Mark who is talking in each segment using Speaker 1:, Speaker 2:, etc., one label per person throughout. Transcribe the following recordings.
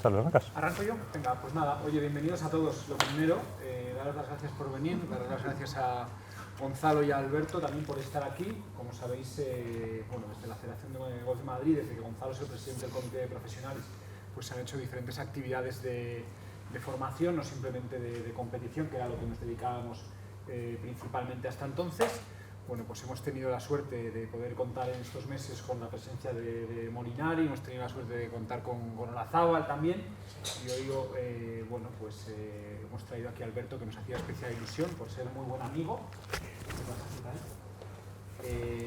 Speaker 1: Salve, Macas.
Speaker 2: ¿Arranco yo? Venga, pues nada, oye, bienvenidos a todos. Lo primero, daros las gracias por venir, daros las gracias a Gonzalo y a Alberto también por estar aquí. Como sabéis, bueno, desde la Federación de Golf de Madrid, desde que Gonzalo es el presidente del Comité de Profesionales, pues se han hecho diferentes actividades de formación, no simplemente de competición, que era lo que nos dedicábamos principalmente hasta entonces. Bueno, pues hemos tenido la suerte de poder contar en estos meses con la presencia de Molinari, hemos tenido la suerte de contar con Olazábal también, y hoy, bueno, pues hemos traído aquí a Alberto, que nos hacía especial ilusión por ser muy buen amigo.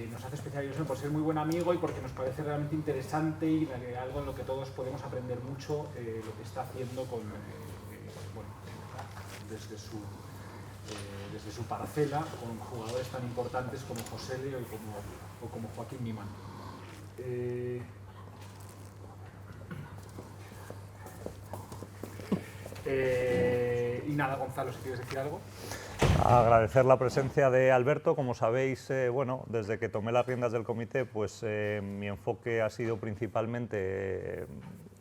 Speaker 2: Nos hace especial ilusión por ser muy buen amigo y porque nos parece realmente interesante y algo en lo que todos podemos aprender mucho, lo que está haciendo con, bueno, desde su parcela, con jugadores tan importantes como José Leo o como Joaquín Niman. Y nada, Gonzalo, si quieres decir algo.
Speaker 1: Agradecer la presencia de Alberto. Como sabéis, bueno, desde que tomé las riendas del comité, pues mi enfoque ha sido principalmente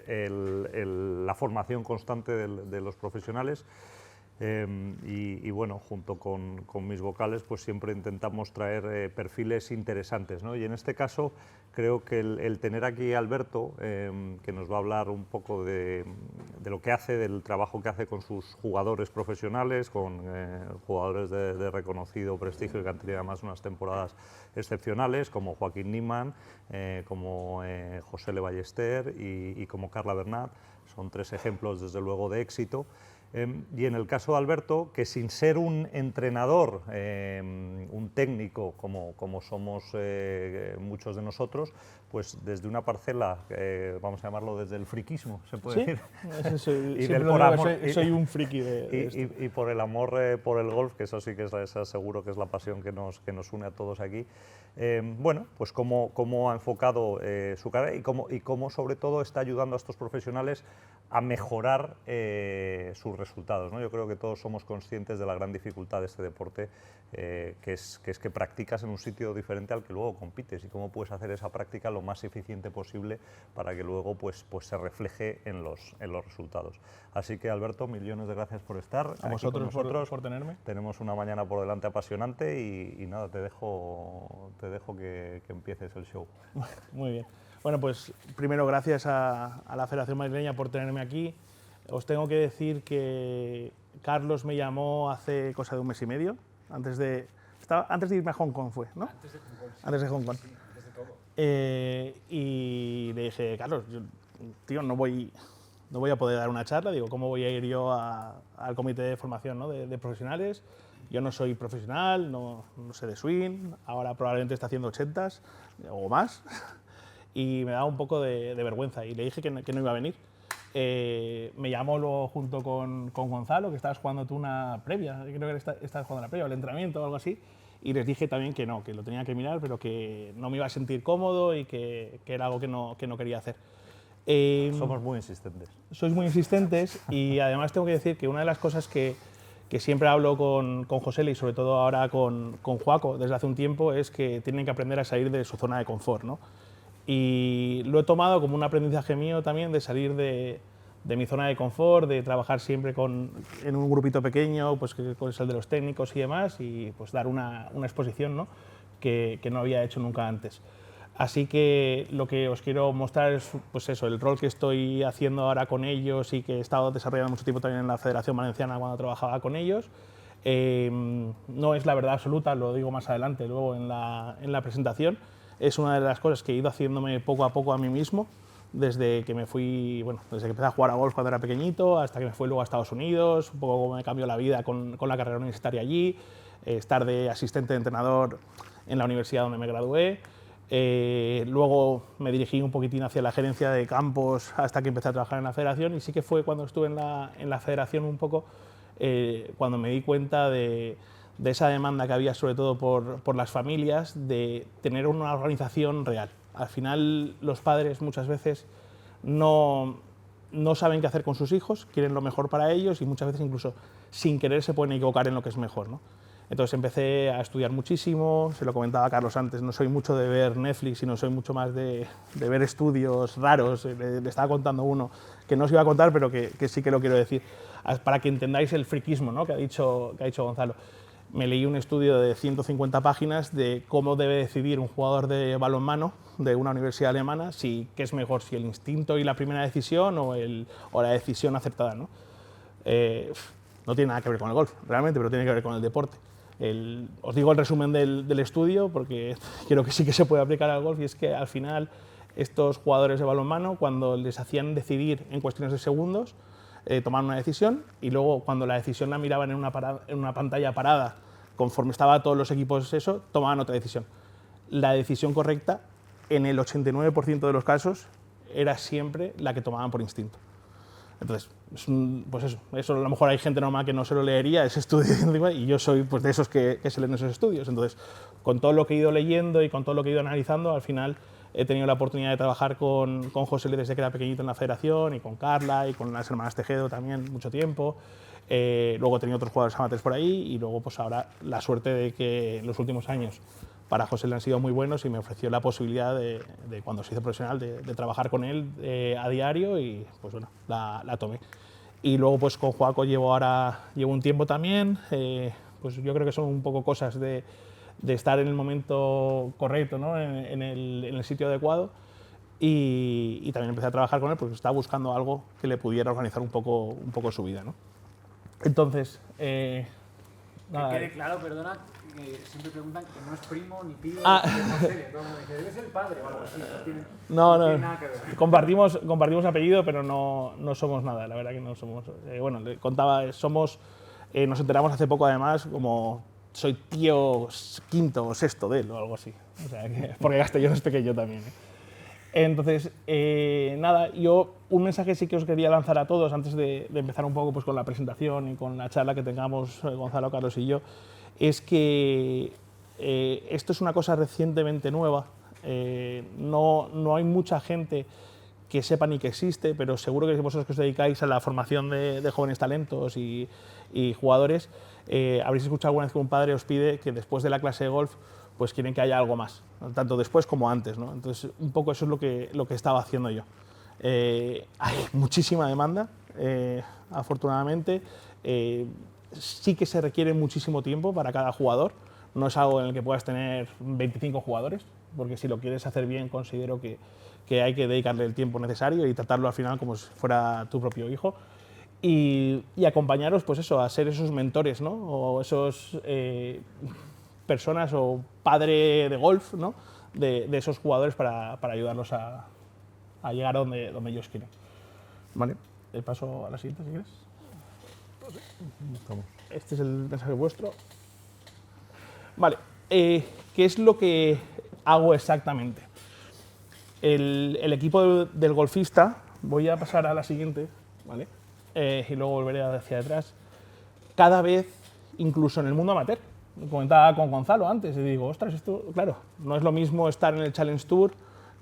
Speaker 1: la formación constante de los profesionales. Y bueno, junto con mis vocales, pues siempre intentamos traer perfiles interesantes, ¿no? Y en este caso creo que el tener aquí a Alberto, que nos va a hablar un poco de lo que hace, del trabajo que hace con sus jugadores profesionales, con jugadores de reconocido prestigio que han tenido además unas temporadas excepcionales, como Joaquín Niman, como José Le Ballester y como Carla Bernat. Son tres ejemplos, desde luego, de éxito. Y en el caso de Alberto, que sin ser un entrenador, un técnico, como somos muchos de nosotros, pues desde una parcela, vamos a llamarlo desde el friquismo, se puede decir.
Speaker 3: Y del por amor, soy un friki de esto.
Speaker 1: Y por el amor por el golf, que eso sí que es seguro que es la pasión que nos une a todos aquí. Bueno, pues cómo ha enfocado su carrera y cómo sobre todo está ayudando a estos profesionales a mejorar sus resultados, ¿no? Yo creo que todos somos conscientes de la gran dificultad de este deporte, que es que practicas en un sitio diferente al que luego compites, y cómo puedes hacer esa práctica lo más eficiente posible para que luego pues se refleje en los resultados. Así que, Alberto, millones de gracias por estar
Speaker 3: a
Speaker 1: aquí
Speaker 3: vosotros
Speaker 1: con nosotros.
Speaker 3: Por tenerme.
Speaker 1: Tenemos una mañana por delante apasionante y nada, te dejo que empieces el show.
Speaker 3: Muy bien. Bueno, pues primero gracias a la Federación Madrileña por tenerme aquí. Os tengo que decir que Carlos me llamó hace cosa de un mes y medio, antes de irme a Hong Kong fue, ¿no?
Speaker 2: Antes de Hong Kong. Sí.
Speaker 3: Antes de Hong Kong.
Speaker 2: Sí, antes de todo.
Speaker 3: Y le dije, Carlos, tío, no voy a poder dar una charla, digo, ¿cómo voy a ir yo al comité de formación, ¿no? de profesionales? Yo no soy profesional, no sé de swing, ahora probablemente está haciendo 80s o más, y me daba un poco de vergüenza, y le dije que no iba a venir. Me llamó luego junto con Gonzalo, que estabas jugando tú una previa, creo que estabas jugando la previa, el entrenamiento o algo así, y les dije también que no, que lo tenía que mirar, pero que no me iba a sentir cómodo y que era algo que no quería hacer.
Speaker 1: Somos muy insistentes.
Speaker 3: Sois muy insistentes, y además tengo que decir que una de las cosas que siempre hablo con José y sobre todo ahora con Joaco desde hace un tiempo es que tienen que aprender a salir de su zona de confort, ¿no? Y lo he tomado como un aprendizaje mío también de salir de mi zona de confort, de trabajar siempre en un grupito pequeño, pues que es el de los técnicos y demás, y pues dar una exposición, ¿no? que no había hecho nunca antes. Así que lo que os quiero mostrar es pues eso, el rol que estoy haciendo ahora con ellos y que he estado desarrollando mucho tiempo también en la Federación Valenciana cuando trabajaba con ellos. No es la verdad absoluta, lo digo más adelante, luego en la presentación. Es una de las cosas que he ido haciéndome poco a poco a mí mismo, desde que desde que empecé a jugar a golf cuando era pequeñito, hasta que me fui luego a Estados Unidos, un poco cómo me cambió la vida con la carrera universitaria allí, estar de asistente de entrenador en la universidad donde me gradué. Luego me dirigí un poquitín hacia la gerencia de campos hasta que empecé a trabajar en la federación, y sí que fue cuando estuve en la federación un poco cuando me di cuenta de esa demanda que había sobre todo por las familias de tener una organización real. Al final los padres muchas veces no saben qué hacer con sus hijos, quieren lo mejor para ellos y muchas veces incluso sin querer se pueden equivocar en lo que es mejor, ¿no? Entonces empecé a estudiar muchísimo, se lo comentaba a Carlos antes, no soy mucho de ver Netflix, sino soy mucho más de ver estudios raros. Le estaba contando uno que no os iba a contar, pero que sí que lo quiero decir, para que entendáis el friquismo, ¿no?, que ha dicho Gonzalo. Me leí un estudio de 150 páginas de cómo debe decidir un jugador de balonmano de una universidad alemana qué es mejor, si el instinto y la primera decisión o la decisión acertada, ¿no? No tiene nada que ver con el golf, realmente, pero tiene que ver con el deporte. Os digo el resumen del estudio, porque creo que sí que se puede aplicar al golf, y es que al final estos jugadores de balonmano, cuando les hacían decidir en cuestiones de segundos, tomaban una decisión, y luego cuando la decisión la miraban en una pantalla parada, conforme estaban todos los equipos tomaban otra decisión. La decisión correcta, en el 89% de los casos, era siempre la que tomaban por instinto. Entonces, pues eso a lo mejor hay gente normal que no se lo leería, ese estudio, y yo soy pues de esos que se leen esos estudios. Entonces, con todo lo que he ido leyendo y con todo lo que he ido analizando, al final he tenido la oportunidad de trabajar con José Luis desde que era pequeñito en la federación, y con Carla, y con las hermanas Tejedo también mucho tiempo. Luego he tenido otros jugadores amateurs por ahí, y luego pues ahora la suerte de que en los últimos años para José le han sido muy buenos, y me ofreció la posibilidad de cuando se hizo profesional, de trabajar con él a diario, y pues bueno, la tomé. Y luego pues con Joaco llevo un tiempo también, pues yo creo que son un poco cosas de estar en el momento correcto, ¿no?, en el sitio adecuado, y también empecé a trabajar con él porque estaba buscando algo que le pudiera organizar un poco su vida, ¿no? Entonces,
Speaker 2: nada. Que quede claro, perdona, que siempre preguntan que no es primo ni tío de José, que debe ser el padre o algo así. No tiene nada que ver.
Speaker 3: Compartimos apellido, pero no somos nada, la verdad que no somos. Bueno, le contaba, nos enteramos hace poco además, como soy tío quinto o sexto de él o algo así. O sea, porque Castellón es pequeño también, ¿eh? Entonces, nada, yo un mensaje sí que os quería lanzar a todos antes de empezar un poco pues, con la presentación y con la charla que tengamos Gonzalo, Carlos y yo, es que esto es una cosa recientemente nueva. No hay mucha gente que sepa ni que existe, pero seguro que vosotros que os dedicáis a la formación de jóvenes talentos y jugadores, habréis escuchado alguna vez que un padre os pide que después de la clase de golf pues quieren que haya algo más, tanto después como antes, ¿no? Entonces, un poco eso es lo que estaba haciendo yo. Hay muchísima demanda, afortunadamente. Sí que se requiere muchísimo tiempo para cada jugador. No es algo en el que puedas tener 25 jugadores, porque si lo quieres hacer bien, considero que hay que dedicarle el tiempo necesario y tratarlo al final como si fuera tu propio hijo. Y acompañaros, pues eso, a ser esos mentores, ¿no? O esos personas o padre de golf, ¿no?, de esos jugadores para ayudarlos a llegar a donde ellos quieren. Vale, paso a la siguiente, si quieres. Este es el mensaje vuestro. Vale, ¿qué es lo que hago exactamente? El equipo del golfista, voy a pasar a la siguiente, ¿vale? Y luego volveré hacia detrás. Cada vez, incluso en el mundo amateur, comentaba con Gonzalo antes y digo, ostras, esto, claro, no es lo mismo estar en el Challenge Tour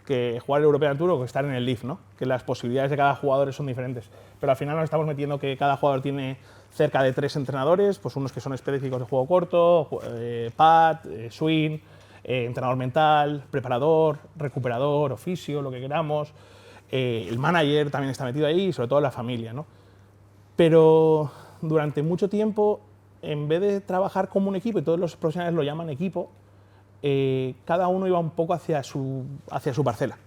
Speaker 3: que jugar el European Tour o que estar en el Leaf, ¿no? Que las posibilidades de cada jugador son diferentes. Pero al final nos estamos metiendo que cada jugador tiene cerca de 3 entrenadores, pues unos que son específicos de juego corto, pad, swing, entrenador mental, preparador, recuperador, oficio, lo que queramos. El manager también está metido ahí y sobre todo la familia, ¿no? Pero durante mucho tiempo, en vez de trabajar como un equipo, y todos los profesionales lo llaman equipo, cada uno iba un poco hacia su parcela.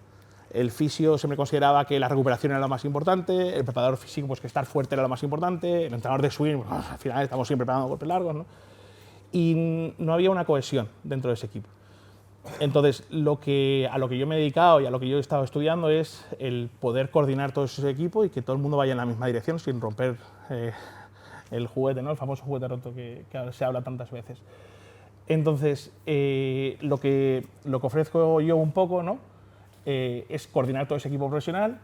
Speaker 3: El fisio siempre consideraba que la recuperación era lo más importante, el preparador físico pues que estar fuerte era lo más importante, el entrenador de swing, pues, al final estamos siempre preparando golpes largos, ¿no? Y no había una cohesión dentro de ese equipo. Entonces, a lo que yo me he dedicado y a lo que yo he estado estudiando es el poder coordinar todo ese equipo y que todo el mundo vaya en la misma dirección sin romper el juguete, ¿no? El famoso juguete roto que se habla tantas veces. Entonces, lo que ofrezco yo un poco, ¿no?, es coordinar todo ese equipo profesional,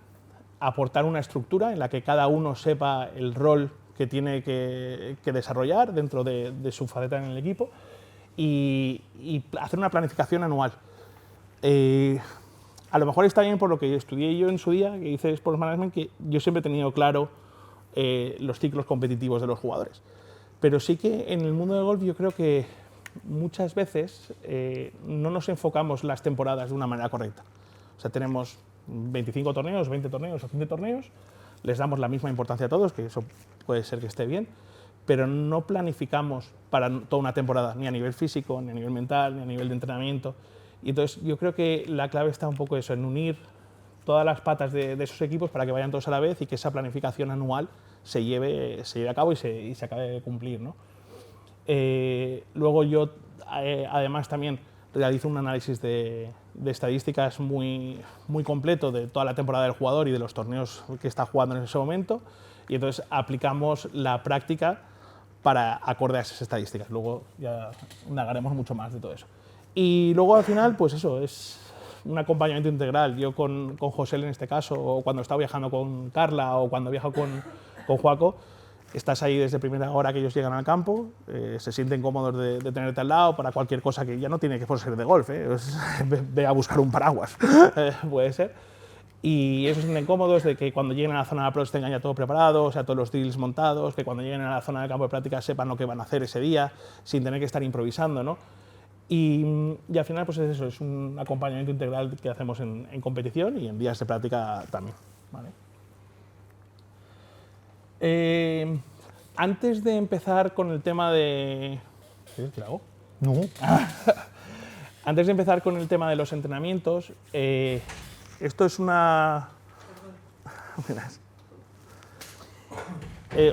Speaker 3: aportar una estructura en la que cada uno sepa el rol que tiene que desarrollar dentro de su faceta en el equipo y hacer una planificación anual. A lo mejor está bien por lo que estudié yo en su día, que hice Sports Management, que yo siempre he tenido claro los ciclos competitivos de los jugadores. Pero sí que en el mundo del golf yo creo que muchas veces no nos enfocamos las temporadas de una manera correcta. O sea, tenemos 25 torneos, 20 torneos o 15 torneos, les damos la misma importancia a todos, que eso puede ser que esté bien, pero no planificamos para toda una temporada, ni a nivel físico, ni a nivel mental, ni a nivel de entrenamiento. Y entonces yo creo que la clave está un poco eso, en unir todas las patas de esos equipos para que vayan todos a la vez y que esa planificación anual se lleve a cabo y se acabe de cumplir, ¿no? Luego yo además también realizo un análisis de estadísticas muy completo de toda la temporada del jugador y de los torneos que está jugando en ese momento, y entonces aplicamos la práctica para acorde a esas estadísticas. Luego ya indagaremos mucho más de todo eso. Y luego al final, pues eso, es un acompañamiento integral. Yo con José en este caso, o cuando estaba viajando con Carla, o cuando viajo con Joaco, estás ahí desde primera hora que ellos llegan al campo, se sienten cómodos de tenerte al lado para cualquier cosa que ya no tiene que ser de golf, ve a buscar un paraguas, puede ser. Y ellos se sienten cómodos de que cuando lleguen a la zona de approach tengan ya todo preparado, o sea, todos los drills montados, que cuando lleguen a la zona de campo de práctica sepan lo que van a hacer ese día, sin tener que estar improvisando, ¿no? Y al final, pues es eso, es un acompañamiento integral que hacemos en competición y en días de práctica también, ¿vale? Antes de empezar con el tema de... ¿Qué hago?
Speaker 1: No.
Speaker 3: Antes de empezar con el tema de los entrenamientos, esto es una...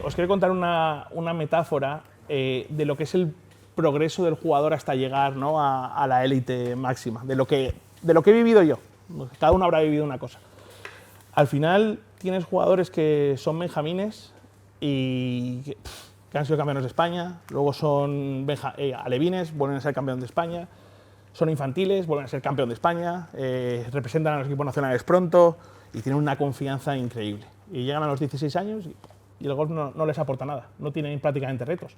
Speaker 3: os quiero contar una metáfora de lo que es el progreso del jugador hasta llegar, ¿no?, a la élite máxima, de lo que he vivido yo. Cada uno habrá vivido una cosa. Al final tienes jugadores que son benjamines y que han sido campeones de España, luego son alevines, vuelven a ser campeón de España, son infantiles, vuelven a ser campeón de España, representan a los equipos nacionales pronto y tienen una confianza increíble. Y llegan a los 16 años y el golf no les aporta nada, no tienen prácticamente retos.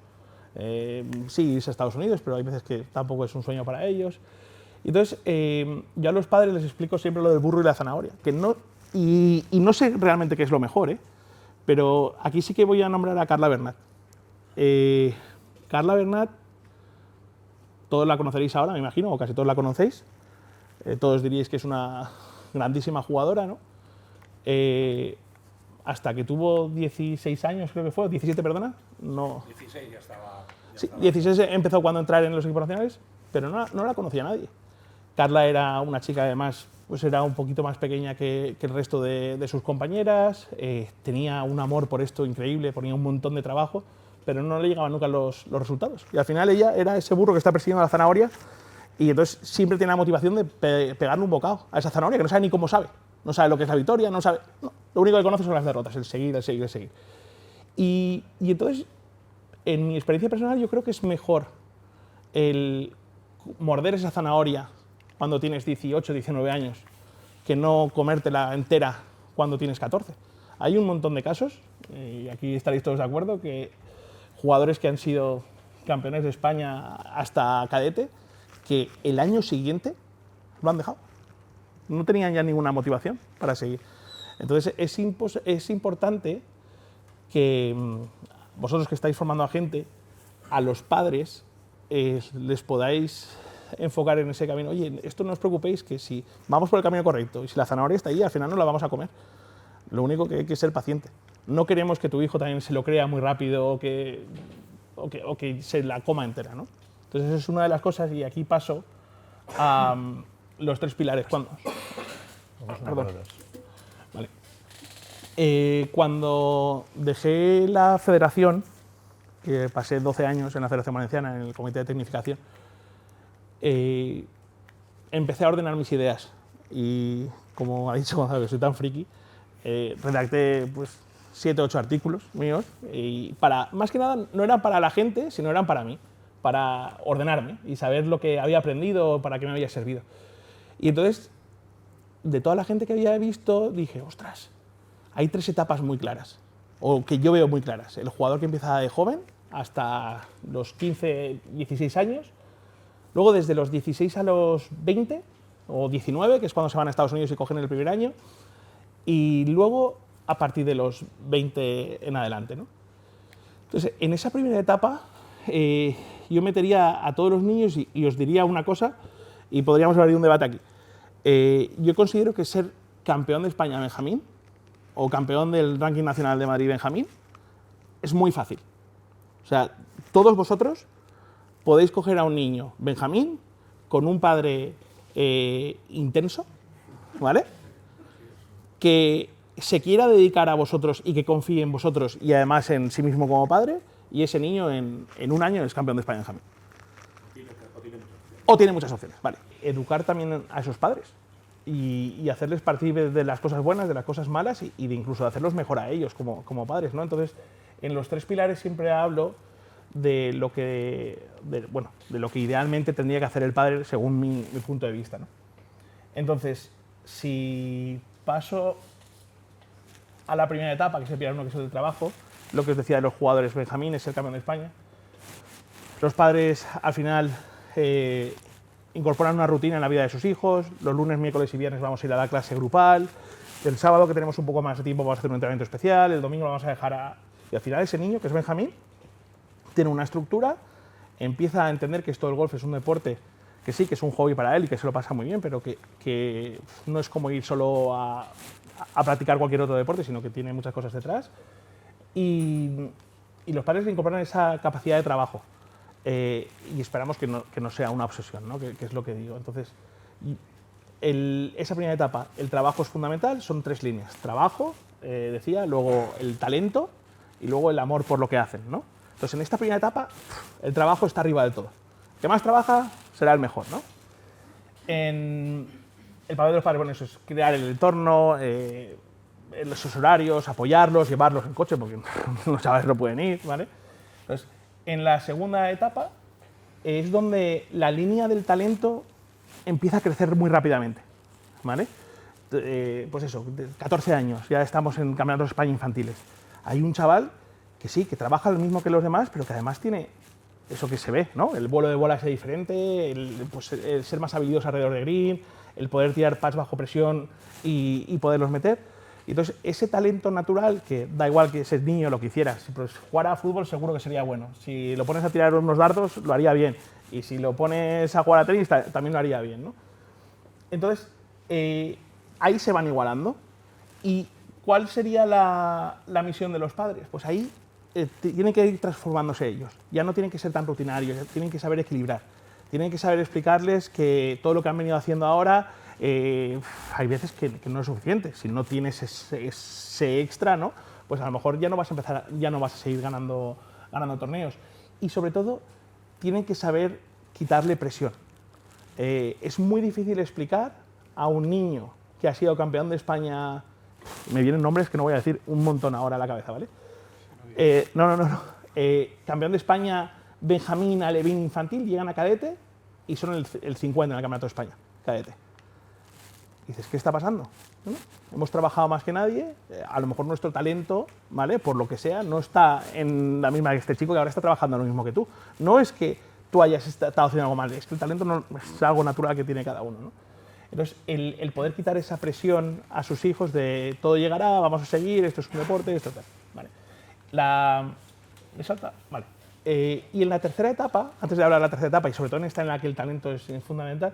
Speaker 3: Sí, es a Estados Unidos, pero hay veces que tampoco es un sueño para ellos. Y entonces, yo a los padres les explico siempre lo del burro y la zanahoria, que no, y no sé realmente qué es lo mejor, pero aquí sí que voy a nombrar a Carla Bernat. Carla Bernat, todos la conoceréis ahora, me imagino, o casi todos la conocéis. Todos diríais que es una grandísima jugadora, ¿no? Hasta que tuvo 16 años, creo que fue, 17, perdona. No.
Speaker 2: 16 ya estaba.
Speaker 3: Sí, 16 empezó cuando entrar en los equipos nacionales, pero no la conocía nadie. Carla era una chica, además, pues era un poquito más pequeña que el resto de sus compañeras, tenía un amor por esto increíble, ponía un montón de trabajo, pero no le llegaban nunca los resultados. Y al final ella era ese burro que está persiguiendo a la zanahoria y entonces siempre tiene la motivación de pegarle un bocado a esa zanahoria, que no sabe ni cómo sabe. No sabe lo que es la victoria, no sabe... No, lo único que conoce son las derrotas, el seguir, el seguir, el seguir. Y entonces, en mi experiencia personal, yo creo que es mejor el morder esa zanahoria cuando tienes 18, 19 años, que no comértela entera cuando tienes 14. Hay un montón de casos, y aquí estaréis todos de acuerdo, que jugadores que han sido campeones de España hasta cadete, que el año siguiente lo han dejado. No tenían ya ninguna motivación para seguir. Entonces es importante que vosotros que estáis formando a gente, a los padres, les podáis enfocar en ese camino. Oye, esto no os preocupéis, que si vamos por el camino correcto y si la zanahoria está ahí, al final no la vamos a comer. Lo único que hay que ser paciente. No queremos que tu hijo también se lo crea muy rápido o que se la coma entera, ¿no? Entonces, eso es una de las cosas, y aquí paso a los 3 pilares. Perdón. Vale. Cuando dejé la federación, que pasé 12 años en la Federación Valenciana, en el Comité de Tecnificación, empecé a ordenar mis ideas. Y, como ha dicho Gonzalo, que soy tan friki, redacté pues 7 o 8 artículos míos, y más que nada no eran para la gente, sino eran para mí, para ordenarme y saber lo que había aprendido, para qué me había servido. Y entonces, de toda la gente que había visto, dije, ostras, hay 3 etapas muy claras, o que yo veo muy claras. El jugador que empieza de joven hasta los 15, 16 años, luego desde los 16 a los 20 o 19, que es cuando se van a Estados Unidos y cogen el primer año, y luego a partir de los 20 en adelante, ¿no? Entonces, en esa primera etapa, yo metería a todos los niños y os diría una cosa, y podríamos abrir un debate aquí. Yo considero que ser campeón de España Benjamín o campeón del ranking nacional de Madrid Benjamín es muy fácil. O sea, todos vosotros podéis coger a un niño Benjamín con un padre intenso, ¿vale? Que se quiera dedicar a vosotros y que confíe en vosotros y además en sí mismo como padre, y ese niño en un año es campeón de España Benjamín. O tiene muchas opciones, vale. Educar también a esos padres y hacerles partícipes de las cosas buenas, de las cosas malas y de incluso de hacerlos mejor a ellos como padres, ¿no? Entonces, en los 3 pilares siempre hablo de lo que idealmente tendría que hacer el padre según mi punto de vista, ¿no? Entonces, si paso a la primera etapa, que es el pilar 1, que es el del trabajo, lo que os decía de los jugadores Benjamín, es el campeón de España. Los padres, al final, incorporan una rutina en la vida de sus hijos. Los lunes, miércoles y viernes vamos a ir a la clase grupal. El sábado, que tenemos un poco más de tiempo, vamos a hacer un entrenamiento especial. El domingo lo vamos a dejar a... Y al final ese niño, que es Benjamín, tiene una estructura, empieza a entender que esto del golf es un deporte que sí, que es un hobby para él y que se lo pasa muy bien, pero que no es como ir solo a practicar cualquier otro deporte, sino que tiene muchas cosas detrás. Y los padres le incorporan esa capacidad de trabajo. Y esperamos que no sea una obsesión, ¿no? que es lo que digo. Entonces, esa primera etapa, el trabajo es fundamental, son 3 líneas. Trabajo, decía, luego el talento y luego el amor por lo que hacen, ¿no? Entonces, en esta primera etapa, el trabajo está arriba del todo. El que más trabaja será el mejor, ¿no? El papel de los padres, bueno, eso es crear el entorno, esos horarios, apoyarlos, llevarlos en coche, porque los chavales no pueden ir, ¿vale? Entonces, en la segunda etapa es donde la línea del talento empieza a crecer muy rápidamente, ¿vale? Pues eso, 14 años, ya estamos en campeonatos de España infantiles. Hay un chaval que sí, que trabaja lo mismo que los demás, pero que además tiene eso que se ve, ¿no? El vuelo de bola es diferente, el ser más habilidoso alrededor de green, el poder tirar putts bajo presión y poderlos meter. Y entonces, ese talento natural, que da igual que ese niño lo que hiciera, si pues, jugara a fútbol seguro que sería bueno. Si lo pones a tirar unos dardos, lo haría bien. Y si lo pones a jugar a tenis, también lo haría bien, ¿no? Entonces, ahí se van igualando. ¿Y cuál sería la misión de los padres? Pues ahí tienen que ir transformándose ellos. Ya no tienen que ser tan rutinarios, ya tienen que saber equilibrar. Tienen que saber explicarles que todo lo que han venido haciendo ahora hay veces que no es suficiente. Si no tienes ese extra, ¿no? Pues a lo mejor ya no vas a seguir ganando torneos. Y sobre todo, tienen que saber quitarle presión. Es muy difícil explicar a un niño que ha sido campeón de España, me vienen nombres que no voy a decir un montón ahora a la cabeza, ¿vale? Campeón de España Benjamín, alevín, infantil, llegan a cadete y son el 50 en el Campeonato de España, cadete. Y dices, ¿qué está pasando? ¿No? Hemos trabajado más que nadie, a lo mejor nuestro talento, ¿vale? Por lo que sea, no está en la misma que este chico que ahora está trabajando lo mismo que tú. No es que tú hayas estado haciendo algo mal, es que el talento no, es algo natural que tiene cada uno, ¿no? Entonces, el poder quitar esa presión a sus hijos de todo llegará, vamos a seguir, esto es un deporte, esto tal, ¿vale? ¿Me salta? Vale. Y en la tercera etapa, antes de hablar de la tercera etapa, y sobre todo en esta en la que el talento es fundamental,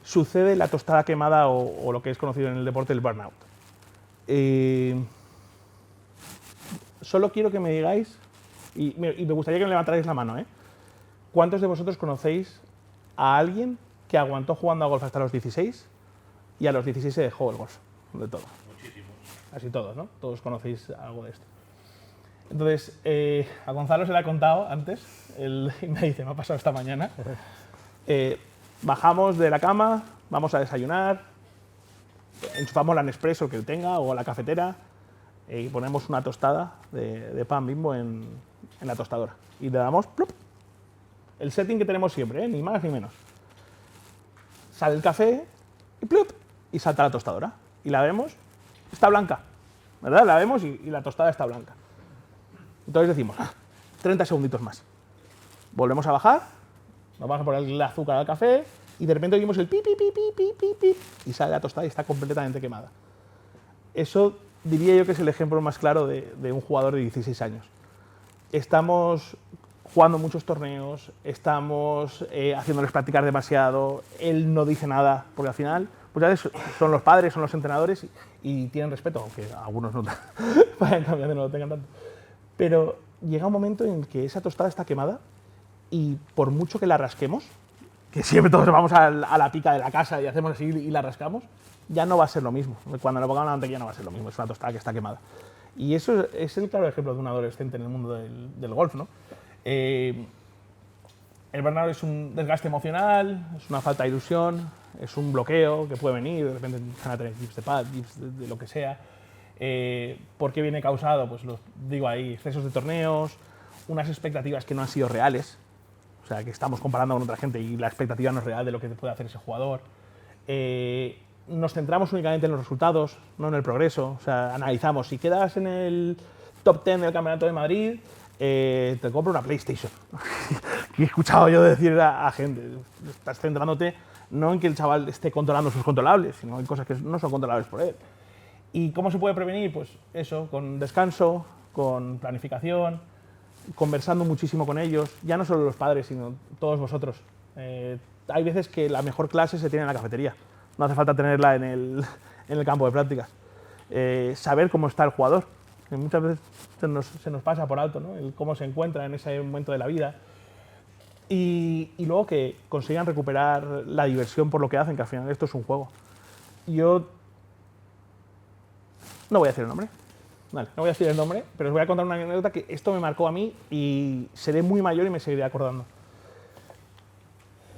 Speaker 3: sucede la tostada quemada o lo que es conocido en el deporte el burnout. Solo quiero que me digáis, y me gustaría que me levantarais la mano, ¿cuántos de vosotros conocéis a alguien que aguantó jugando a golf hasta los 16 y a los 16 se dejó el golf? De todo.
Speaker 4: Muchísimos.
Speaker 3: Así todos, ¿no? Todos conocéis algo de esto. Entonces, a Gonzalo se le ha contado antes, y me dice, me ha pasado esta mañana. Bajamos de la cama, vamos a desayunar, enchufamos la Nespresso que él tenga o la cafetera y ponemos una tostada de pan Bimbo en la tostadora. Y le damos ¡plup! El setting que tenemos siempre, ni más ni menos. Sale el café y ¡plup! Y salta la tostadora. Y la vemos, está blanca, ¿verdad? La vemos y la tostada está blanca. Entonces decimos, 30 segunditos más. Volvemos a bajar, nos vamos a poner el azúcar al café y de repente oímos el pi, pi, pi, pi, pi, pi, pi, y sale la tostada y está completamente quemada. Eso diría yo que es el ejemplo más claro de un jugador de 16 años. Estamos jugando muchos torneos, estamos haciéndoles practicar demasiado, él no dice nada, porque al final pues ya ves, son los padres, son los entrenadores y tienen respeto, aunque algunos no vayan cambiando y no lo tengan tanto. Pero llega un momento en que esa tostada está quemada y por mucho que la rasquemos, que siempre todos vamos a la pica de la casa y hacemos así y la rascamos, ya no va a ser lo mismo. Cuando le pongan la mantequilla no va a ser lo mismo, es una tostada que está quemada. Y eso es el claro ejemplo de un adolescente en el mundo del golf, ¿no? El burnout es un desgaste emocional, es una falta de ilusión, es un bloqueo que puede venir, de repente empiezan a tener tips de pad, tips de lo que sea. ¿Por qué viene causado? Pues lo digo ahí, excesos de torneos, unas expectativas que no han sido reales, o sea, que estamos comparando con otra gente y la expectativa no es real de lo que puede hacer ese jugador. Nos centramos únicamente en los resultados, no en el progreso. O sea, analizamos, si quedas en el top 10 del Campeonato de Madrid, te compro una PlayStation. Que he escuchado yo decir a gente, estás centrándote no en que el chaval esté controlando sus controlables, sino en cosas que no son controlables por él. ¿Y cómo se puede prevenir? Pues eso, con descanso, con planificación, conversando muchísimo con ellos, ya no solo los padres, sino todos vosotros. Hay veces que la mejor clase se tiene en la cafetería, no hace falta tenerla en el campo de prácticas. Saber cómo está el jugador, que muchas veces se nos pasa por alto, ¿no? El cómo se encuentra en ese momento de la vida. Y luego que consigan recuperar la diversión por lo que hacen, que al final esto es un juego. Yo no voy a decir el nombre, vale, no voy a decir el nombre, pero os voy a contar una anécdota que esto me marcó a mí y seré muy mayor y me seguiré acordando.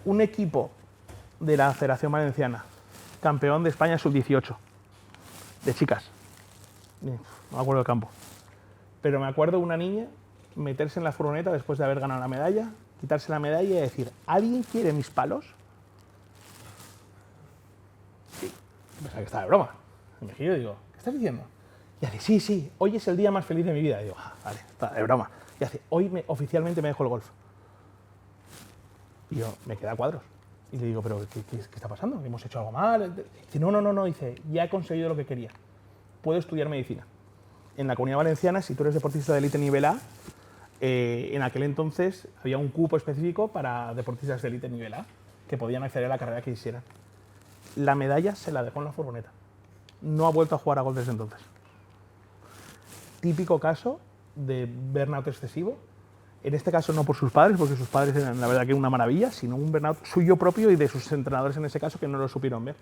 Speaker 3: Un equipo de la Federación Valenciana, campeón de España sub-18, de chicas, no me acuerdo del campo, pero me acuerdo de una niña meterse en la furgoneta después de haber ganado la medalla, quitarse la medalla y decir, ¿alguien quiere mis palos? Sí, pensaba que estaba de broma. Me giro y digo, ¿qué estás diciendo? Y hace, sí, sí, hoy es el día más feliz de mi vida. Y digo, vale, está de broma. Y hace, hoy oficialmente me dejo el golf. Y yo, me queda a cuadros. Y le digo, ¿pero qué está pasando? ¿Hemos hecho algo mal? Dice, no, dice, ya he conseguido lo que quería. Puedo estudiar medicina. En la Comunidad Valenciana, si tú eres deportista de élite nivel A, en aquel entonces había un cupo específico para deportistas de élite nivel A que podían acceder a la carrera que quisieran. La medalla se la dejó en la furgoneta. No ha vuelto a jugar a golf desde entonces. Típico caso de burnout excesivo. En este caso no por sus padres, porque sus padres eran la verdad que una maravilla, sino un burnout suyo propio y de sus entrenadores en ese caso que no lo supieron ver.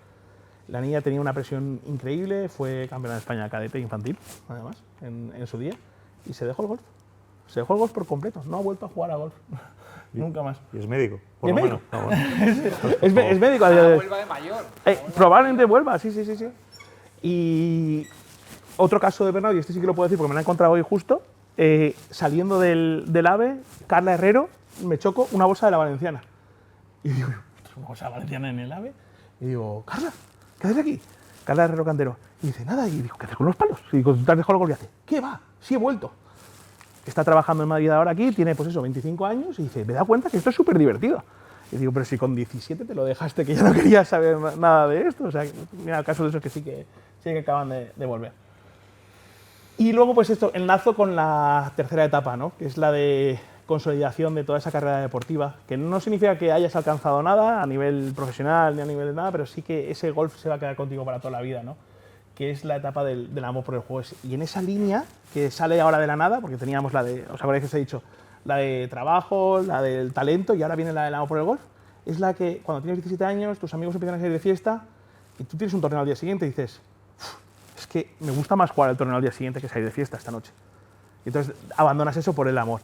Speaker 3: La niña tenía una presión increíble, fue campeona de España cadete infantil, además, en su día, y se dejó el golf. Se dejó el golf por completo, no ha vuelto a jugar a golf. Nunca más.
Speaker 1: Y es médico, por
Speaker 3: ¿Es
Speaker 1: lo
Speaker 3: médico?
Speaker 1: menos. Bueno.
Speaker 3: Es médico a día de hoy.
Speaker 2: Vuelva de mayor.
Speaker 3: Probablemente vuelva, sí. Y otro caso de burnout, y este sí que lo puedo decir porque me lo he encontrado hoy justo, saliendo del AVE, Carla Herrero, me choco una bolsa de la Valenciana. Y digo, ¿una bolsa de la Valenciana en el AVE? Y digo, Carla, ¿qué haces aquí? Carla Herrero Cantero. Y dice, nada, y digo, ¿qué haces con los palos? Y digo, ¿te has dejado el golf? Y hace, ¿qué va? Sí he vuelto. Está trabajando en Madrid ahora aquí, tiene pues eso, 25 años, y dice, me da cuenta que esto es súper divertido. Y digo, pero si con 17 te lo dejaste, que ya no querías saber nada de esto. O sea, mira, el caso de esos que sí que acaban de volver. Y luego, pues esto, enlazo con la tercera etapa, ¿no? Que es la de consolidación de toda esa carrera deportiva, que no significa que hayas alcanzado nada a nivel profesional ni a nivel de nada, pero sí que ese golf se va a quedar contigo para toda la vida, ¿no? Que es la etapa del amor por el juego. Y en esa línea, que sale ahora de la nada, porque teníamos la de, ¿os acordáis que os he dicho? La de trabajo, la del talento, y ahora viene la del amor por el golf, es la que cuando tienes 17 años, tus amigos empiezan a salir de fiesta, y tú tienes un torneo al día siguiente y dices, es que me gusta más jugar el torneo al día siguiente que salir de fiesta esta noche. Y entonces abandonas eso por el amor.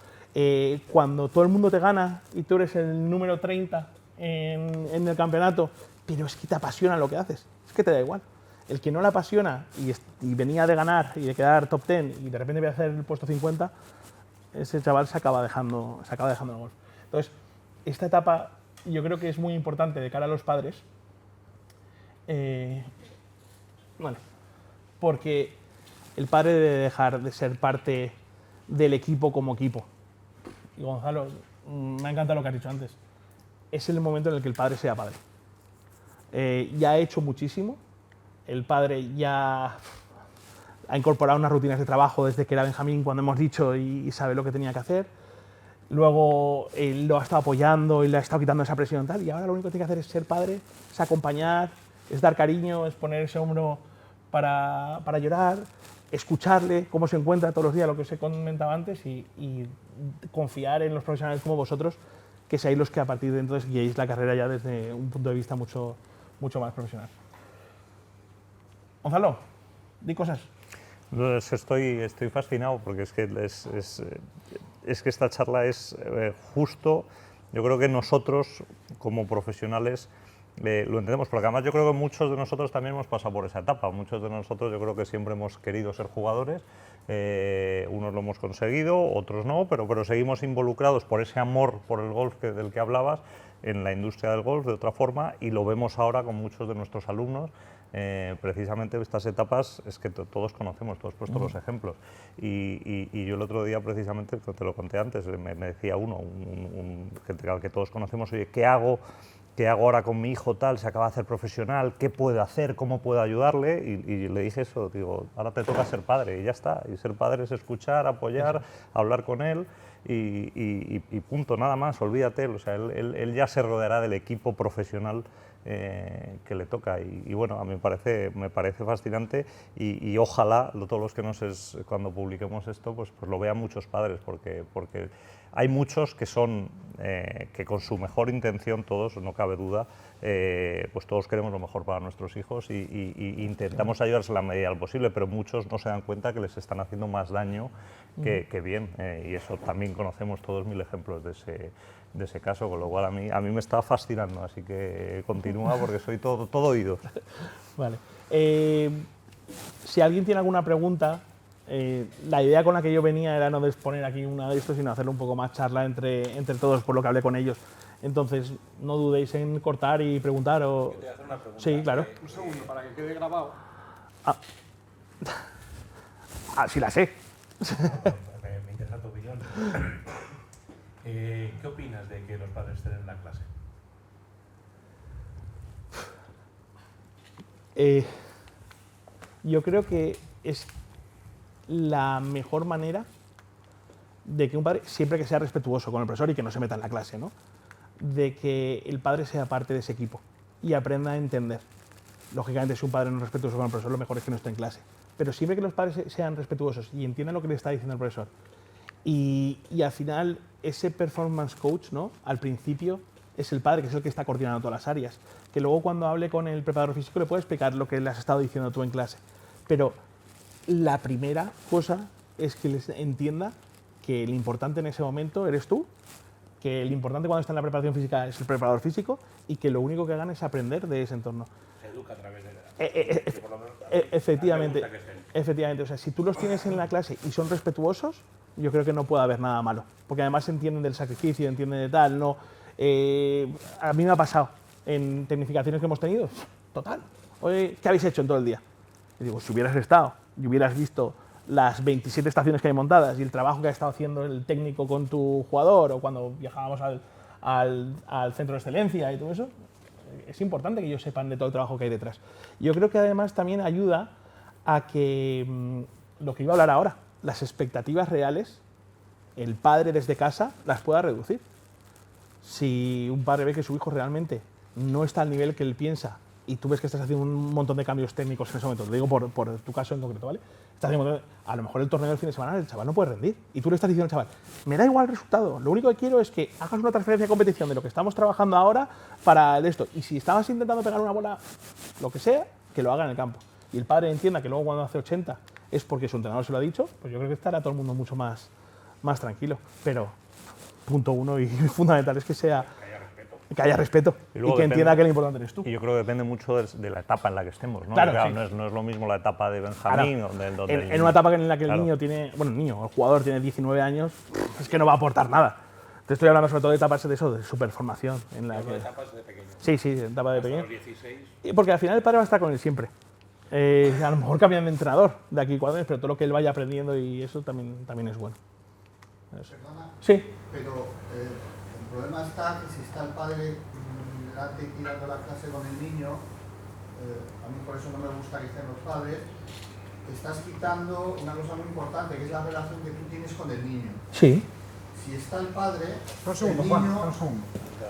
Speaker 3: Cuando todo el mundo te gana y tú eres el número 30 en el campeonato, pero es que te apasiona lo que haces, es que te da igual. El que no le apasiona y venía de ganar y de quedar top 10 y de repente voy a hacer el puesto 50, ese chaval se acaba dejando el golf. Entonces, esta etapa yo creo que es muy importante de cara a los padres, porque el padre debe dejar de ser parte del equipo como equipo. Y Gonzalo, me ha encantado lo que has dicho antes. Es el momento en el que el padre sea padre. Ya ha hecho muchísimo. El padre ya ha incorporado unas rutinas de trabajo desde que era Benjamín, cuando hemos dicho, y sabe lo que tenía que hacer. Luego él lo ha estado apoyando y le ha estado quitando esa presión tal, y ahora lo único que tiene que hacer es ser padre, es acompañar, es dar cariño, es poner ese hombro para llorar, escucharle cómo se encuentra todos los días, lo que os he comentado antes, y confiar en los profesionales como vosotros, que seáis los que a partir de entonces guiéis la carrera ya desde un punto de vista mucho más profesional. Gonzalo, di cosas.
Speaker 1: No, es que estoy fascinado porque es que esta charla es justo, yo creo que nosotros como profesionales lo entendemos, porque además yo creo que muchos de nosotros también hemos pasado por esa etapa, muchos de nosotros yo creo que siempre hemos querido ser jugadores, unos lo hemos conseguido, otros no, pero seguimos involucrados por ese amor por el golf del que hablabas, en la industria del golf de otra forma, y lo vemos ahora con muchos de nuestros alumnos. Precisamente estas etapas es que todos conocemos, todos puesto los ejemplos, y yo el otro día precisamente, te lo conté antes, me decía uno, que todos conocemos, oye, ¿qué hago ahora con mi hijo tal? Se acaba de hacer profesional, ¿qué puedo hacer? ¿Cómo puedo ayudarle? Y le dije eso, digo, ahora te toca ser padre, y ya está, y ser padre es escuchar, apoyar, hablar con él, y punto, nada más, olvídate, o sea, él ya se rodeará del equipo profesional que le toca, y bueno, a mí me parece fascinante, y ojalá todos los que cuando publiquemos esto pues lo vean muchos padres, porque hay muchos que son que con su mejor intención, todos, no cabe duda, pues todos queremos lo mejor para nuestros hijos y intentamos ayudarles en la medida de lo posible, pero muchos no se dan cuenta que les están haciendo más daño que bien, y eso también conocemos todos mil ejemplos de ese caso, con lo cual a mí me está fascinando, así que continúa porque soy todo oídos.
Speaker 3: Vale. Si alguien tiene alguna pregunta, la idea con la que yo venía era no exponer aquí una de estos, sino hacerlo un poco más charla entre todos, por lo que hablé con ellos. Entonces, no dudéis en cortar y preguntar. O...
Speaker 2: Te voy a hacer una pregunta.
Speaker 3: Sí, claro.
Speaker 2: Un segundo, para que quede grabado.
Speaker 3: Sí la sé.
Speaker 4: Me interesa tu opinión. ¿Qué opinas de que los padres estén en la clase?
Speaker 3: Yo creo que es la mejor manera de que un padre, siempre que sea respetuoso con el profesor y que no se meta en la clase, ¿no?, de que el padre sea parte de ese equipo y aprenda a entender. Lógicamente, si un padre no es respetuoso con el profesor, lo mejor es que no esté en clase. Pero siempre que los padres sean respetuosos y entiendan lo que le está diciendo el profesor, y al final ese performance coach, ¿no?, al principio es el padre, que es el que está coordinando todas las áreas, que luego cuando hable con el preparador físico le puede explicar lo que le has estado diciendo tú en clase. Pero la primera cosa es que les entienda que lo importante en ese momento eres tú, que lo importante cuando está en la preparación física es el preparador físico, y que lo único que hagan es aprender de ese entorno.
Speaker 4: Se educa a través de
Speaker 3: Efectivamente, efectivamente. O sea, si tú los tienes en la clase y son respetuosos, yo creo que no puede haber nada malo, porque además entienden del sacrificio, entienden de tal. No, a mí me ha pasado en tecnificaciones que hemos tenido, total. Oye, ¿qué habéis hecho en todo el día? Y digo, si hubieras estado y hubieras visto las 27 estaciones que hay montadas y el trabajo que ha estado haciendo el técnico con tu jugador, o cuando viajábamos al centro de excelencia y todo eso, es importante que ellos sepan de todo el trabajo que hay detrás. Yo creo que además también ayuda a que, lo que iba a hablar ahora, las expectativas reales, el padre desde casa las pueda reducir. Si un padre ve que su hijo realmente no está al nivel que él piensa, y tú ves que estás haciendo un montón de cambios técnicos en ese momento, te digo por tu caso en concreto, ¿vale? A lo mejor el torneo del fin de semana el chaval no puede rendir, y tú le estás diciendo al chaval, me da igual el resultado, lo único que quiero es que hagas una transferencia de competición de lo que estamos trabajando ahora para esto, y si estabas intentando pegar una bola, lo que sea, que lo haga en el campo. Y el padre entienda que luego cuando hace 80 es porque su entrenador se lo ha dicho, pues yo creo que estará todo el mundo mucho más tranquilo. Pero, punto uno y fundamental es que haya respeto y que entienda que lo importante eres tú.
Speaker 1: Y yo creo que depende mucho de la etapa en la que estemos, ¿no?
Speaker 3: Claro,
Speaker 1: sí. No es lo mismo la etapa de Benjamín,
Speaker 3: claro. En una etapa en la que el niño tiene, bueno, el jugador tiene 19 años, es que no va a aportar nada. Te estoy hablando sobre todo de etapas de eso, de superformación.
Speaker 4: Etapas de pequeño.
Speaker 3: Sí, etapa de pequeño.
Speaker 4: Los 16.
Speaker 3: Porque al final el padre va a estar con él siempre. A lo mejor cambian de entrenador de aquí a 4 años, pero todo lo que él vaya aprendiendo y eso también es bueno. Eso.
Speaker 5: Perdona,
Speaker 3: sí.
Speaker 5: Pero el problema está que si está el padre delante tirando la clase con el niño, a mí por eso no me gusta que estén los padres, estás quitando una cosa muy importante, que es la relación que tú tienes con el niño.
Speaker 3: Sí.
Speaker 5: Si está el padre,
Speaker 2: Un segundo,
Speaker 5: el
Speaker 2: Juan,
Speaker 5: niño
Speaker 2: un segundo.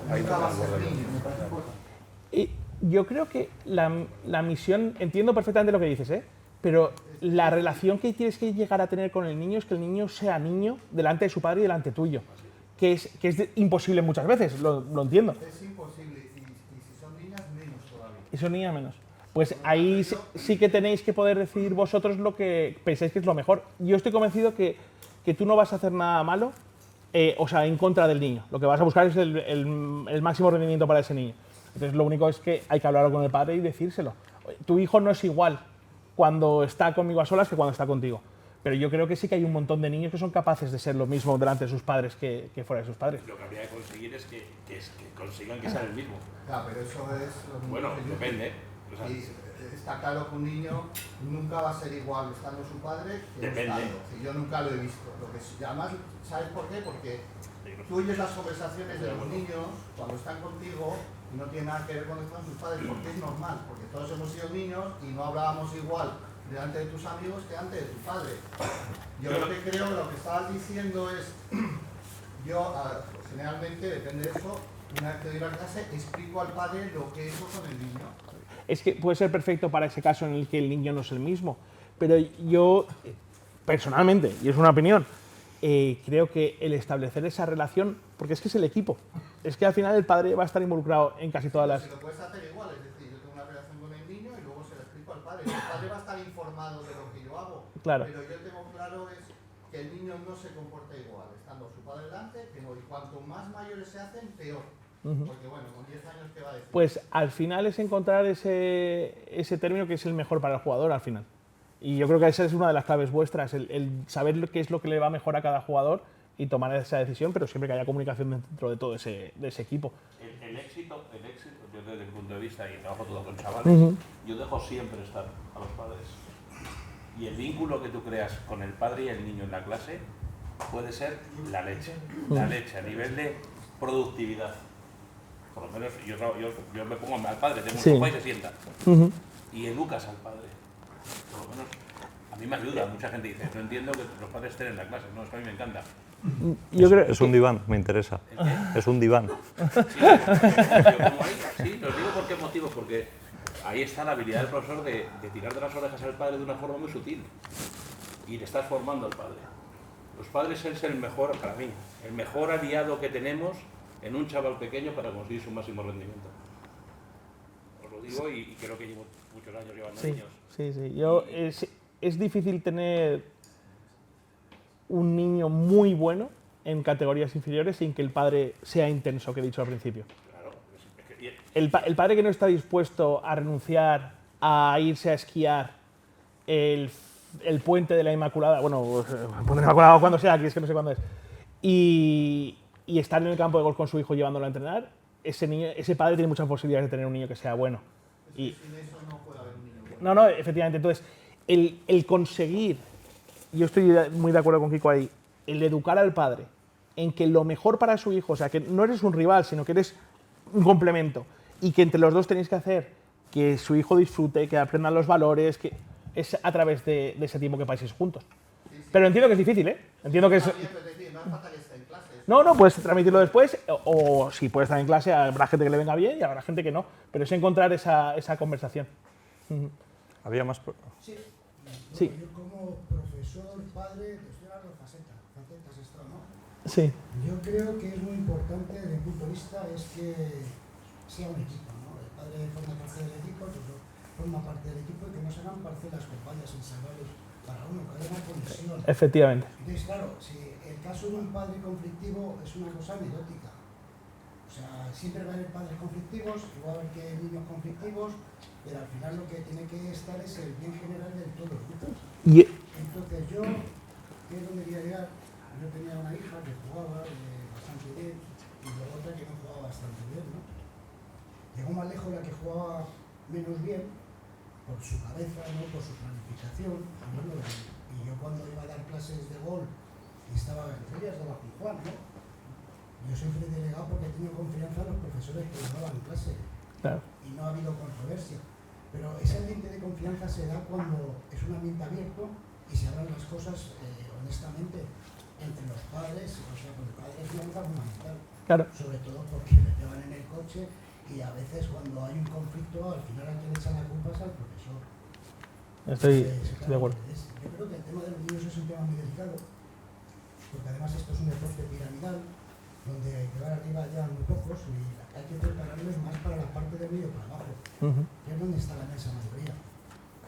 Speaker 5: nunca va a ser niño.
Speaker 3: Yo creo que la misión, entiendo perfectamente lo que dices, ¿eh? Pero la relación que tienes que llegar a tener con el niño es que el niño sea niño delante de su padre y delante tuyo. Que es imposible muchas veces, lo entiendo.
Speaker 5: Es imposible, y si son niñas, menos todavía.
Speaker 3: Y son niñas menos. Pues ahí sí que tenéis que poder decidir vosotros lo que pensáis que es lo mejor. Yo estoy convencido que tú no vas a hacer nada malo, o sea, en contra del niño. Lo que vas a buscar es el máximo rendimiento para ese niño. Entonces lo único es que hay que hablarlo con el padre y decírselo. Tu hijo no es igual cuando está conmigo a solas que cuando está contigo. Pero yo creo que sí que hay un montón de niños que son capaces de ser lo mismo delante de sus padres que fuera de sus padres.
Speaker 4: Lo que habría que conseguir es que consigan que sea el mismo.
Speaker 5: Claro, pero eso es lo mismo
Speaker 4: Bueno,
Speaker 5: que yo-
Speaker 4: depende. O sea,
Speaker 5: Y está claro que un niño nunca va a ser igual estando su padre que no
Speaker 4: Depende.
Speaker 5: estando. Si yo nunca lo he visto. Además, ¿sabes por qué? Porque tú oyes las conversaciones de los niños cuando están contigo y no tiene nada que ver cuando están sus padres, porque es normal, porque todos hemos sido niños y no hablábamos igual delante de tus amigos que antes de tu padre. Yo lo que creo que lo que estabas diciendo es, yo generalmente, depende de eso, una vez que doy la clase, explico al padre lo que es eso con el niño.
Speaker 3: Es que puede ser perfecto para ese caso en el que el niño no es el mismo. Pero yo, personalmente, y es una opinión, creo que el establecer esa relación, porque es que es el equipo, es que al final el padre va a estar involucrado en casi todas las...
Speaker 5: Si lo puedes hacer igual, es decir, yo tengo una relación con el niño y luego se lo explico al padre. El padre va a estar informado de lo que yo hago.
Speaker 3: Claro.
Speaker 5: Pero yo tengo claro es que el niño no se comporta igual, estando su padre delante, que no. Y cuanto más mayores se hacen, peor. Porque bueno, con 10 años, ¿qué va a decir?
Speaker 3: Pues al final es encontrar ese término que es el mejor para el jugador al final. Y yo creo que esa es una de las claves vuestras, el saber qué es lo que le va mejor a cada jugador y tomar esa decisión, pero siempre que haya comunicación dentro de todo ese equipo.
Speaker 4: el éxito, yo desde mi punto de vista, y trabajo todo con chavales, yo dejo siempre estar a los padres. Y el vínculo que tú creas con el padre y el niño en la clase puede ser la leche a nivel de productividad. Por lo menos yo me pongo al padre, tengo un
Speaker 3: Sí.
Speaker 4: sofá y se sienta. Y educas al padre. Por lo menos a mí me ayuda. Mucha gente dice, no entiendo que los padres estén en la clase. No, es que a mí me encanta.
Speaker 3: Yo creo
Speaker 1: Es un diván, me interesa. Es un diván.
Speaker 4: Sí, yo como ahí, sí, los digo por qué motivo, porque ahí está la habilidad del profesor de tirar de las orejas al padre de una forma muy sutil. Y le estás formando al padre. Los padres es el mejor, para mí, el mejor aliado que tenemos en un chaval pequeño para conseguir su máximo rendimiento. Os lo digo y creo que llevo muchos años llevando niños.
Speaker 3: Sí. Es difícil tener un niño muy bueno en categorías inferiores sin que el padre sea intenso, que he dicho al principio.
Speaker 4: Claro,
Speaker 3: El padre que no está dispuesto a renunciar a irse a esquiar el puente de la Inmaculada, bueno, el puente de la Inmaculada cuando sea, aquí es que no sé cuándo es, y estar en el campo de golf con su hijo llevándolo a entrenar, ese padre tiene muchas posibilidades de tener un niño que sea bueno. Y,
Speaker 5: Sin eso no puede haber un niño bueno.
Speaker 3: no, efectivamente. Entonces, el conseguir, yo estoy muy de acuerdo con Kiko ahí, el educar al padre en que lo mejor para su hijo, o sea, que no eres un rival, sino que eres un complemento, y que entre los dos tenéis que hacer que su hijo disfrute, que aprendan los valores, que es a través de ese tiempo que paséis juntos. Pero entiendo que es difícil, ¿eh? Entiendo que es...
Speaker 5: También, pero es decir, no hace falta que esté en clase.
Speaker 3: No, puedes transmitirlo después, o si puedes estar en clase, habrá gente que le venga bien y habrá gente que no, pero es encontrar esa conversación.
Speaker 1: Había más.
Speaker 3: Sí.
Speaker 6: Yo como profesor, padre, estoy hablando de facetas esto, ¿no?
Speaker 3: Sí.
Speaker 6: Yo creo que es muy importante desde mi punto de vista es que sea un equipo, ¿no? El padre forma parte del equipo, el profesor forma parte del equipo y que no se hagan parcelas compañías insalvables para uno, que haya una conexión.
Speaker 3: Efectivamente.
Speaker 6: Entonces, claro, si el caso de un padre conflictivo es una cosa anecdótica. O sea, siempre va a haber padres conflictivos, va a haber que niños conflictivos, pero al final lo que tiene que estar es el bien general de todos los grupos. Entonces yo, ¿qué es donde quería llegar? Yo tenía una hija que jugaba bastante bien y luego otra que no jugaba bastante bien, ¿no? Llegó más lejos la que jugaba menos bien por su cabeza, ¿no? Por su planificación. Bueno, y yo cuando iba a dar clases de golf y estaba en ferias de la Juan, ¿no? Yo siempre he delegado porque he tenido confianza en los profesores que me daban clase.
Speaker 3: Claro.
Speaker 6: Y no ha habido controversia. Pero ese ambiente de confianza se da cuando es un ambiente abierto y se hablan las cosas honestamente entre los padres, o sea, con el padre es una cosa fundamental.
Speaker 3: Claro.
Speaker 6: Sobre todo porque le llevan en el coche y a veces cuando hay un conflicto, al final a quien le echan la culpa es al profesor.
Speaker 3: Estoy de acuerdo.
Speaker 6: Yo creo que el tema de los niños es un tema muy delicado, porque además esto es un deporte piramidal, donde llegar arriba ya muy pocos y hay que prepararlos más para la parte del medio para abajo, que es donde está la inmensa mayoría.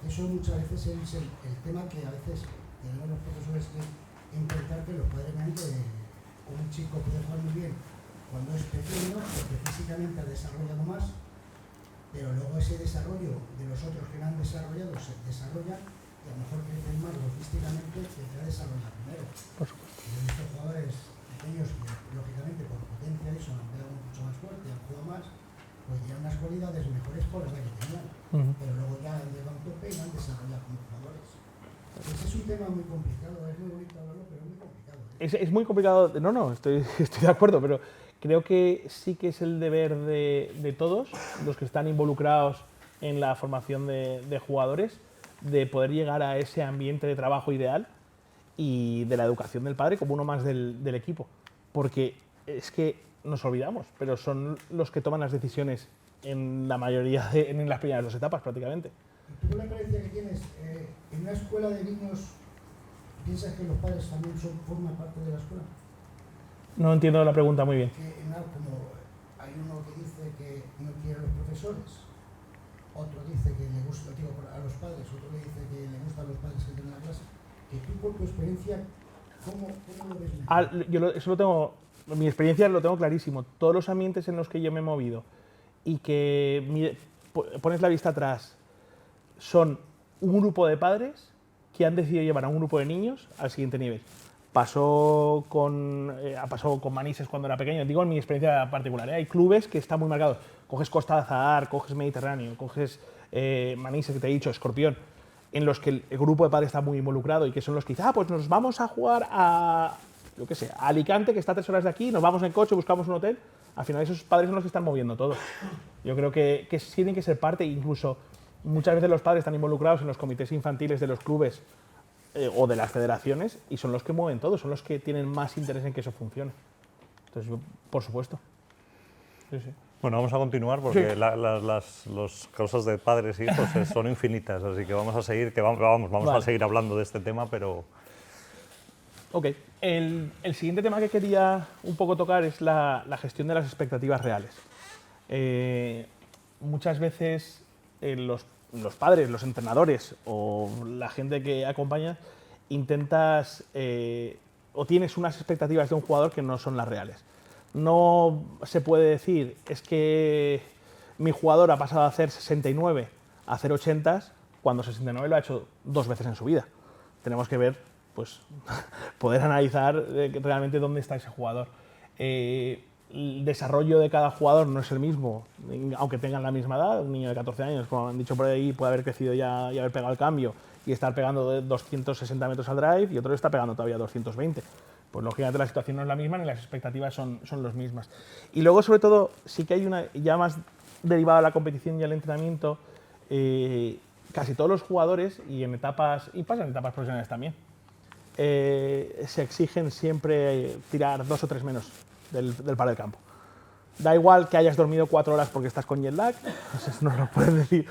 Speaker 6: Eso muchas veces es el tema que a veces tenemos los profesores que intentar que los padres vean que un chico puede jugar muy bien cuando es pequeño, porque físicamente ha desarrollado más, pero luego ese desarrollo de los otros que no han desarrollado se desarrolla y a lo mejor crecen más logísticamente que el que ha desarrollado primero.
Speaker 3: Por supuesto.
Speaker 6: Yo he visto jugadores pequeños que, lógicamente, por potencia y eso han pegado mucho más fuerte, han jugado más, pues tienen unas cualidades mejores por las que tenían, pero luego ya han llegado a un tope y no han desarrollado como jugadores. Pues es un tema muy complicado, es muy bonito hablarlo, pero es muy complicado.
Speaker 3: Es muy complicado, no, estoy de acuerdo, pero creo que sí que es el deber de todos los que están involucrados en la formación de jugadores, de poder llegar a ese ambiente de trabajo ideal y de la educación del padre como uno más del equipo. Porque es que nos olvidamos, pero son los que toman las decisiones en la mayoría, en las primeras 2 etapas prácticamente.
Speaker 6: ¿Tú con la experiencia que tienes, en una escuela de niños, piensas que los padres también forman parte de la escuela?
Speaker 3: No entiendo la pregunta muy bien.
Speaker 6: Que como hay uno que dice que no quiere a los profesores, otro dice que le gusta a los padres, otro le dice que le gusta a los padres que tienen la clase, que tú por tu experiencia, ¿cómo lo ves mejor?
Speaker 3: Eso lo tengo, mi experiencia lo tengo clarísimo. Todos los ambientes en los que yo me he movido y que pones la vista atrás son un grupo de padres que han decidido llevar a un grupo de niños al siguiente nivel. Pasó con Manises cuando era pequeño, digo en mi experiencia particular. Hay clubes que están muy marcados. Coges Costa de Azahar, coges Mediterráneo, coges Manises, que te he dicho, Escorpión, en los que el grupo de padres está muy involucrado y que son los que dicen, pues nos vamos a jugar a, yo qué sé, a Alicante, que está a 3 horas de aquí, nos vamos en coche, buscamos un hotel. Al final esos padres son los que están moviendo todo. Yo creo que tienen que ser parte, incluso muchas veces los padres están involucrados en los comités infantiles de los clubes o de las federaciones y son los que mueven todo, son los que tienen más interés en que eso funcione. Entonces, por supuesto. Sí.
Speaker 1: Bueno, vamos a continuar porque las causas de padres e hijos son infinitas, así que vamos a seguir, vamos a seguir hablando de este tema, pero...
Speaker 3: Ok, el siguiente tema que quería un poco tocar es la gestión de las expectativas reales. Muchas veces los padres, los entrenadores o la gente que acompaña intentas o tienes unas expectativas de un jugador que no son las reales. No se puede decir, es que mi jugador ha pasado a hacer 69 a hacer 80 cuando 69 lo ha hecho 2 veces en su vida. Tenemos que ver, pues, poder analizar realmente dónde está ese jugador. El desarrollo de cada jugador no es el mismo, aunque tengan la misma edad. Un niño de 14 años, como han dicho por ahí, puede haber crecido ya y haber pegado el cambio y estar pegando de 260 metros al drive y otro está pegando todavía 220. Pues lógicamente la situación no es la misma ni las expectativas son las mismas. Y luego, sobre todo, sí que hay una, ya más derivada de la competición y el entrenamiento, casi todos los jugadores, y pasan en etapas profesionales también, se exigen siempre tirar 2 o 3 menos del par del campo. Da igual que hayas dormido 4 horas porque estás con jet lag, no lo puedes decir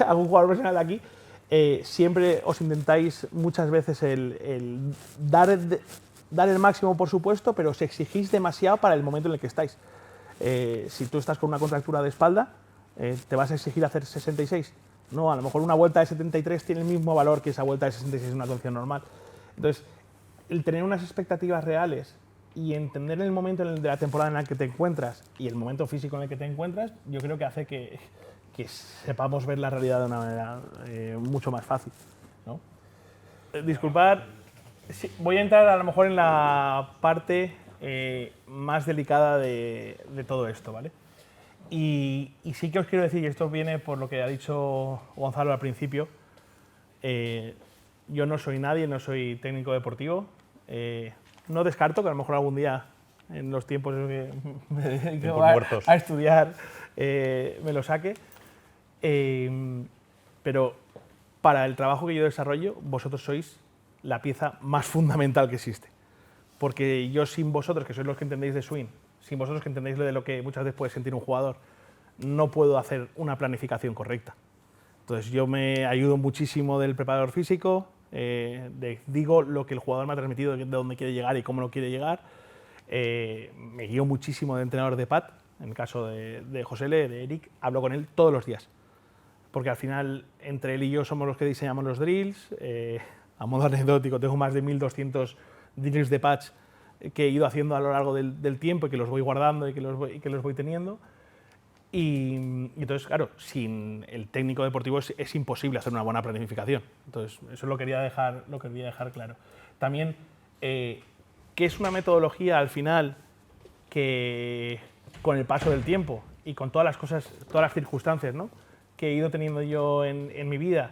Speaker 3: algún jugador profesional de aquí, siempre os intentáis muchas veces el dar el máximo, por supuesto, pero os exigís demasiado para el momento en el que estáis. Si tú estás con una contractura de espalda, ¿te vas a exigir hacer 66? No, a lo mejor una vuelta de 73 tiene el mismo valor que esa vuelta de 66 en una condición normal. Entonces, el tener unas expectativas reales y entender el momento de la temporada en la que te encuentras y el momento físico en el que te encuentras, yo creo que hace que sepamos ver la realidad de una manera mucho más fácil, ¿no? Disculpad, sí, voy a entrar a lo mejor en la parte más delicada de todo esto, ¿vale? Y sí que os quiero decir, y esto viene por lo que ha dicho Gonzalo al principio, yo no soy nadie, no soy técnico deportivo, no descarto que a lo mejor algún día, en los tiempos que me dedico a estudiar, me lo saque. pero para el trabajo que yo desarrollo, vosotros sois la pieza más fundamental que existe. Porque yo sin vosotros, que sois los que entendéis de swing, sin vosotros que entendéis de lo que muchas veces puede sentir un jugador, no puedo hacer una planificación correcta. Entonces yo me ayudo muchísimo del preparador físico, digo lo que el jugador me ha transmitido, de dónde quiere llegar y cómo lo quiere llegar. Me guío muchísimo de entrenador de pad, en el caso de José L., de Eric, hablo con él todos los días. Porque al final, entre él y yo somos los que diseñamos los drills. A modo anecdótico, tengo más de 1200 drills de patch que he ido haciendo a lo largo del tiempo y que los voy guardando y que los voy teniendo. Y entonces, claro, sin el técnico deportivo es imposible hacer una buena planificación. Entonces, eso lo quería dejar claro. También, ¿qué es una metodología al final que con el paso del tiempo y con todas las cosas, todas las circunstancias, ¿no?, que he ido teniendo yo en mi vida,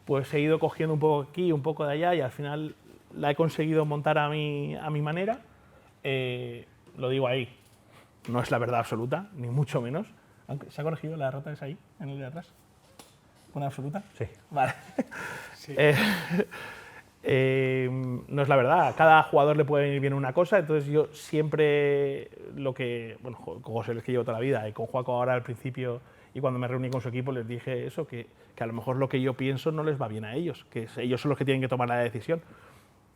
Speaker 3: pues he ido cogiendo un poco aquí, un poco de allá y al final la he conseguido montar a mi manera? Lo digo ahí, no es la verdad absoluta, ni mucho menos. Aunque, ¿se ha corregido la derrota esa ahí, en el de atrás? ¿Una absoluta?
Speaker 1: Sí.
Speaker 3: Vale.
Speaker 2: Sí.
Speaker 3: No es la verdad, a cada jugador le puede venir bien una cosa, entonces yo siempre bueno, con José es que llevo toda la vida y con Juaco ahora al principio y cuando me reuní con su equipo les dije eso, que a lo mejor lo que yo pienso no les va bien a ellos, que ellos son los que tienen que tomar la decisión.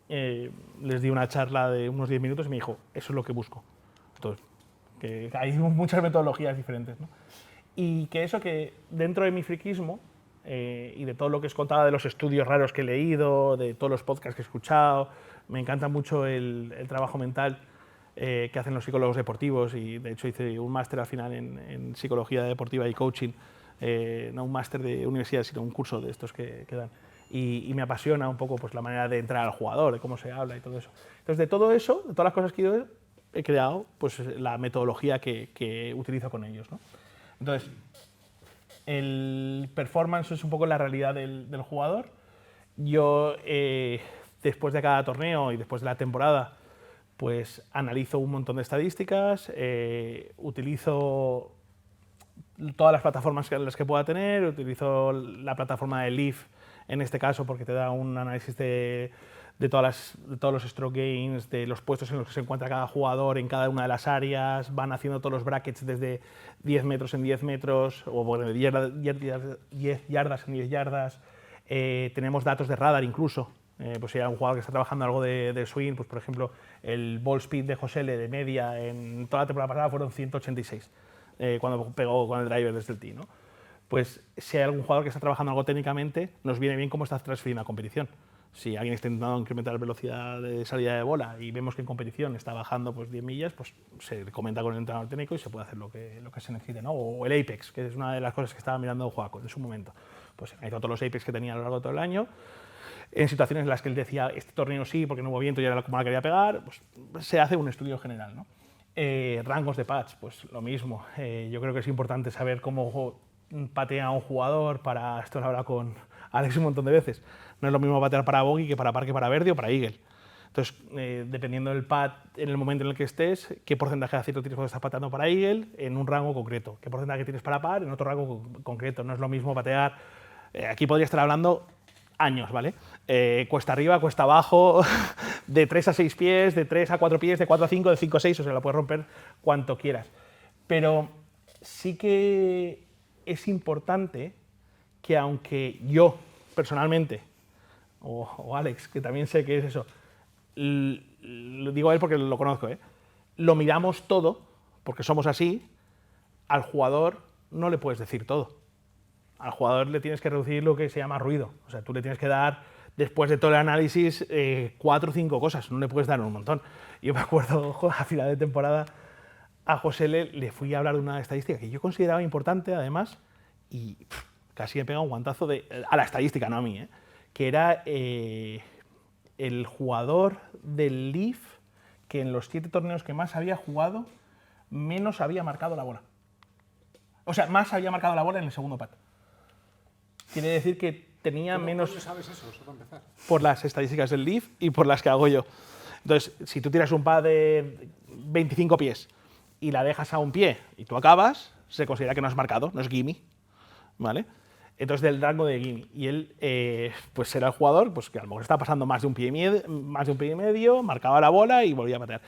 Speaker 3: Les di una charla de unos 10 minutos y me dijo, eso es lo que busco. Entonces, que hay muchas metodologías diferentes, ¿no? Y que eso que dentro de mi friquismo y de todo lo que os contaba de los estudios raros que he leído, de todos los podcasts que he escuchado, me encanta mucho el trabajo mental que hacen los psicólogos deportivos y de hecho hice un máster al final en psicología deportiva y coaching, no un máster de universidad sino un curso de estos que dan. Y me apasiona un poco pues, la manera de entrar al jugador, de cómo se habla y todo eso. Entonces de todo eso, de todas las cosas que yo he creado, pues la metodología que utilizo con ellos, ¿no? Entonces, el performance es un poco la realidad del jugador. Yo, después de cada torneo y después de la temporada, pues analizo un montón de estadísticas, utilizo todas las plataformas en las que pueda tener, utilizo la plataforma de Leaf, en este caso, porque te da un análisis de todos los stroke gains, de los puestos en los que se encuentra cada jugador en cada una de las áreas, van haciendo todos los brackets desde 10 metros en 10 metros, o bueno, 10 yardas en 10 yardas. Tenemos datos de radar incluso, pues si hay un jugador que está trabajando algo de swing, pues por ejemplo, el ball speed de José L. de media en toda la temporada pasada fueron 186, cuando pegó con el driver desde el tee, ¿no? Pues si hay algún jugador que está trabajando algo técnicamente, nos viene bien cómo está transfiriendo a competición. Si alguien está intentando incrementar la velocidad de salida de bola y vemos que en competición está bajando pues, 10 millas, pues se comenta con el entrenador técnico y se puede hacer lo que se necesite, ¿no? O el Apex, que es una de las cosas que estaba mirando Juaco en su momento. Pues analizó todos los Apex que tenía a lo largo de todo el año, en situaciones en las que él decía, este torneo sí, porque no hubo viento y era como la quería pegar, pues se hace un estudio general, ¿no? Rangos de patch, pues lo mismo. Yo creo que es importante saber cómo patea un jugador para, esto lo habla con Alex un montón de veces, no es lo mismo patear para bogey que para par, que para verde o para eagle. Entonces, dependiendo del pad, en el momento en el que estés, qué porcentaje de acierto tienes cuando estás pateando para eagle en un rango concreto, qué porcentaje tienes para par en otro rango concreto. No es lo mismo patear, aquí podría estar hablando años, ¿vale? Cuesta arriba, cuesta abajo, de 3 a 6 pies, de 3 a 4 pies, de 4 a 5, de 5 a 6, o sea, la puedes romper cuanto quieras. Pero sí que es importante que aunque yo, personalmente, o Alex, que también sé que es eso, lo digo a él porque lo conozco, lo miramos todo, porque somos así, al jugador no le puedes decir todo. Al jugador le tienes que reducir lo que se llama ruido. O sea, tú le tienes que dar, después de todo el análisis, 4 o 5 cosas, no le puedes dar un montón. Yo me acuerdo, a final de temporada, a José le fui a hablar de una estadística que yo consideraba importante, además, y casi me pega un guantazo a la estadística, no a mí, que era el jugador del Leaf que en los 7 torneos que más había jugado, menos había marcado la bola. O sea, más había marcado la bola en el segundo pad. Quiere decir que tenía menos...
Speaker 2: ¿Cómo sabes eso para empezar?
Speaker 3: Por las estadísticas del Leaf y por las que hago yo. Entonces, si tú tiras un pad de 25 pies y la dejas a un pie y tú acabas, se considera que no has marcado, no es gimme, ¿vale? Entonces, del rango de Gini. Y él, pues era el jugador pues, que a lo mejor estaba pasando más de un pie y medio, marcaba la bola y volvía a patear.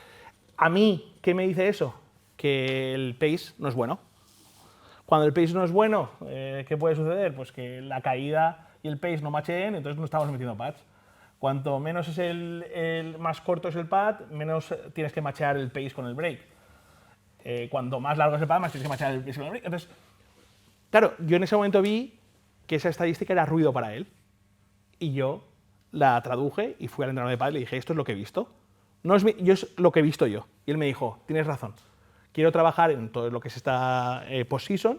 Speaker 3: A mí, ¿qué me dice eso? Que el pace no es bueno. Cuando el pace no es bueno, ¿qué puede suceder? Pues que la caída y el pace no macheen, entonces no estamos metiendo pads. Cuanto menos es más corto es el pad, menos tienes que machear el pace con el break. Cuanto más largo es el pad, más tienes que machear el pace con el break. Entonces, claro, yo en ese momento vi que esa estadística era ruido para él. Y yo la traduje y fui al entrenador de pádel y le dije, esto es lo que he visto. No es es lo que he visto yo. Y él me dijo, tienes razón. Quiero trabajar en todo lo que es esta post-season,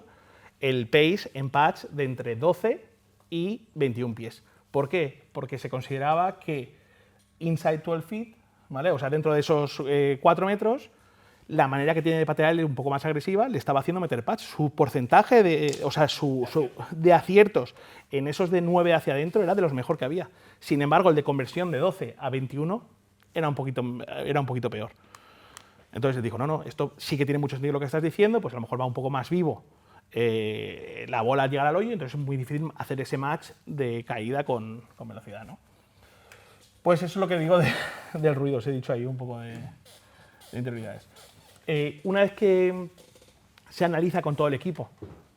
Speaker 3: el pace en pads de entre 12 y 21 pies. ¿Por qué? Porque se consideraba que inside 12 feet, ¿vale? O sea, dentro de esos 4 metros, la manera que tiene de patear un poco más agresiva le estaba haciendo meter pads. Su porcentaje de aciertos en esos de 9 hacia adentro era de los mejor que había. Sin embargo, el de conversión de 12 a 21 era un poquito peor. Entonces dijo, no, esto sí que tiene mucho sentido lo que estás diciendo, pues a lo mejor va un poco más vivo la bola al llegar al hoyo, entonces es muy difícil hacer ese match de caída con velocidad, ¿no? Pues eso es lo que digo del ruido, os he dicho ahí un poco de interioridades. Una vez que se analiza con todo el equipo,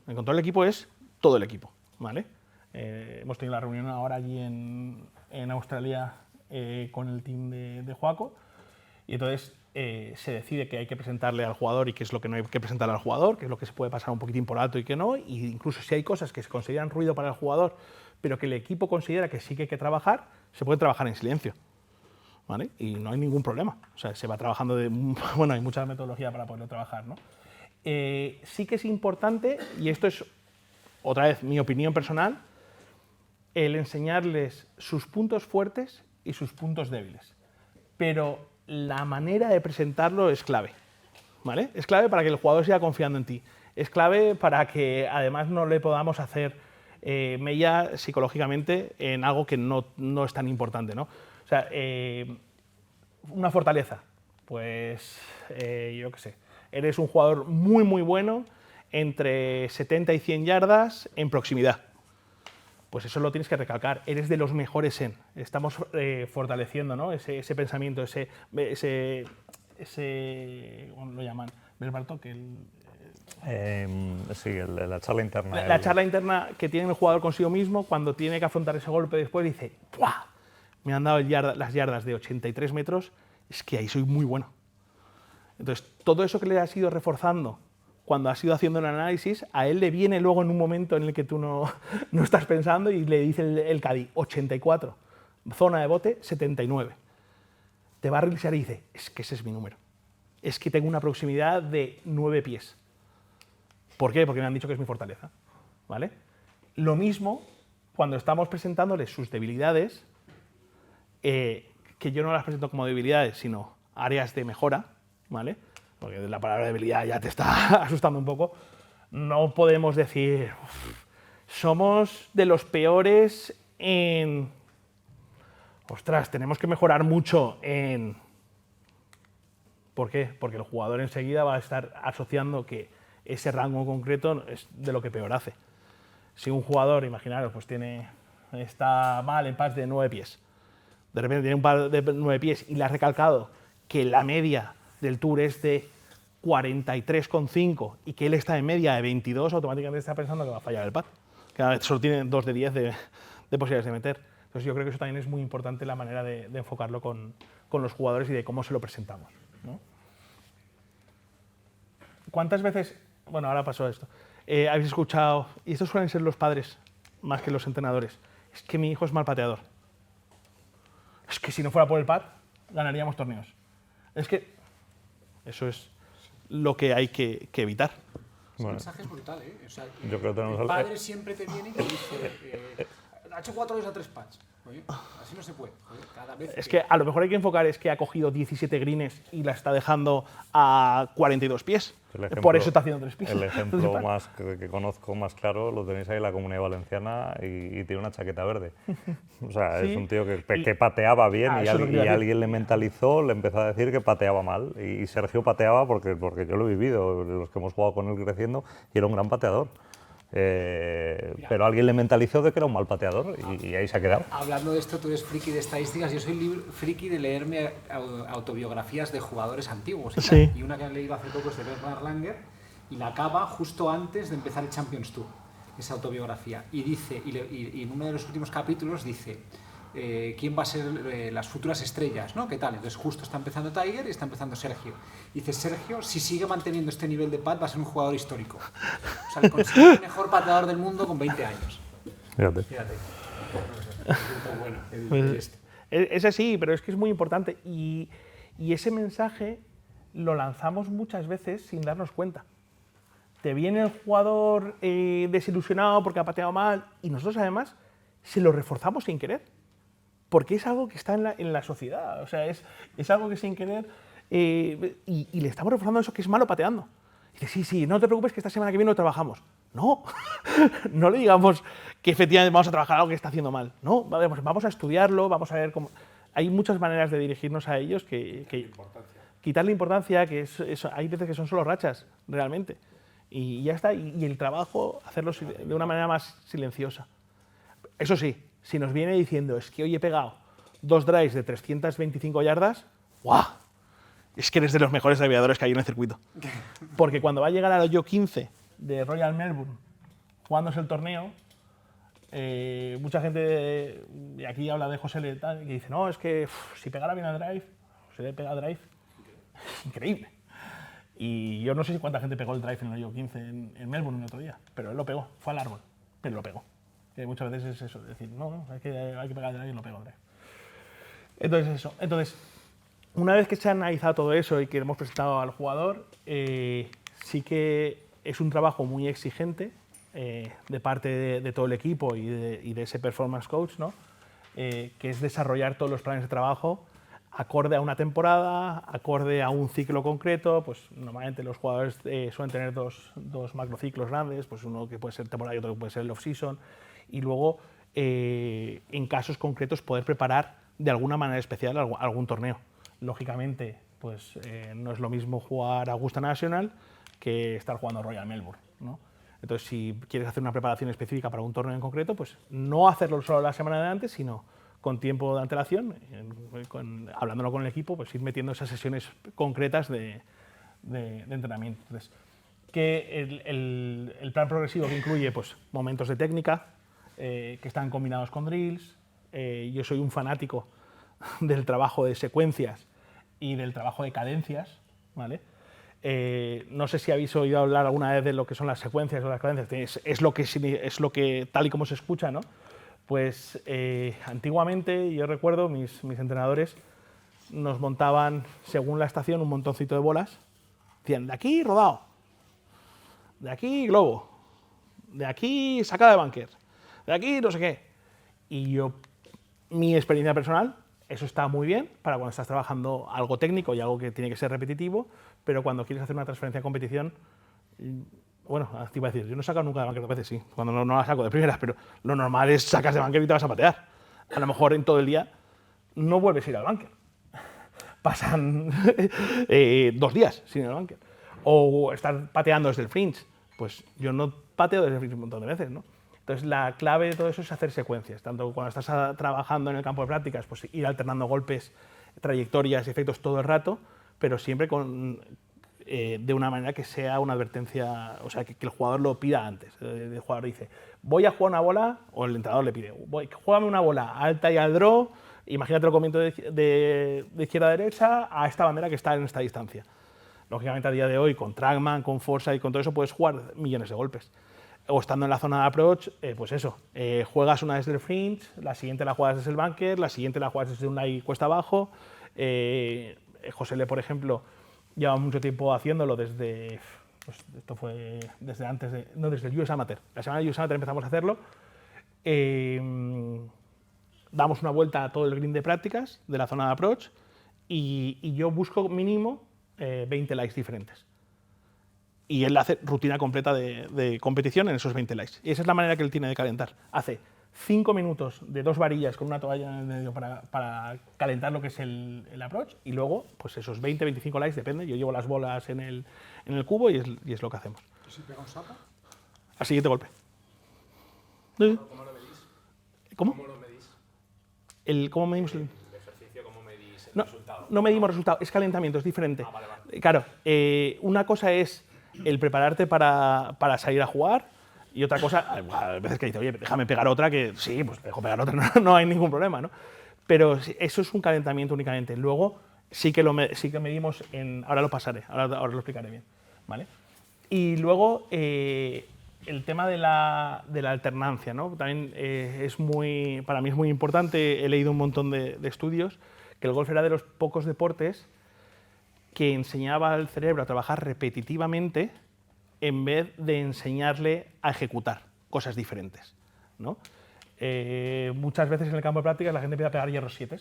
Speaker 3: con todo el equipo es todo el equipo, ¿vale? Hemos tenido la reunión ahora allí en Australia con el team de Joaco, y entonces se decide que hay que presentarle al jugador y qué es lo que no hay que presentarle al jugador, qué es lo que se puede pasar un poquitín por alto y qué no, y incluso si hay cosas que se consideran ruido para el jugador, pero que el equipo considera que sí que hay que trabajar, se puede trabajar en silencio, ¿vale? Y no hay ningún problema. O sea, se va trabajando bueno, hay mucha metodología para poderlo trabajar, ¿no? Sí que es importante, y esto es otra vez mi opinión personal, el enseñarles sus puntos fuertes y sus puntos débiles. Pero la manera de presentarlo es clave, ¿vale? Es clave para que el jugador siga confiando en ti. Es clave para que además no le podamos hacer mella psicológicamente en algo que no es tan importante, ¿no? O sea, una fortaleza, pues yo qué sé, eres un jugador muy muy bueno entre 70 y 100 yardas en proximidad. Pues eso lo tienes que recalcar, eres de los mejores en. Estamos fortaleciendo, ¿no? ese pensamiento, ¿cómo lo llaman? ¿Ves, Bartok?
Speaker 1: Sí, la charla interna.
Speaker 3: La charla interna que tiene el jugador consigo mismo cuando tiene que afrontar ese golpe después dice, ¡buah! Me han dado las yardas de 83 metros, es que ahí soy muy bueno. Entonces, todo eso que le has ido reforzando cuando has ido haciendo un análisis, a él le viene luego en un momento en el que tú no estás pensando y le dice el cadí 84, zona de bote 79. Te va a revisar y dice, es que ese es mi número. Es que tengo una proximidad de 9 pies. ¿Por qué? Porque me han dicho que es mi fortaleza, ¿vale? Lo mismo cuando estamos presentándoles sus debilidades, que yo no las presento como debilidades, sino áreas de mejora, ¿vale? Porque la palabra debilidad ya te está asustando un poco. No podemos decir, somos de los peores en... Ostras, tenemos que mejorar mucho en... ¿Por qué? Porque el jugador enseguida va a estar asociando que ese rango concreto es de lo que peor hace. Si un jugador, imaginaros, pues está mal en pads de 9 pies, de repente tiene un par de 9 pies y le has recalcado que la media del Tour es de 43,5 y que él está en media de 22, automáticamente está pensando que va a fallar el pad. Cada vez solo tiene 2 de 10 de posibilidades de meter. Entonces yo creo que eso también es muy importante, la manera de enfocarlo con los jugadores y de cómo se lo presentamos, ¿no? ¿Cuántas veces, bueno, ahora pasó esto, habéis escuchado, y estos suelen ser los padres más que los entrenadores, es que mi hijo es mal pateador? Es que si no fuera por el pad, ganaríamos torneos. Es que eso es lo que hay que evitar.
Speaker 2: Ese mensaje es brutal, ¿eh? O sea,
Speaker 1: yo creo que tenemos
Speaker 2: el padre siempre te viene y te dice, ha hecho 4 veces a 3 pads. Oye, así no se puede. Oye, cada vez
Speaker 3: es que a lo mejor hay que enfocar es que ha cogido 17 greens y la está dejando a 42 pies. Por eso está haciendo 3 pies.
Speaker 1: El ejemplo más que conozco más claro lo tenéis ahí en la Comunidad Valenciana y tiene una chaqueta verde. O sea,
Speaker 3: sí,
Speaker 1: es un tío que pateaba bien y alguien le mentalizó, le empezó a decir que pateaba mal. Y Sergio pateaba porque yo lo he vivido, los que hemos jugado con él creciendo, y era un gran pateador. Pero alguien le mentalizó de que era un mal pateador y ahí se ha quedado.
Speaker 2: Hablando de esto, tú eres friki de estadísticas, yo soy friki de leerme autobiografías de jugadores antiguos. Y,
Speaker 3: Sí.
Speaker 2: y una que he leído hace poco es de Bernard Langer y la acaba justo antes de empezar el Champions Tour, esa autobiografía. Y dice, y en uno de los últimos capítulos dice quién va a ser las futuras estrellas, ¿no? ¿Qué tal? Entonces justo está empezando Tiger y está empezando Sergio. Y dice, Sergio, si sigue manteniendo este nivel de pad, va a ser un jugador histórico. O sea, le considera el mejor pateador del mundo con 20 años.
Speaker 1: Fíjate.
Speaker 2: Fíjate. Bueno,
Speaker 3: Pues, es así, pero es que es muy importante. Y ese mensaje lo lanzamos muchas veces sin darnos cuenta. Te viene el jugador desilusionado porque ha pateado mal y nosotros además se lo reforzamos sin querer. Porque es algo que está en la sociedad. O sea, es algo que sin querer y le estamos reforzando eso que es malo pateando. Y dice, sí, no te preocupes que esta semana que viene lo trabajamos. No, no le digamos que efectivamente vamos a trabajar algo que está haciendo mal. No, vamos a estudiarlo, vamos a ver cómo... Hay muchas maneras de dirigirnos a ellos que quitarle importancia, que hay veces que son solo rachas, realmente. Y ya está, y el trabajo, hacerlo de una manera más silenciosa. Eso sí, si nos viene diciendo, es que hoy he pegado 2 drives de 325 yardas, ¡guau! Es que eres de los mejores aviadores que hay en el circuito. Porque cuando va a llegar al hoyo 15 de Royal Melbourne, jugándose el torneo, mucha gente, y aquí habla de José Le, que dice, no, es que si pegara bien al drive, José Le pega drive, increíble. Y yo no sé si cuánta gente pegó el drive en el hoyo 15 en Melbourne el otro día, pero él lo pegó, fue al árbol, pero lo pegó. Que muchas veces es eso, decir, no, hay que pegar el drive y lo pego el drive. Entonces, eso. Entonces, una vez que se ha analizado todo eso y que hemos presentado al jugador, sí que es un trabajo muy exigente de parte de todo el equipo y de ese performance coach, ¿no? Que es desarrollar todos los planes de trabajo acorde a una temporada, acorde a un ciclo concreto. Pues normalmente los jugadores suelen tener dos macrociclos grandes, pues uno que puede ser temporada y otro que puede ser el off-season, y luego en casos concretos poder preparar de alguna manera especial algún torneo. Lógicamente, pues no es lo mismo jugar Augusta National que estar jugando Royal Melbourne, ¿no? Entonces, si quieres hacer una preparación específica para un torneo en concreto, pues no hacerlo solo la semana de antes, sino con tiempo de antelación, hablándolo con el equipo, pues ir metiendo esas sesiones concretas de entrenamiento. Entonces, que el plan progresivo que incluye pues, momentos de técnica que están combinados con drills. Yo soy un fanático del trabajo de secuencias y del trabajo de cadencias, ¿vale? No sé si habéis oído hablar alguna vez de lo que son las secuencias o las cadencias, es lo que tal y como se escucha, ¿no? Pues antiguamente, yo recuerdo, mis entrenadores nos montaban, según la estación, un montoncito de bolas. Decían, de aquí rodado, de aquí globo, de aquí sacada de bunker, de aquí no sé qué. Y yo, mi experiencia personal, eso está muy bien para cuando estás trabajando algo técnico y algo que tiene que ser repetitivo, pero cuando quieres hacer una transferencia de competición, bueno, te iba a decir, yo no he sacado nunca de bunker 2 veces, sí, cuando no la saco de primeras, pero lo normal es sacas de bunker y te vas a patear. A lo mejor en todo el día no vuelves a ir al bunker. Pasan 2 días sin ir al bunker. O estar pateando desde el fringe. Pues yo no pateo desde el fringe un montón de veces, ¿no? Entonces la clave de todo eso es hacer secuencias. Tanto cuando estás trabajando en el campo de prácticas, pues ir alternando golpes, trayectorias y efectos todo el rato, pero siempre de una manera que sea una advertencia, o sea, que el jugador lo pida antes. El jugador dice, voy a jugar una bola, o el entrenador le pide, juégame una bola alta y al draw, imagínate el movimiento de izquierda a derecha a esta bandera que está en esta distancia. Lógicamente a día de hoy, con Trackman, con Forza y con todo eso, puedes jugar millones de golpes. O estando en la zona de approach, pues eso, juegas una desde el fringe, la siguiente la juegas desde el bunker, la siguiente la juegas desde un lie cuesta abajo. José Le, por ejemplo, lleva mucho tiempo haciéndolo desde, pues esto fue desde antes de, no, desde el US Amateur. La semana del US Amateur empezamos a hacerlo. Damos una vuelta a todo el green de prácticas de la zona de approach y yo busco mínimo 20 likes diferentes. Y él hace rutina completa de competición en esos 20 likes. Y esa es la manera que él tiene de calentar. Hace 5 minutos de 2 varillas con una toalla en el medio para calentar lo que es el approach y luego pues esos 20-25 likes, depende. Yo llevo las bolas en el cubo y es lo que hacemos.
Speaker 2: ¿Y si pega un sapo?
Speaker 3: Al siguiente golpe.
Speaker 2: ¿Cómo lo medís?
Speaker 3: ¿Cómo?
Speaker 2: ¿Cómo lo medís?
Speaker 3: ¿Cómo medimos el...?
Speaker 2: El ejercicio, ¿cómo medís el
Speaker 3: No,
Speaker 2: resultado?
Speaker 3: no medimos resultado, es calentamiento, es diferente.
Speaker 2: Ah, vale, vale.
Speaker 3: Claro, una cosa es el prepararte para salir a jugar y otra cosa, a veces que dices, oye, déjame pegar otra, que sí, pues dejo pegar otra, no hay ningún problema, ¿no? Pero eso es un calentamiento únicamente. Luego sí que medimos en... Ahora lo pasaré, ahora lo explicaré bien, ¿vale? Y luego el tema de la alternancia, ¿no? También para mí es muy importante, he leído un montón de estudios, que el golf era de los pocos deportes que enseñaba al cerebro a trabajar repetitivamente en vez de enseñarle a ejecutar cosas diferentes, ¿no? Muchas veces en el campo de prácticas la gente empieza a pegar hierros 7,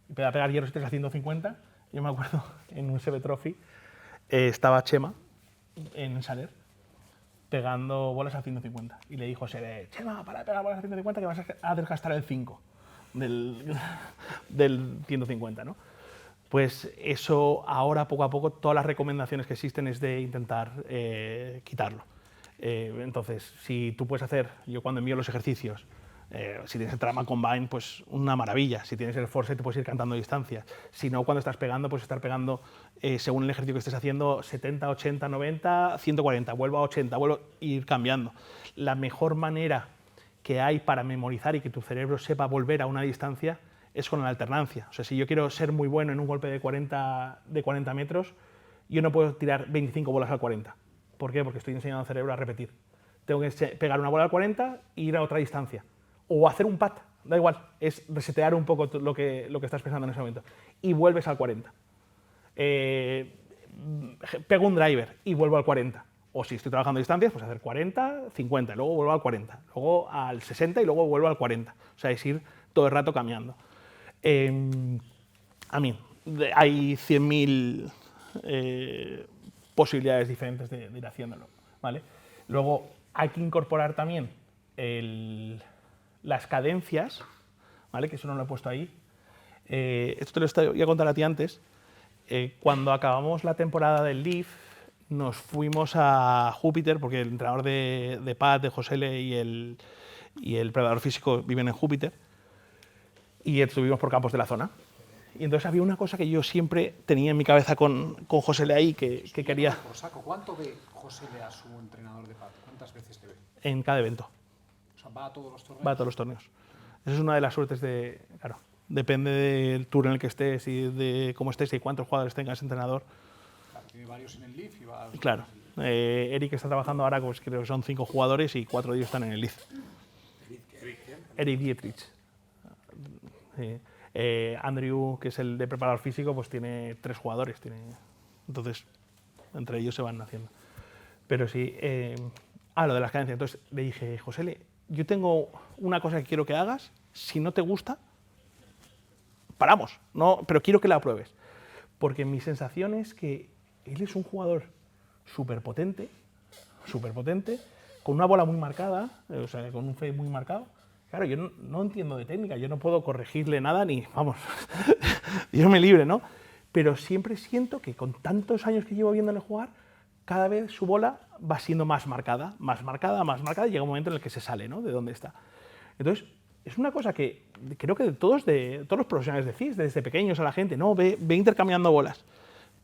Speaker 3: empieza a pegar hierros 7 a 150. Yo me acuerdo en un CB Trophy estaba Chema en Saler pegando bolas a 150 y le dijo Chema, para de pegar bolas a 150 que vas a desgastar el 5 del 150, ¿no? Pues eso ahora poco a poco todas las recomendaciones que existen es de intentar quitarlo. Entonces, si tú puedes hacer, yo cuando envío los ejercicios, si tienes el Trackman Combine, pues una maravilla. Si tienes el Force, te puedes ir cantando distancias. Si no, cuando estás pegando, pues estar pegando, según el ejercicio que estés haciendo, 70, 80, 90, 140, vuelvo a 80, vuelvo a ir cambiando. La mejor manera que hay para memorizar y que tu cerebro sepa volver a una distancia es con la alternancia. O sea, si yo quiero ser muy bueno en un golpe de 40 metros, yo no puedo tirar 25 bolas al 40. ¿Por qué? Porque estoy enseñando al cerebro a repetir. Tengo que pegar una bola al 40 e ir a otra distancia. O hacer un pat, da igual, es resetear un poco lo que estás pensando en ese momento. Y vuelves al 40. Pego un driver y vuelvo al 40. O si estoy trabajando distancias, pues hacer 40, 50, luego vuelvo al 40, luego al 60 y luego vuelvo al 40. O sea, es ir todo el rato cambiando. A mí, hay 100.000 posibilidades diferentes de ir haciéndolo, ¿vale? Luego hay que incorporar también las cadencias, ¿vale? Que eso no lo he puesto ahí. Esto te lo voy a contar a ti antes. Cuando acabamos la temporada del Leaf, nos fuimos a Júpiter, porque el entrenador de Pat, de José L. y el preparador físico viven en Júpiter, y estuvimos por campos de la zona. Y entonces había una cosa que yo siempre tenía en mi cabeza con José L. ahí, que quería...
Speaker 2: Por saco, ¿cuánto ve José L. a su entrenador de Pat? ¿Cuántas veces te ve?
Speaker 3: En cada evento.
Speaker 2: O sea, ¿va a todos los torneos?
Speaker 3: Va a todos los torneos. Esa es una de las suertes de... Claro, depende del tour en el que estés y de cómo estés y cuántos jugadores tengas entrenador.
Speaker 2: Claro, tiene varios en el Leaf y va a los
Speaker 3: Claro. Eric está trabajando ahora, pues creo que son 5 jugadores y 4 de ellos están en el Leaf. Eric Dietrich. Andrew, que es el de preparador físico, pues tiene 3 jugadores. Entonces, entre ellos se van haciendo. Pero sí, lo de las cadencias. Entonces le dije, José, yo tengo una cosa que quiero que hagas. Si no te gusta, paramos. No, pero quiero que la pruebes. Porque mi sensación es que él es un jugador súper potente, con una bola muy marcada, o sea, con un fade muy marcado. Claro, yo no entiendo de técnica, yo no puedo corregirle nada ni, vamos, Dios me libre, ¿no? Pero siempre siento que con tantos años que llevo viéndole jugar, cada vez su bola va siendo más marcada, y llega un momento en el que se sale, ¿no?, de dónde está. Entonces, es una cosa que creo que todos los profesionales decís, desde pequeños a la gente, no, ve intercambiando bolas,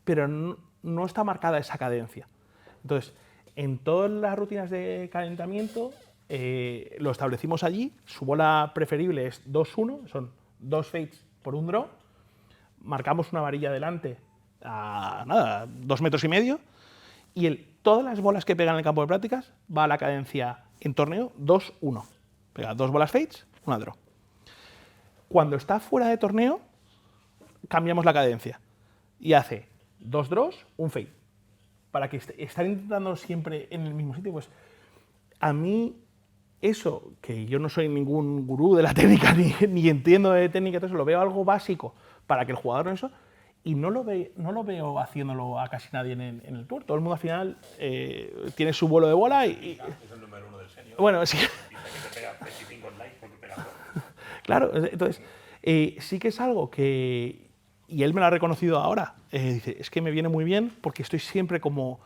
Speaker 3: pero no está marcada esa cadencia. Entonces, en todas las rutinas de calentamiento, lo establecimos allí. Su bola preferible es 2-1, son 2 fades por un draw. Marcamos una varilla delante a 2,5 metros, y todas las bolas que pega en el campo de prácticas va a la cadencia en torneo 2-1. Pega 2 bolas fades, una draw. Cuando está fuera de torneo, cambiamos la cadencia y hace 2 draws, un fade. Para que estar intentando siempre en el mismo sitio, pues a mí eso, que yo no soy ningún gurú de la técnica, ni entiendo de técnica, todo eso, lo veo algo básico para que el jugador no eso, y no lo veo haciéndolo a casi nadie en el Tour. Todo el mundo al final tiene su vuelo de bola y
Speaker 4: Es el número 1 del senior.
Speaker 3: bueno, sí.
Speaker 4: Dice que te pega 25 likes porque pega todo.
Speaker 3: Claro, entonces, sí que es algo que, y él me lo ha reconocido ahora, dice, es que me viene muy bien porque estoy siempre como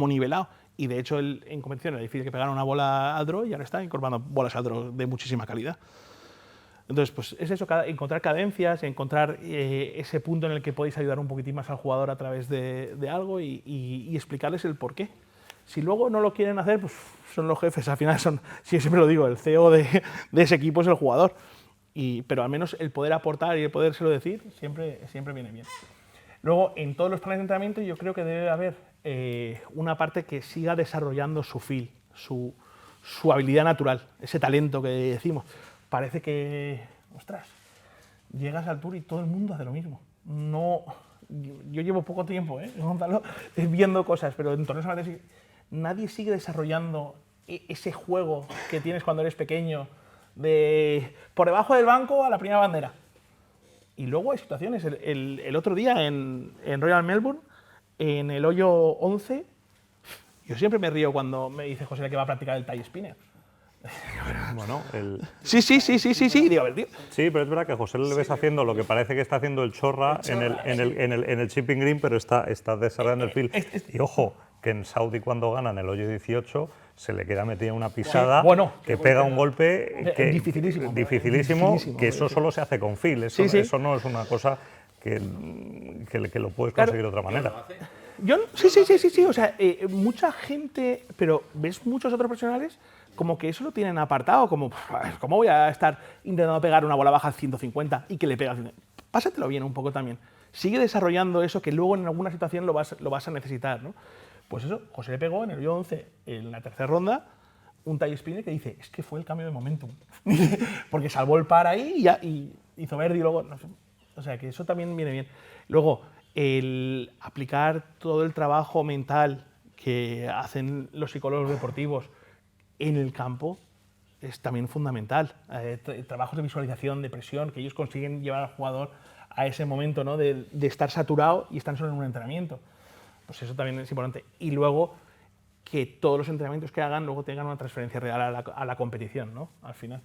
Speaker 3: nivelado. y de hecho en competición era difícil que pegara una bola al draw y ahora está incorporando bolas al draw de muchísima calidad. Entonces, pues es eso, encontrar cadencias, encontrar ese punto en el que podéis ayudar un poquitín más al jugador a través de algo y explicarles el porqué. Si luego no lo quieren hacer, pues son los jefes, al final son, siempre lo digo, el CEO de ese equipo es el jugador. Pero al menos el poder aportar y el podérselo decir siempre viene bien. Luego, en todos los planes de entrenamiento yo creo que debe haber una parte que siga desarrollando su feel, su habilidad natural, ese talento que decimos. Parece que, ostras, llegas al tour y todo el mundo hace lo mismo. No, yo llevo poco tiempo, Gonzalo, viendo cosas, pero en torneos amateurs nadie sigue desarrollando ese juego que tienes cuando eres pequeño, de por debajo del banco a la primera bandera. Y luego hay situaciones. El otro día en Royal Melbourne, en el hoyo 11, yo siempre me río cuando me dice José que va a practicar el tie spinner.
Speaker 1: Bueno,
Speaker 3: Sí, digo, a ver, tío.
Speaker 1: Sí, pero es verdad que a José le ves haciendo lo que parece que está haciendo el Chorra en el chipping green, pero está desarrollando el feel. Y ojo, que en Saudi cuando ganan el hoyo 18 se le queda metida una pisada que pega un golpe dificilísimo, que eso solo se hace con feel. Eso no es una cosa que lo puedes conseguir de otra manera.
Speaker 3: Sí. O sea, mucha gente, pero ves muchos otros profesionales como que eso lo tienen apartado, como, ¿cómo voy a estar intentando pegar una bola baja al 150 y que le pega al 150? Pásatelo bien un poco también. Sigue desarrollando eso que luego en alguna situación lo vas a necesitar, ¿no? Pues eso, José le pegó en el hoyo 11, en la tercera ronda, un tie spinner que dice, es que fue el cambio de momentum. Porque salvó el par ahí y hizo verde y luego, no sé. O sea, que eso también viene bien. Luego, el aplicar todo el trabajo mental que hacen los psicólogos deportivos en el campo es también fundamental. Trabajos de visualización, de presión, que ellos consiguen llevar al jugador a ese momento, ¿no? de estar saturado y estar solo en un entrenamiento. Pues eso también es importante. Y luego que todos los entrenamientos que hagan luego tengan una transferencia real a la competición, ¿no? Al final.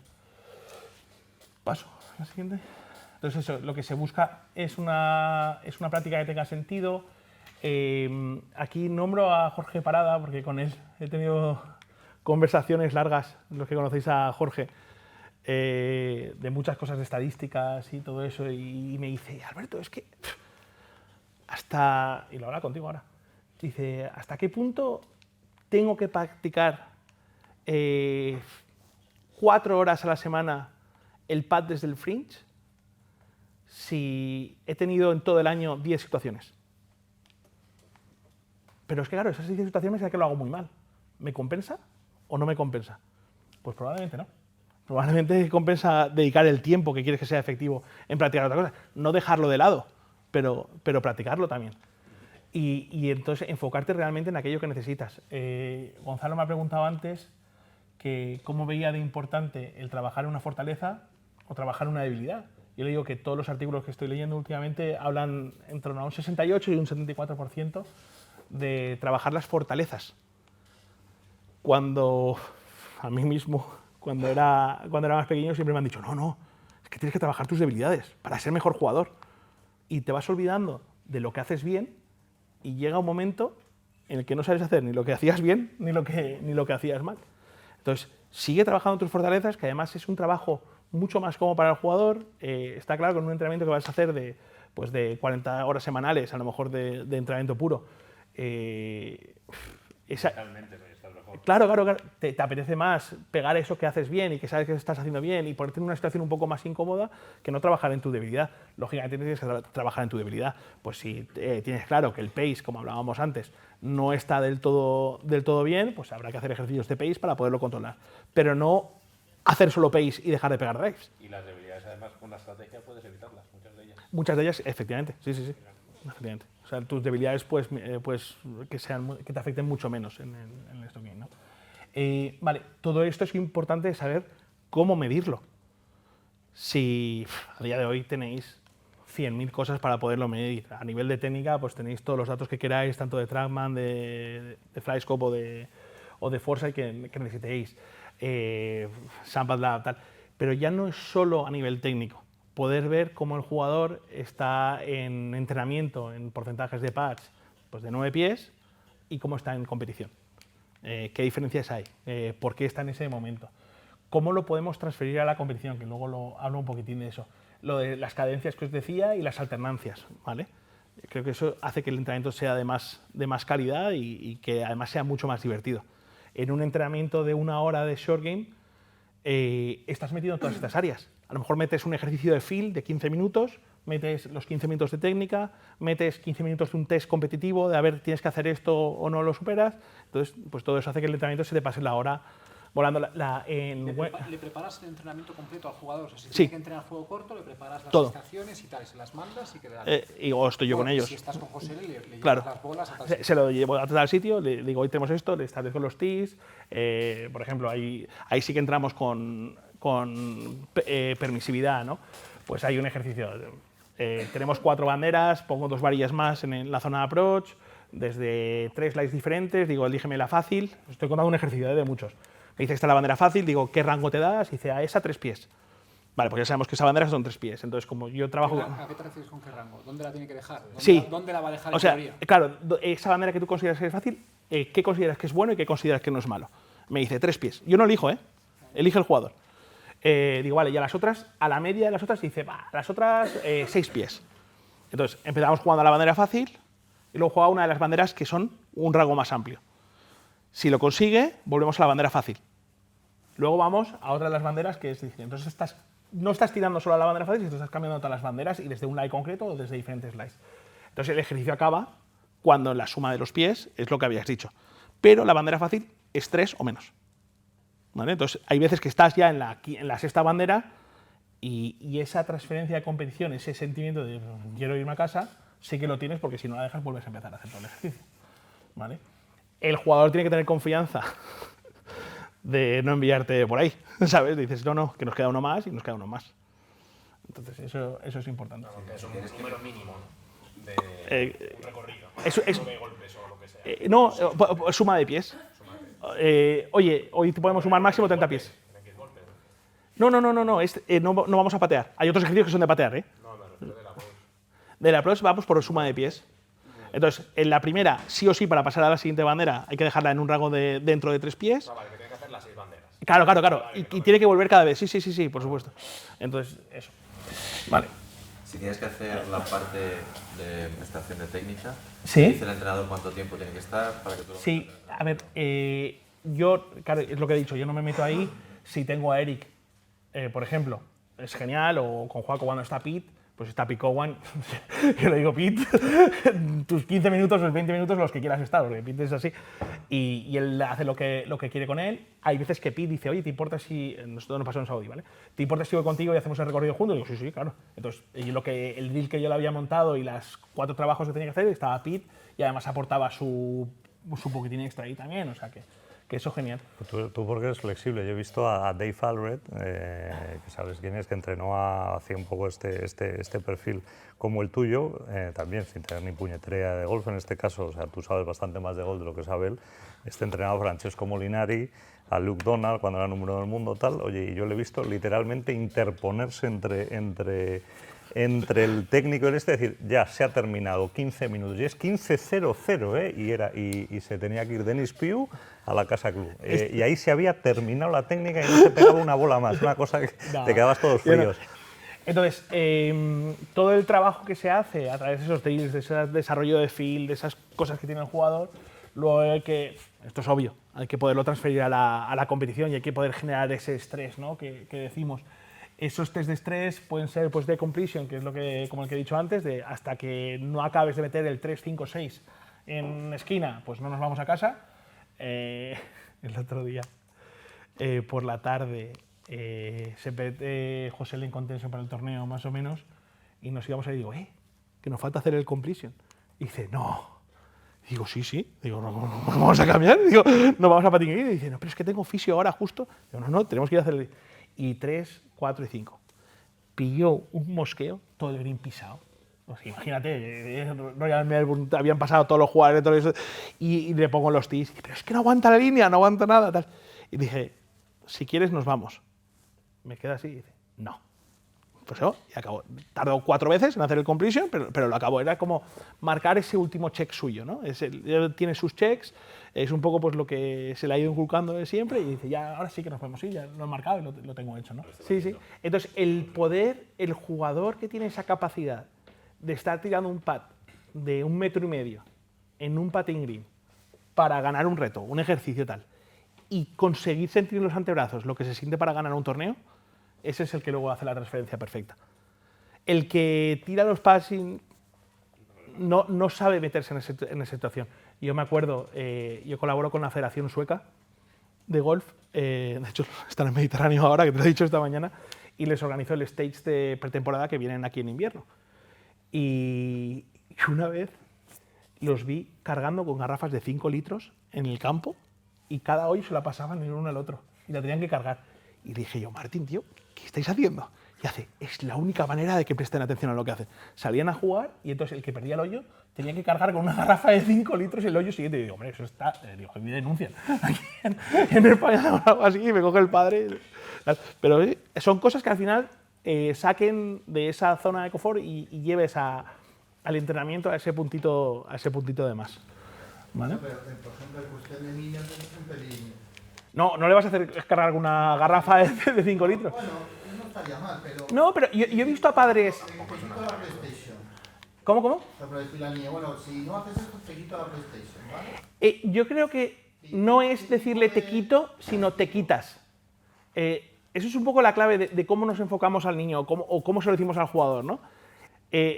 Speaker 3: Paso a la siguiente. Entonces eso, lo que se busca es una práctica que tenga sentido. Aquí nombro a Jorge Parada porque con él he tenido conversaciones largas, los que conocéis a Jorge, de muchas cosas de estadísticas y todo eso, y me dice, Alberto, es que y lo habla contigo ahora, dice, ¿hasta qué punto tengo que practicar 4 horas a la semana el pad desde el fringe si he tenido en todo el año 10 situaciones? Pero es que claro, esas 10 situaciones es que lo hago muy mal. ¿Me compensa o no me compensa? Pues probablemente no. Probablemente compensa dedicar el tiempo que quieres que sea efectivo en practicar otra cosa. No dejarlo de lado, pero practicarlo también. Y entonces enfocarte realmente en aquello que necesitas. Gonzalo me ha preguntado antes que cómo veía de importante el trabajar en una fortaleza o trabajar en una debilidad. Yo le digo que todos los artículos que estoy leyendo últimamente hablan en torno a un 68 y un 74% de trabajar las fortalezas. Cuando a mí mismo, cuando era más pequeño, siempre me han dicho, no, es que tienes que trabajar tus debilidades para ser mejor jugador. Y te vas olvidando de lo que haces bien y llega un momento en el que no sabes hacer ni lo que hacías bien ni lo que hacías mal. Entonces, sigue trabajando tus fortalezas, que además es un trabajo mucho más cómodo para el jugador. Está claro que en un entrenamiento que vas a hacer de 40 horas semanales, a lo mejor de entrenamiento puro, Claro, te apetece más pegar eso que haces bien y que sabes que estás haciendo bien y ponerte en una situación un poco más incómoda que no trabajar en tu debilidad. Lógicamente tienes que trabajar en tu debilidad. Pues si tienes claro que el pace, como hablábamos antes, no está del todo bien, pues habrá que hacer ejercicios de pace para poderlo controlar. Pero no hacer solo pace y dejar de pegar drives.
Speaker 4: Y las debilidades, además, con la estrategia puedes evitarlas,
Speaker 3: muchas de ellas, efectivamente, sí. Efectivamente. O sea, tus debilidades pues que te afecten mucho menos en el stocking, ¿no? Vale, todo esto es importante saber cómo medirlo. Si a día de hoy tenéis 100.000 cosas para poderlo medir, a nivel de técnica pues tenéis todos los datos que queráis, tanto de Trackman, de Flyscope o de Foresight que necesitéis, Sample Lab, tal. Pero ya no es solo a nivel técnico. Poder ver cómo el jugador está en entrenamiento, en porcentajes de pads, pues de 9 pies, y cómo está en competición. ¿Qué diferencias hay? ¿Por qué está en ese momento? ¿Cómo lo podemos transferir a la competición? Que luego lo hablo un poquitín de eso. Lo de las cadencias que os decía y las alternancias, ¿vale? Creo que eso hace que el entrenamiento sea de más calidad y que además sea mucho más divertido. En un entrenamiento de 1 hora de short game, estás metido en todas estas áreas. A lo mejor metes un ejercicio de field de 15 minutos, metes los 15 minutos de técnica, metes 15 minutos de un test competitivo de a ver, tienes que hacer esto o no lo superas. Entonces, pues todo eso hace que el entrenamiento se te pase la hora volando.
Speaker 2: ¿Le preparas el entrenamiento completo al jugador? O sea, si
Speaker 3: Sí.
Speaker 2: tiene que entrenar juego corto, le preparas las
Speaker 3: Todo.
Speaker 2: estaciones y tal, y se las mandas y que le dan.
Speaker 3: O estoy yo con ellos.
Speaker 2: Si estás con José, le llevas
Speaker 3: Claro.
Speaker 2: las bolas a tal
Speaker 3: Se lo llevo a tal sitio, le digo, hoy tenemos esto, le establezco los tees. Por ejemplo, ahí sí que entramos con permisividad, ¿no? Pues hay un ejercicio. Tenemos 4 banderas, pongo 2 varillas más en la zona de approach, desde 3 slides diferentes, digo, elígeme la fácil. Estoy contando un ejercicio de muchos. Me dice, esta es la bandera fácil, digo, ¿qué rango te das? Y dice, a esa 3 pies. Vale, pues ya sabemos que esa bandera son 3 pies. Entonces, como yo trabajo...
Speaker 2: ¿A qué te refieres con qué rango? ¿Dónde la tiene que dejar?
Speaker 3: Sí.
Speaker 2: ¿Dónde la va a dejar
Speaker 3: O
Speaker 2: en
Speaker 3: sea,
Speaker 2: teoría?
Speaker 3: claro, esa bandera que tú consideras que es fácil, ¿qué consideras que es bueno y qué consideras que no es malo? Me dice 3 pies. Yo no elijo, elige el jugador. Digo, vale, y a las otras, a la media de las otras, dice, va, a las otras 6 pies. Entonces, empezamos jugando a la bandera fácil y luego juega una de las banderas que son un rango más amplio. Si lo consigue, volvemos a la bandera fácil. Luego vamos a otra de las banderas que es difícil. Entonces, no estás tirando solo a la bandera fácil, sino que estás cambiando todas las banderas y desde un lie concreto o desde diferentes lies. Entonces, el ejercicio acaba cuando la suma de los pies es lo que habías dicho. Pero la bandera fácil es 3 o menos. ¿Vale? Entonces, hay veces que estás ya en la sexta bandera y esa transferencia de competición, ese sentimiento de quiero irme a casa, sí que lo tienes porque si no la dejas vuelves a empezar a hacer todo el ejercicio. ¿Vale? El jugador tiene que tener confianza de no enviarte por ahí, ¿sabes? Dices, no, que nos queda uno más y nos queda uno más. Entonces, eso es importante.
Speaker 7: Es un número mínimo de un recorrido.
Speaker 3: Es,
Speaker 7: 9 golpes o lo que sea.
Speaker 3: no, suma de pies. Oye, hoy te podemos sumar máximo 30 pies. No, no vamos a patear. Hay otros ejercicios que son de patear, ¿eh?
Speaker 7: No, me refiero de la voz.
Speaker 3: De la approach vamos por suma de pies. Entonces, en la primera, sí o sí, para pasar a la siguiente bandera, hay que dejarla en un rango de dentro de 3 pies.
Speaker 7: Ah, vale, que tiene que hacer las 6 banderas.
Speaker 3: Claro. Y tiene que volver cada vez. Sí, por supuesto. Entonces, eso. Vale.
Speaker 8: Si tienes que hacer la parte de estación de técnica,
Speaker 3: ¿Sí?
Speaker 8: dice el entrenador cuánto tiempo tiene que estar para que tú lo
Speaker 3: Sí, a ver, yo, claro, es lo que he dicho, yo no me meto ahí. Si tengo a Eric, por ejemplo, es genial, o con Juaco cuando está Pete, pues está Pete Cowan, yo le digo Pete, tus 15 minutos o 20 minutos los que quieras estar, porque Pete es así, y él hace lo que quiere con él. Hay veces que Pete dice, oye, ¿te importa si, nosotros nos pasó en Saudi, ¿vale? ¿Te importa si voy contigo y hacemos el recorrido juntos? Y digo, sí, claro. Entonces, el deal que yo le había montado y los 4 trabajos que tenía que hacer, estaba Pete, y además aportaba su poquitín extra ahí también, o sea que eso es genial.
Speaker 1: Tú porque eres flexible. Yo he visto a Dave Alred, que sabes quién es, que entrenó hacia un poco este perfil como el tuyo, también sin tener ni puñetera de golf en este caso. O sea, tú sabes bastante más de golf de lo que sabe él. Entrenador Francesco Molinari, a Luke Donald cuando era número 1 del mundo, tal. Oye, y yo le he visto literalmente interponerse entre el técnico y es decir, ya se ha terminado 15 minutos y es 15-0-0, y se tenía que ir Denis Piu a la casa club. Y ahí se había terminado la técnica y no se pegaba una bola más, una cosa que te quedabas todos fríos.
Speaker 3: Entonces, todo el trabajo que se hace a través de esos drills, de ese desarrollo de field, de esas cosas que tiene el jugador, luego hay que, esto es obvio, hay que poderlo transferir a la competición y hay que poder generar ese estrés, ¿no? que decimos. Esos test de estrés pueden ser pues, de completion, que es como el que he dicho antes, de hasta que no acabes de meter el 3, 5, 6 en esquina, pues no nos vamos a casa. El otro día, por la tarde, se mete José en contention para el torneo, más o menos, y nos íbamos a ir y digo, que nos falta hacer el completion. Y dice, no. Digo, sí. Digo, no vamos a cambiar. Digo, no vamos a patinar. Y dice, no, pero es que tengo fisio ahora justo. Digo, no, tenemos que ir a hacer el... Y 3, 4 y 5. Pilló un mosqueo, todo el green pisado. Pues imagínate, Royal Melbourne, habían pasado todos los jugadores todo eso, y le pongo los tees. Pero es que no aguanta la línea, no aguanta nada. Tal. Y dije, si quieres nos vamos. Me queda así y dice, no. Pues eso, y acabó. Tardó 4 veces en hacer el completion, pero lo acabó. Era como marcar ese último check suyo, ¿no? Él tiene sus checks, es un poco pues lo que se le ha ido inculcando de siempre y dice, ya, ahora sí que nos podemos ir, ya lo he marcado y lo tengo hecho, ¿no? Sí, sí. Entonces, el jugador que tiene esa capacidad de estar tirando un pad de 1,5 metros en un putting green para ganar un reto, un ejercicio tal, y conseguir sentir en los antebrazos lo que se siente para ganar un torneo, ese es el que luego hace la transferencia perfecta. El que tira los pads no sabe meterse en esa situación. Yo me acuerdo, yo colaboro con la Federación Sueca de Golf, de hecho están en Mediterráneo ahora, que te lo he dicho esta mañana, y les organizo el stage de pretemporada que vienen aquí en invierno. Y una vez los vi cargando con garrafas de 5 litros en el campo y cada hoyo se la pasaban el uno al otro y la tenían que cargar. Y dije yo, Martín, tío, ¿qué estáis haciendo? Y hace, es la única manera de que presten atención a lo que hacen. Salían a jugar y entonces el que perdía el hoyo tenía que cargar con una garrafa de 5 litros el hoyo siguiente. Y digo, hombre, eso está... digo, me denuncian. Aquí en España o algo así, me coge el padre. Pero son cosas que al final saquen de esa zona de confort y lleves al entrenamiento a ese puntito de más. ¿Vale?
Speaker 5: Pero, por ejemplo, el que usted de niño es un pelín...
Speaker 3: No le vas a hacer cargar una garrafa de 5 litros.
Speaker 5: Bueno, no estaría mal, pero...
Speaker 3: No, pero yo he visto a padres...
Speaker 5: Te quito la PlayStation.
Speaker 3: ¿Cómo?
Speaker 5: Pero decir la niña, bueno, si no haces esto, te quito la PlayStation, ¿vale?
Speaker 3: Yo creo que no es decirle te quito, sino te quitas. Eso es un poco la clave de cómo nos enfocamos al niño o cómo se lo decimos al jugador, ¿no?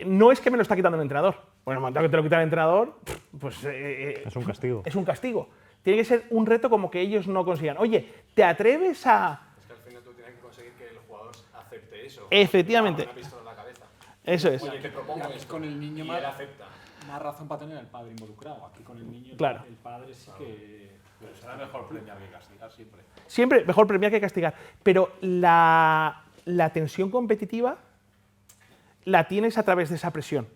Speaker 3: No es que me lo está quitando el entrenador. Bueno, en el momento que te lo quita el entrenador, pues...
Speaker 1: es un castigo.
Speaker 3: Es un castigo. Tiene que ser un reto como que ellos no consigan. Oye, ¿te atreves a...?
Speaker 7: Es que al final tú tienes que conseguir que el jugador acepte eso.
Speaker 3: Efectivamente.
Speaker 7: Una pistola en la cabeza.
Speaker 3: Eso es.
Speaker 7: Oye, te propongo
Speaker 2: Y
Speaker 7: esto.
Speaker 2: con el niño
Speaker 7: y
Speaker 2: más,
Speaker 7: él acepta.
Speaker 2: más razón para tener al padre involucrado. Aquí con el niño
Speaker 3: Claro.
Speaker 2: el padre sí que...
Speaker 4: Pero será mejor premiar que castigar siempre.
Speaker 3: Siempre mejor premiar que castigar. Pero la tensión competitiva la tienes a través de esa presión.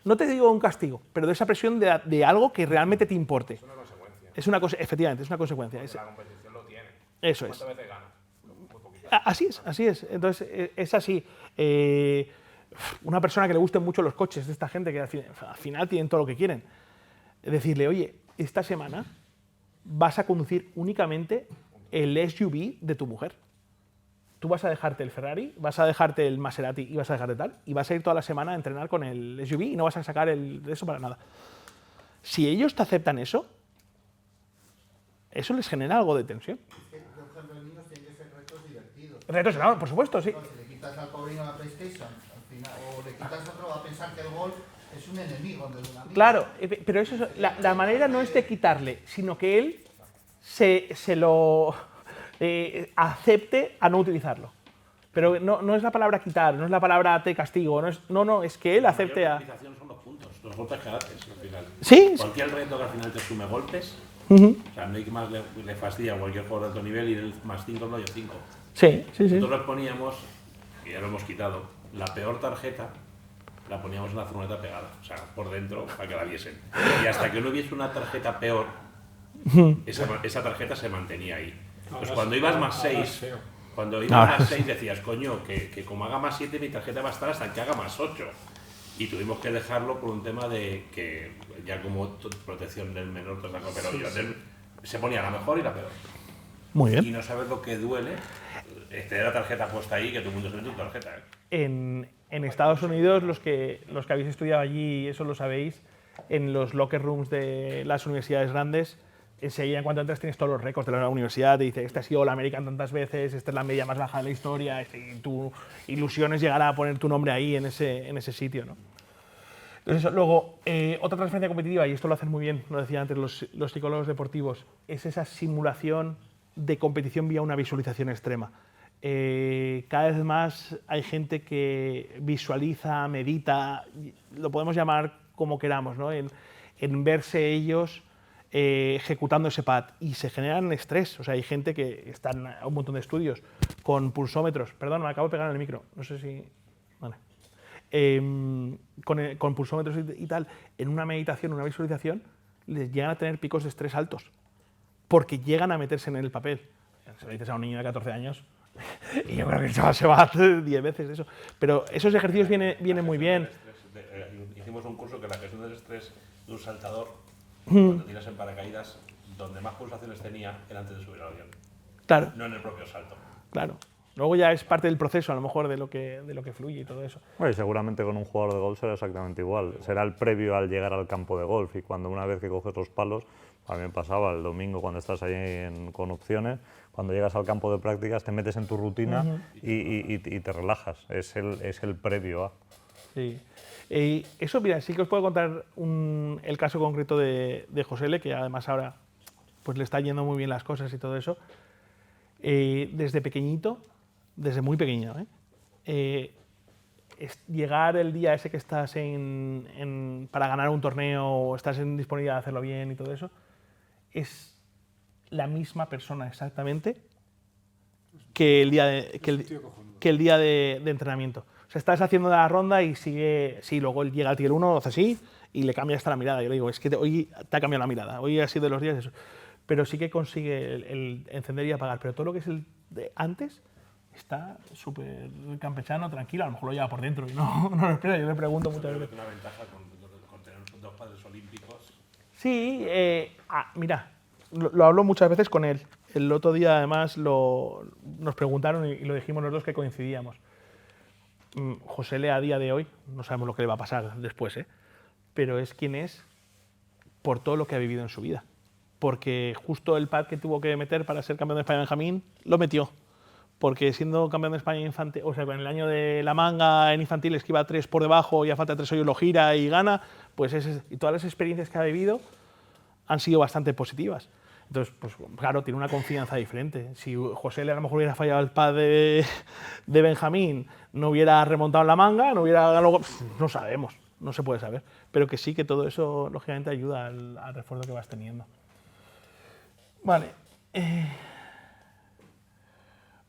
Speaker 3: No te digo un castigo, pero de esa presión de algo que realmente te importe.
Speaker 7: Es una consecuencia.
Speaker 3: Es una cosa, efectivamente, es una consecuencia.
Speaker 7: La competición lo tiene.
Speaker 3: Eso es.
Speaker 7: ¿Cuántas veces gana? Muy poquito.
Speaker 3: Así es. Entonces, es así. Una persona que le gusten mucho los coches de esta gente que al final tienen todo lo que quieren. Decirle, oye, esta semana vas a conducir únicamente el SUV de tu mujer. Tú vas a dejarte el Ferrari, vas a dejarte el Maserati y vas a dejarte tal, y vas a ir toda la semana a entrenar con el SUV y no vas a sacar eso para nada. Si ellos te aceptan eso les genera algo de tensión.
Speaker 5: Por ejemplo, los niños tienen que ser retos divertidos.
Speaker 3: Retos, claro, por supuesto, sí.
Speaker 5: Si le quitas al pobrino la PlayStation, al final, o le quitas otro, va a pensar que el golf es un enemigo en vez de un amigo.
Speaker 3: Claro, pero eso es, la manera no es de quitarle, sino que él se lo acepte a no utilizarlo. Pero no es la palabra quitar, no es la palabra te castigo, no, es que él acepte
Speaker 4: La
Speaker 3: a...
Speaker 4: mayor penalización son los puntos, los golpes que haces al final.
Speaker 3: Sí.
Speaker 4: Cualquier reto que al final te sume golpes,
Speaker 3: Ujú.
Speaker 4: o sea, no hay que más le fastidia a cualquier jugador de alto nivel y el más 5 no hay 5.
Speaker 3: Sí.
Speaker 4: Nosotros les poníamos, y ya lo hemos quitado, la peor tarjeta la poníamos en la furgoneta pegada, o sea, por dentro para que la viesen. Y hasta que no hubiese una tarjeta peor, esa tarjeta se mantenía ahí. Pues cuando ibas más 6, más 6 decías, coño, que como haga más 7 mi tarjeta va a estar hasta que haga más 8. Y tuvimos que dejarlo por un tema de que ya como protección del menor, pero se ponía la mejor y la peor.
Speaker 3: Muy bien.
Speaker 4: Y no sabes lo que duele tener la tarjeta puesta ahí, que todo el mundo se mete tu tarjeta.
Speaker 3: En Estados Unidos, los que habéis estudiado allí, eso lo sabéis, en los locker rooms de las universidades grandes, enseguida cuando entras tienes todos los récords de la universidad, te dice, este ha sido el American tantas veces, esta es la media más baja de la historia, y tu ilusión es llegar a poner tu nombre ahí en ese sitio, ¿no? Entonces, luego, otra transferencia competitiva, y esto lo hacen muy bien, lo decía antes los psicólogos deportivos, es esa simulación de competición vía una visualización extrema. Cada vez más hay gente que visualiza, medita, lo podemos llamar como queramos, ¿no? En verse ellos ejecutando ese pad, y se generan estrés. O sea, hay gente que están, un montón de estudios con pulsómetros, perdón, me acabo de pegar en el micro, no sé si... Vale. Con pulsómetros y tal, en una meditación, una visualización, les llegan a tener picos de estrés altos, porque llegan a meterse en el papel. Si le dices a un niño de 14 años, Y yo creo que el chaval se va a hacer 10 veces de eso. Pero esos ejercicios vienen muy bien.
Speaker 4: Hicimos un curso que la gestión del estrés de un saltador, cuando tiras en paracaídas, donde más pulsaciones tenía era antes de subir al avión.
Speaker 3: Claro.
Speaker 4: No en el propio salto.
Speaker 3: Claro. Luego ya es parte del proceso, a lo mejor, de lo que fluye y todo eso.
Speaker 1: Bueno, y seguramente con un jugador de golf será exactamente igual. Será el previo al llegar al campo de golf y cuando una vez que coges los palos, a mí me pasaba el domingo cuando estás ahí con opciones, cuando llegas al campo de prácticas te metes en tu rutina y te relajas. Es el previo a.
Speaker 3: Sí. Eso, mira, sí que os puedo contar el caso concreto de Josele, que además ahora pues le está yendo muy bien las cosas y todo eso. Desde pequeñito, desde muy pequeño, llegar el día ese que estás para ganar un torneo o estás en disponibilidad de hacerlo bien y todo eso, es la misma persona exactamente que el día de entrenamiento. O sea, estás haciendo la ronda y sigue, sí, luego él llega al tier 1, lo hace así y le cambia hasta la mirada. Yo le digo, es que hoy te ha cambiado la mirada, hoy ha sido de los días eso. Pero sí que consigue el encender y apagar. Pero todo lo que es el de antes está súper campechano, tranquilo. A lo mejor lo lleva por dentro y no lo espera. Yo le pregunto muchas veces.
Speaker 4: Una ventaja con tener dos padres olímpicos.
Speaker 3: Sí, mira, lo hablo muchas veces con él. El otro día, además, nos preguntaron y lo dijimos los dos que coincidíamos. Josele, a día de hoy, no sabemos lo que le va a pasar después, pero es quien es por todo lo que ha vivido en su vida. Porque justo el pad que tuvo que meter para ser campeón de España Benjamín, lo metió. Porque siendo campeón de España infantil, o sea, en el año de la manga en infantiles que iba 3 por debajo y a falta de 3 hoyos lo gira y gana, pues y todas las experiencias que ha vivido han sido bastante positivas. Entonces, pues claro, tiene una confianza diferente. Si José a lo mejor hubiera fallado el pad de Benjamín, no hubiera remontado en la manga, no hubiera ganado, no sabemos, no se puede saber. Pero que sí que todo eso, lógicamente, ayuda al refuerzo que vas teniendo. Vale.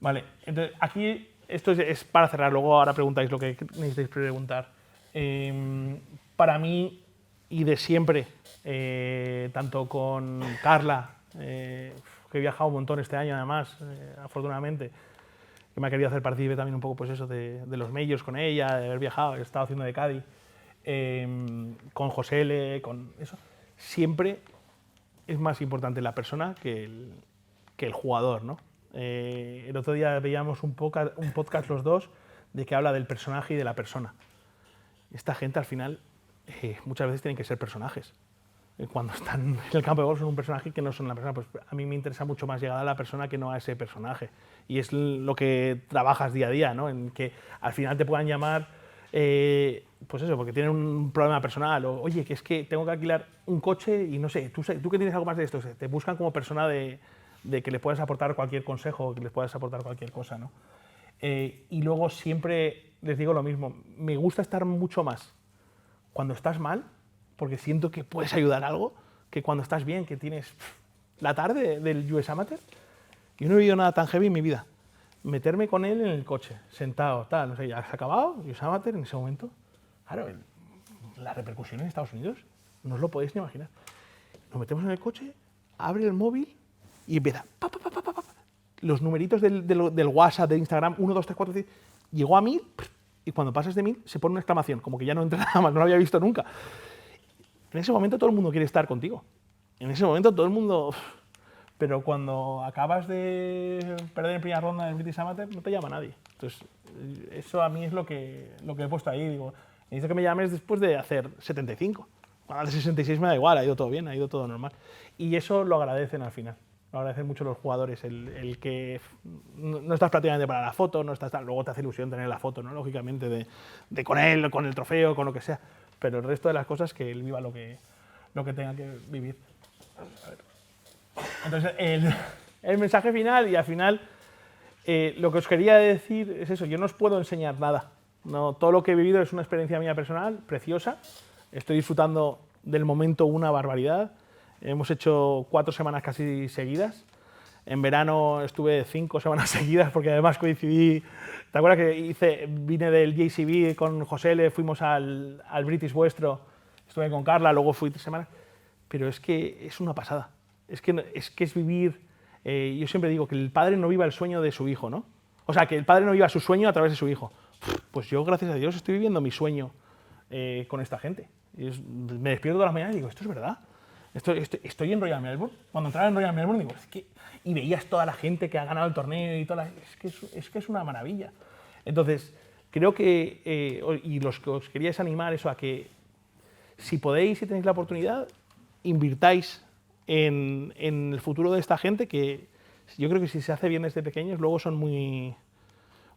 Speaker 3: Vale, entonces aquí esto es para cerrar, luego ahora preguntáis lo que necesitáis preguntar. Para mí, y de siempre, tanto con Carla, que he viajado un montón este año además, afortunadamente, que me ha querido hacer partícipe también un poco pues eso, de los majors con ella, de haber viajado, he estado haciendo de Cádiz, con Josele, con eso. Siempre es más importante la persona que el jugador, ¿no? El otro día veíamos un podcast los dos de que habla del personaje y de la persona. Esta gente al final muchas veces tienen que ser personajes. Cuando están en el campo de golf son un personaje que no son la persona. Pues a mí me interesa mucho más llegar a la persona que no a ese personaje. Y es lo que trabajas día a día, ¿no? En que al final te puedan llamar, pues eso, porque tienen un problema personal. O, oye, que es que tengo que alquilar un coche y no sé, tú que tienes algo más de esto. Te buscan como persona de que le puedas aportar cualquier consejo, que les puedas aportar cualquier cosa, ¿no? Y luego siempre les digo lo mismo. Me gusta estar mucho más cuando estás mal, porque siento que puedes ayudar algo, que cuando estás bien, que tienes la tarde del US Amateur. Yo no he vivido nada tan heavy en mi vida. Meterme con él en el coche, sentado, tal, no sé, ya se ha acabado, US Amateur en ese momento. Claro, la repercusión en Estados Unidos no os lo podéis ni imaginar. Nos metemos en el coche, abre el móvil y empieza los numeritos del WhatsApp, de Instagram, 1, 2, 3, 4, 5, llegó a 1000 y cuando pasas de 1000 se pone una exclamación, como que ya no entra nada más, no lo había visto nunca. En ese momento todo el mundo quiere estar contigo. En ese momento todo el mundo... Pero cuando acabas de perder en primera ronda del British Amateur, no te llama nadie. Entonces, eso a mí es lo que he puesto ahí. Digo, necesito que me llames después de hacer 75. Cuando haces 66 me da igual, ha ido todo bien, ha ido todo normal. Y eso lo agradecen al final. Lo agradecen mucho los jugadores, el que no estás prácticamente para la foto, no estás, luego te hace ilusión tener la foto, ¿no? Lógicamente, de con él, con el trofeo, con lo que sea. Pero el resto de las cosas, que él viva lo que tenga que vivir. A ver. Entonces, el mensaje final, y al final, lo que os quería decir es eso, yo no os puedo enseñar nada. No, todo lo que he vivido es una experiencia mía personal, preciosa. Estoy disfrutando del momento una barbaridad. Hemos hecho 4 semanas casi seguidas. En verano estuve 5 semanas seguidas porque además coincidí. ¿Te acuerdas que vine del JCB con José, le fuimos al British vuestro, estuve con Carla, luego fui 3 semanas? Pero es que es una pasada. Es que es vivir. Yo siempre digo que el padre no viva el sueño de su hijo, ¿no? O sea, que el padre no viva su sueño a través de su hijo. Pues yo, gracias a Dios, estoy viviendo mi sueño con esta gente. Me despierto todas las mañanas y digo, esto es verdad. Estoy en Royal Melbourne. Cuando entraba en Royal Melbourne digo, y veías toda la gente que ha ganado el torneo y es que es una maravilla. Entonces, creo que, y los que os quería es animar eso a que si podéis y tenéis la oportunidad, invirtáis en el futuro de esta gente, que yo creo que si se hace bien desde pequeños, luego son muy...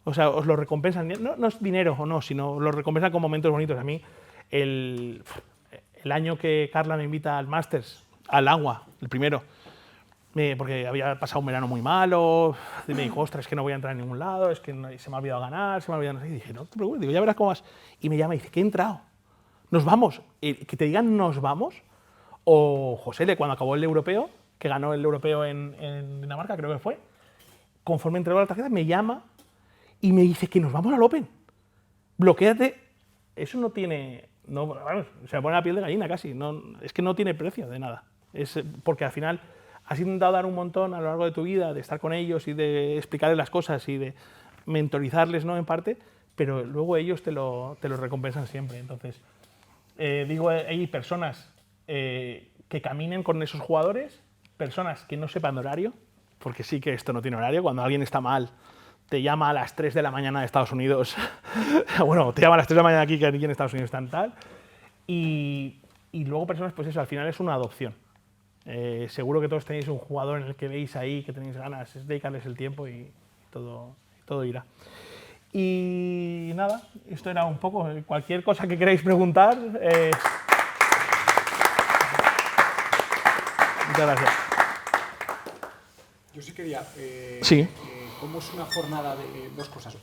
Speaker 3: O sea, os lo recompensan, no es dinero o no, sino lo recompensan con momentos bonitos. A mí, el año que Carla me invita al Masters, al agua, el primero, porque había pasado un verano muy malo, y me dijo, ostras, es que no voy a entrar en ningún lado, es que se me ha olvidado ganar, se me ha olvidado... Y dije, no te preocupes, digo, ya verás cómo vas. Y me llama y dice, ¿qué he entrado? ¿Nos vamos? Que te digan, ¿nos vamos? O José, cuando acabó el europeo, que ganó el europeo en Dinamarca, creo que fue, conforme entregó la tarjeta, me llama y me dice que nos vamos al Open. Bloquéate. Eso no tiene... No, vamos, se me pone la piel de gallina casi. No, es que no tiene precio de nada. Es porque al final has intentado dar un montón a lo largo de tu vida, de estar con ellos y de explicarles las cosas y de mentorizarles, ¿no?, en parte, pero luego ellos te lo recompensan siempre. Entonces, digo, hay personas que caminen con esos jugadores, personas que no sepan de horario, porque sí que esto no tiene horario. Cuando alguien está mal, te llama a las 3 de la mañana de Estados Unidos. Bueno, te llama a las 3 de la mañana aquí, que aquí en Estados Unidos están tal. Y luego personas, pues eso, al final es una adopción. Seguro que todos tenéis un jugador en el que veis ahí, que tenéis ganas, es dedicarles el tiempo y todo irá. Y nada, esto era un poco, cualquier cosa que queráis preguntar. Muchas gracias.
Speaker 2: Yo sí quería...
Speaker 3: Sí.
Speaker 2: ¿Cómo es una jornada de... dos cosas.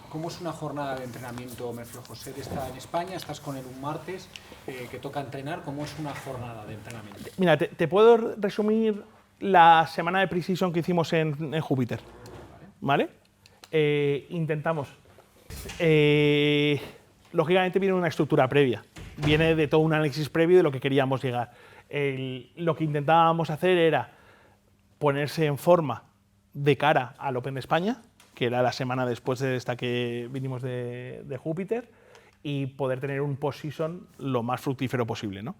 Speaker 2: ¿Cómo es una jornada de entrenamiento, Merflo? José está en España, estás con él un martes, que toca entrenar. ¿Cómo es una jornada de entrenamiento?
Speaker 3: Mira, te puedo resumir la semana de pre-season que hicimos en Júpiter. ¿Vale? Intentamos... lógicamente viene una estructura previa. Viene de todo un análisis previo de lo que queríamos llegar. Lo que intentábamos hacer era ponerse en forma de cara al Open de España, que era la semana después de esta que vinimos de Júpiter, y poder tener un post-season lo más fructífero posible, ¿no?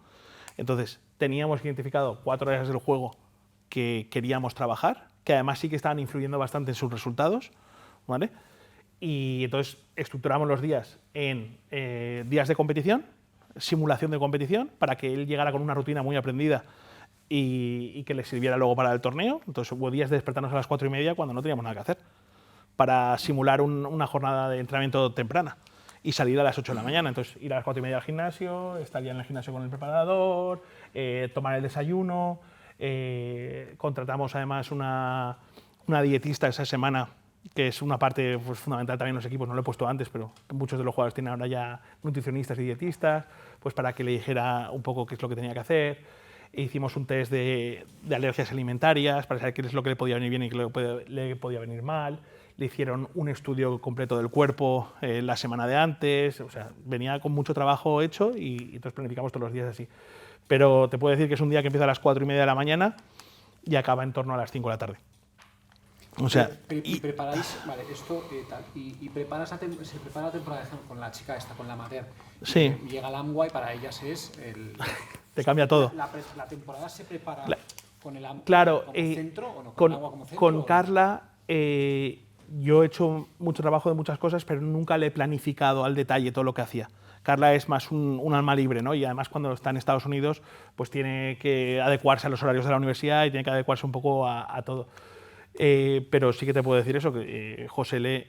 Speaker 3: Entonces, teníamos identificado 4 áreas del juego que queríamos trabajar, que además sí que estaban influyendo bastante en sus resultados, ¿vale? Y entonces estructuramos los días en días de competición, simulación de competición, para que él llegara con una rutina muy aprendida y que le sirviera luego para el torneo. Entonces hubo días de despertarnos a las 4:30 cuando no teníamos nada que hacer, para simular una jornada de entrenamiento temprana y salir a las 8 de la mañana. Entonces ir a las 4:30 al gimnasio, estar ya en el gimnasio con el preparador, tomar el desayuno. Contratamos además una dietista esa semana, que es una parte pues, fundamental también en los equipos. No lo he puesto antes, pero muchos de los jugadores tienen ahora ya nutricionistas y dietistas, pues para que le dijera un poco qué es lo que tenía que hacer. Hicimos un test de alergias alimentarias para saber qué es lo que le podía venir bien y qué le podía venir mal. Le hicieron un estudio completo del cuerpo la semana de antes. O sea, venía con mucho trabajo hecho y entonces planificamos todos los días así. Pero te puedo decir que es un día que empieza a las 4:30 de la mañana y acaba en torno a las 5 de la tarde. O sea,
Speaker 2: y preparáis, vale, esto tal, y preparas se prepara la temporada con la chica esta, con la amateur.
Speaker 3: Sí.
Speaker 2: Llega el Amway, para ellas es el...
Speaker 3: Te cambia todo.
Speaker 2: La temporada se prepara con el Amway como centro o no, con el agua como centro.
Speaker 3: Con Carla yo he hecho mucho trabajo de muchas cosas, pero nunca le he planificado al detalle todo lo que hacía. Carla es más un alma libre, ¿no? Y además cuando está en Estados Unidos pues tiene que adecuarse a los horarios de la universidad y tiene que adecuarse un poco a todo. Pero sí que te puedo decir eso, que José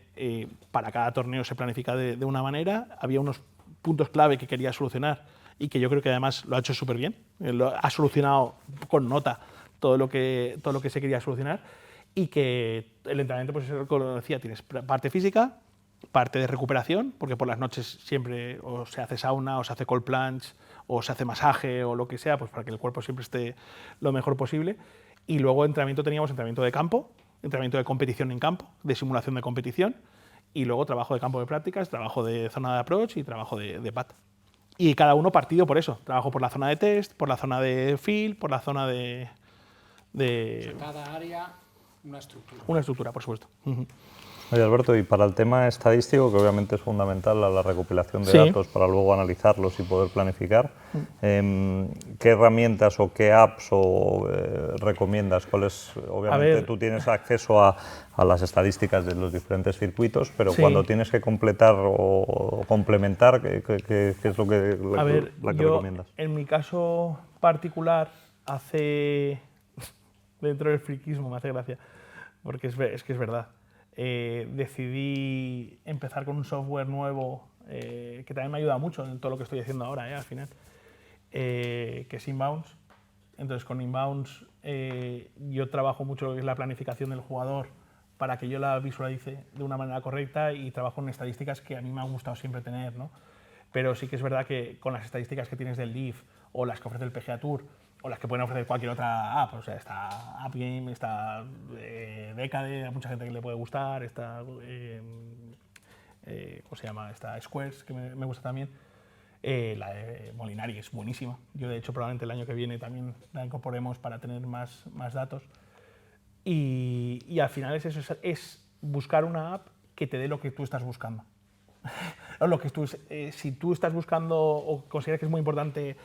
Speaker 3: para cada torneo se planifica de una manera. Había unos puntos clave que quería solucionar y que yo creo que además lo ha hecho súper bien. Lo ha solucionado con nota todo lo que se quería solucionar, y que el entrenamiento, pues eso, como decía, tienes parte física, parte de recuperación, porque por las noches siempre o se hace sauna, o se hace cold plunge, o se hace masaje, o lo que sea, pues para que el cuerpo siempre esté lo mejor posible. Y luego teníamos entrenamiento de campo, entrenamiento de competición en campo, de simulación de competición, y luego trabajo de campo de prácticas, trabajo de zona de approach y trabajo de pad. Y cada uno partido por eso. Trabajo por la zona de test, por la zona de field, por la zona de...
Speaker 2: O sea, cada área, una estructura.
Speaker 3: Una estructura, por supuesto.
Speaker 1: Oye, Alberto, y para el tema estadístico, que obviamente es fundamental a la recopilación de
Speaker 3: Sí.
Speaker 1: datos para luego analizarlos y poder planificar, ¿qué herramientas o qué apps recomiendas? ¿Cuáles? Obviamente
Speaker 3: ver.
Speaker 1: tú tienes acceso a las estadísticas de los diferentes circuitos, pero
Speaker 3: Sí.
Speaker 1: cuando tienes que completar o complementar, ¿qué es lo que,
Speaker 3: A ver,
Speaker 1: la que
Speaker 3: yo,
Speaker 1: recomiendas?
Speaker 3: en mi caso particular, dentro del friquismo, me hace gracia, porque es que es verdad. Decidí empezar con un software nuevo que también me ayuda mucho en todo lo que estoy haciendo ahora, al final, que es Inbounds. Entonces, con Inbounds yo trabajo mucho lo que es la planificación del jugador para que yo la visualice de una manera correcta y trabajo en estadísticas que a mí me ha gustado siempre tener, ¿no? Pero sí que es verdad que con las estadísticas que tienes del Leaf o las que ofrece el PGA Tour o las que pueden ofrecer cualquier otra app, o sea, está AppGame, está Decade, a mucha gente que le puede gustar, está, ¿cómo se llama? Está Squares, que me gusta también. La de Molinari es buenísima. Yo, de hecho, probablemente el año que viene también la incorporemos para tener más datos. Y al final es eso, es buscar una app que te dé lo que tú estás buscando. Si tú estás buscando o consideras que es muy importante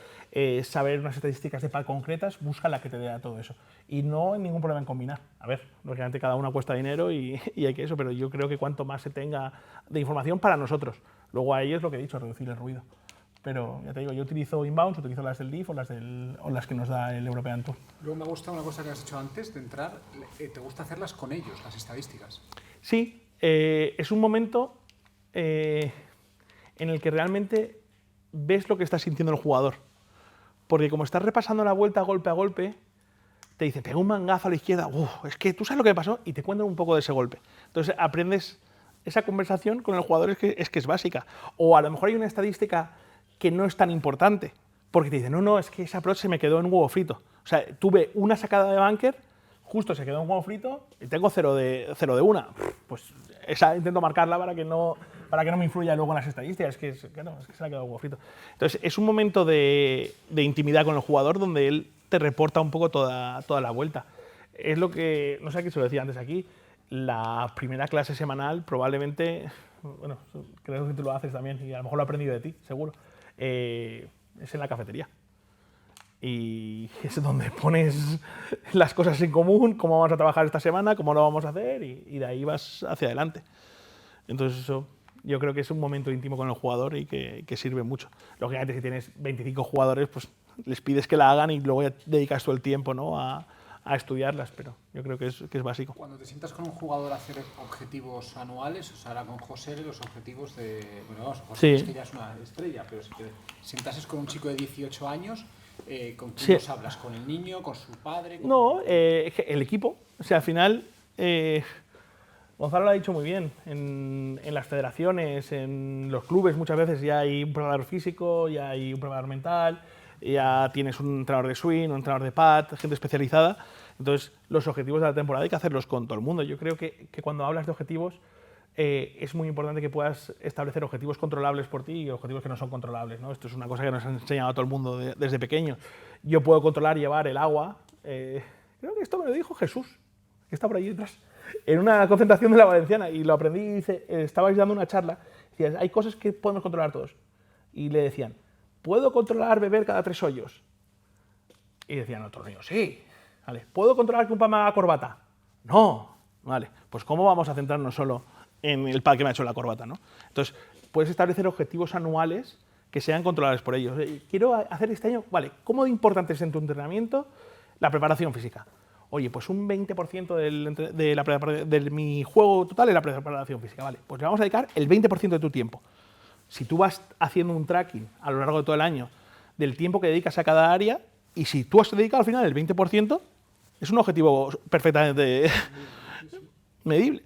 Speaker 3: saber unas estadísticas de PAL concretas, busca la que te dé a todo eso. Y no hay ningún problema en combinar. A ver, lógicamente cada una cuesta dinero y hay que eso, pero yo creo que cuanto más se tenga de información para nosotros. Luego a ellos lo que he dicho, reducir el ruido. Pero ya te digo, yo utilizo Inbounds, utilizo las del Leaf o las que nos da el European Tour.
Speaker 2: Luego me gusta una cosa que has dicho antes de entrar, te gusta hacerlas con ellos, las estadísticas.
Speaker 3: Sí, es un momento en el que realmente ves lo que está sintiendo el jugador. Porque como estás repasando la vuelta golpe a golpe, te dicen, pega un mangazo a la izquierda, es que tú sabes lo que pasó, y te cuentan un poco de ese golpe. Entonces aprendes esa conversación con el jugador, es que es básica. O a lo mejor hay una estadística que no es tan importante, porque te dicen, no, es que esa approach se me quedó en huevo frito. O sea, tuve una sacada de bunker, justo se quedó en huevo frito y tengo 0 de 1. Pues esa intento marcarla para que no me influya luego en las estadísticas, es que se la ha quedado en huevo frito. Entonces, es un momento de intimidad con el jugador donde él te reporta un poco toda la vuelta. Es lo que, no sé qué se lo decía antes aquí, la primera clase semanal probablemente, bueno, creo que tú lo haces también y a lo mejor lo he aprendido de ti, seguro, es en la cafetería. Y es donde pones las cosas en común, cómo vamos a trabajar esta semana, cómo lo vamos a hacer y de ahí vas hacia adelante. Entonces eso yo creo que es un momento íntimo con el jugador y que sirve mucho. Lógicamente si tienes 25 jugadores, pues les pides que la hagan y luego ya dedicas todo el tiempo, ¿no? a estudiarlas, pero yo creo que es básico.
Speaker 2: Cuando te sientas con un jugador a hacer objetivos anuales, o sea, ahora con José los objetivos de... Bueno, vamos, José es que ya es una estrella, pero si te sientases con un chico de 18 años, ¿con quién los hablas? ¿Con el niño? ¿Con su padre?
Speaker 3: No, el equipo. O sea, al final, Gonzalo lo ha dicho muy bien, en las federaciones, en los clubes muchas veces ya hay un preparador físico, ya hay un preparador mental, ya tienes un entrenador de swing, un entrenador de pad, gente especializada. Entonces, los objetivos de la temporada hay que hacerlos con todo el mundo. Yo creo que cuando hablas de objetivos, es muy importante que puedas establecer objetivos controlables por ti y objetivos que no son controlables, ¿no? Esto es una cosa que nos ha enseñado a todo el mundo desde pequeño. Yo puedo controlar llevar el agua. Creo que esto me lo dijo Jesús, que está por ahí detrás, en una concentración de la Valenciana, y lo aprendí y dice, estabais dando una charla, decías, hay cosas que podemos controlar todos. Y le decían, ¿puedo controlar beber cada 3 hoyos? Y decían otros niños, sí. Vale. ¿Puedo controlar que un pad me haga corbata? No. Vale. Pues ¿cómo vamos a centrarnos solo en el pad que me ha hecho la corbata, ¿no? Entonces, puedes establecer objetivos anuales que sean controlables por ellos. Quiero hacer este año, vale, ¿cómo de importante es en tu entrenamiento la preparación física? Oye, pues un 20% de mi juego total es la preparación física, vale. Pues le vamos a dedicar el 20% de tu tiempo. Si tú vas haciendo un tracking a lo largo de todo el año del tiempo que dedicas a cada área, y si tú has dedicado al final el 20%, es un objetivo perfectamente medible.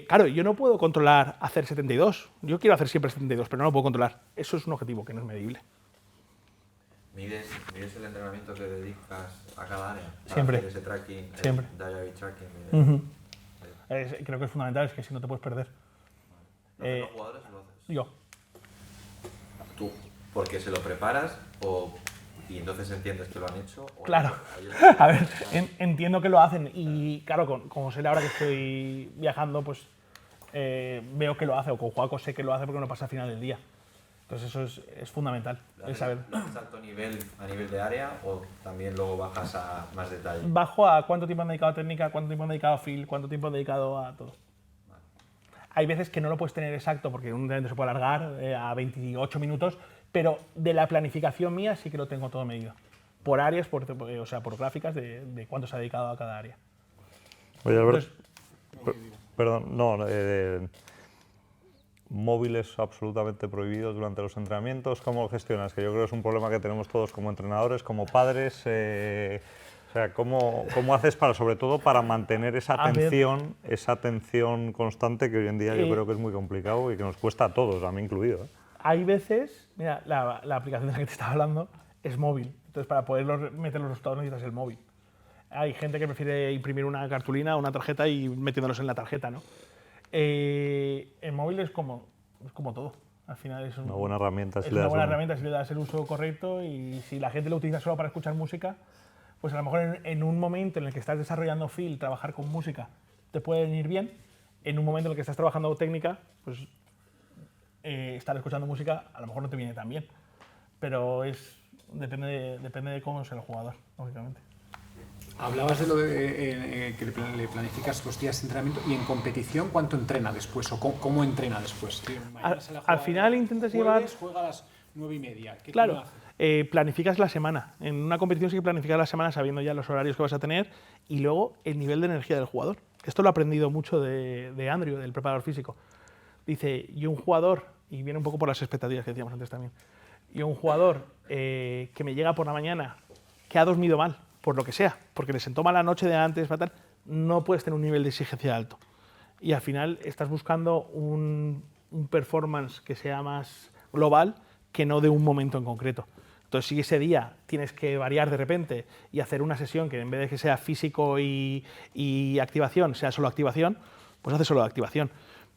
Speaker 3: Claro, yo no puedo controlar hacer 72. Yo quiero hacer siempre 72, pero no lo puedo controlar. Eso es un objetivo que no es medible.
Speaker 8: ¿Mides el entrenamiento que dedicas a cada área?
Speaker 3: Siempre.
Speaker 8: Hacer ese tracking,
Speaker 3: siempre.
Speaker 8: El diary tracking.
Speaker 3: Creo que es fundamental, es que si no te puedes perder.
Speaker 8: ¿Vale. ¿Los jugadores lo haces?
Speaker 3: Yo.
Speaker 8: ¿Tú? ¿Porque se lo preparas y entonces entiendes que lo han hecho?
Speaker 3: Claro. A ver, entiendo que lo hacen y claro, con José ahora que estoy viajando, pues veo que lo hace, o con Juaco sé que lo hace porque no pasa al final del día. Entonces eso es fundamental, el saber.
Speaker 8: ¿Lo haces alto nivel a nivel de área o también luego bajas a más detalle?
Speaker 3: Bajo a cuánto tiempo han dedicado a técnica, cuánto tiempo han dedicado a feel, cuánto tiempo han dedicado a todo.
Speaker 8: Vale.
Speaker 3: Hay veces que no lo puedes tener exacto porque un entrenamiento se puede alargar a 28 minutos, pero de la planificación mía sí que lo tengo todo medido. Por áreas, o sea, por gráficas de cuánto se ha dedicado a cada área.
Speaker 1: Oye, Alberto, perdón, no, móviles absolutamente prohibidos durante los entrenamientos, ¿cómo lo gestionas? Que yo creo que es un problema que tenemos todos como entrenadores, como padres. O sea, ¿cómo haces para, sobre todo, para mantener esa atención constante que hoy en día yo creo que es muy complicado y que nos cuesta a todos, a mí incluido?
Speaker 3: Hay veces, mira, la aplicación de la que te estaba hablando es móvil, entonces para poder meter los resultados necesitas el móvil. Hay gente que prefiere imprimir una cartulina, una tarjeta y metiéndolos en la tarjeta, ¿no? El móvil es como todo. Al final es
Speaker 1: una buena herramienta.
Speaker 3: Es una buena herramienta si le das el uso correcto, y si la gente lo utiliza solo para escuchar música, pues a lo mejor en un momento en el que estás desarrollando feel, trabajar con música te puede venir bien. En un momento en el que estás trabajando técnica, pues estar escuchando música a lo mejor no te viene tan bien. Pero depende de cómo sea el jugador, lógicamente.
Speaker 2: Hablabas de lo de que le planificas los días de entrenamiento, y en competición, ¿cuánto entrena después o cómo entrena después?
Speaker 3: Al final intentas llevar...
Speaker 2: Juega a las 9:30. ¿Qué
Speaker 3: claro, planificas la semana. En una competición sí que planificas la semana sabiendo ya los horarios que vas a tener y luego el nivel de energía del jugador. Esto lo he aprendido mucho de Andrew, del preparador físico. Dice, y un jugador, y viene un poco por las expectativas que decíamos antes también, y un jugador que me llega por la mañana, que ha dormido mal, por lo que sea, porque le sentó mal la noche de antes, fatal, no puedes tener un nivel de exigencia alto. Y al final estás buscando un performance que sea más global que no de un momento en concreto. Entonces, si ese día tienes que variar de repente y hacer una sesión que en vez de que sea físico y activación, sea solo activación, pues haces solo activación.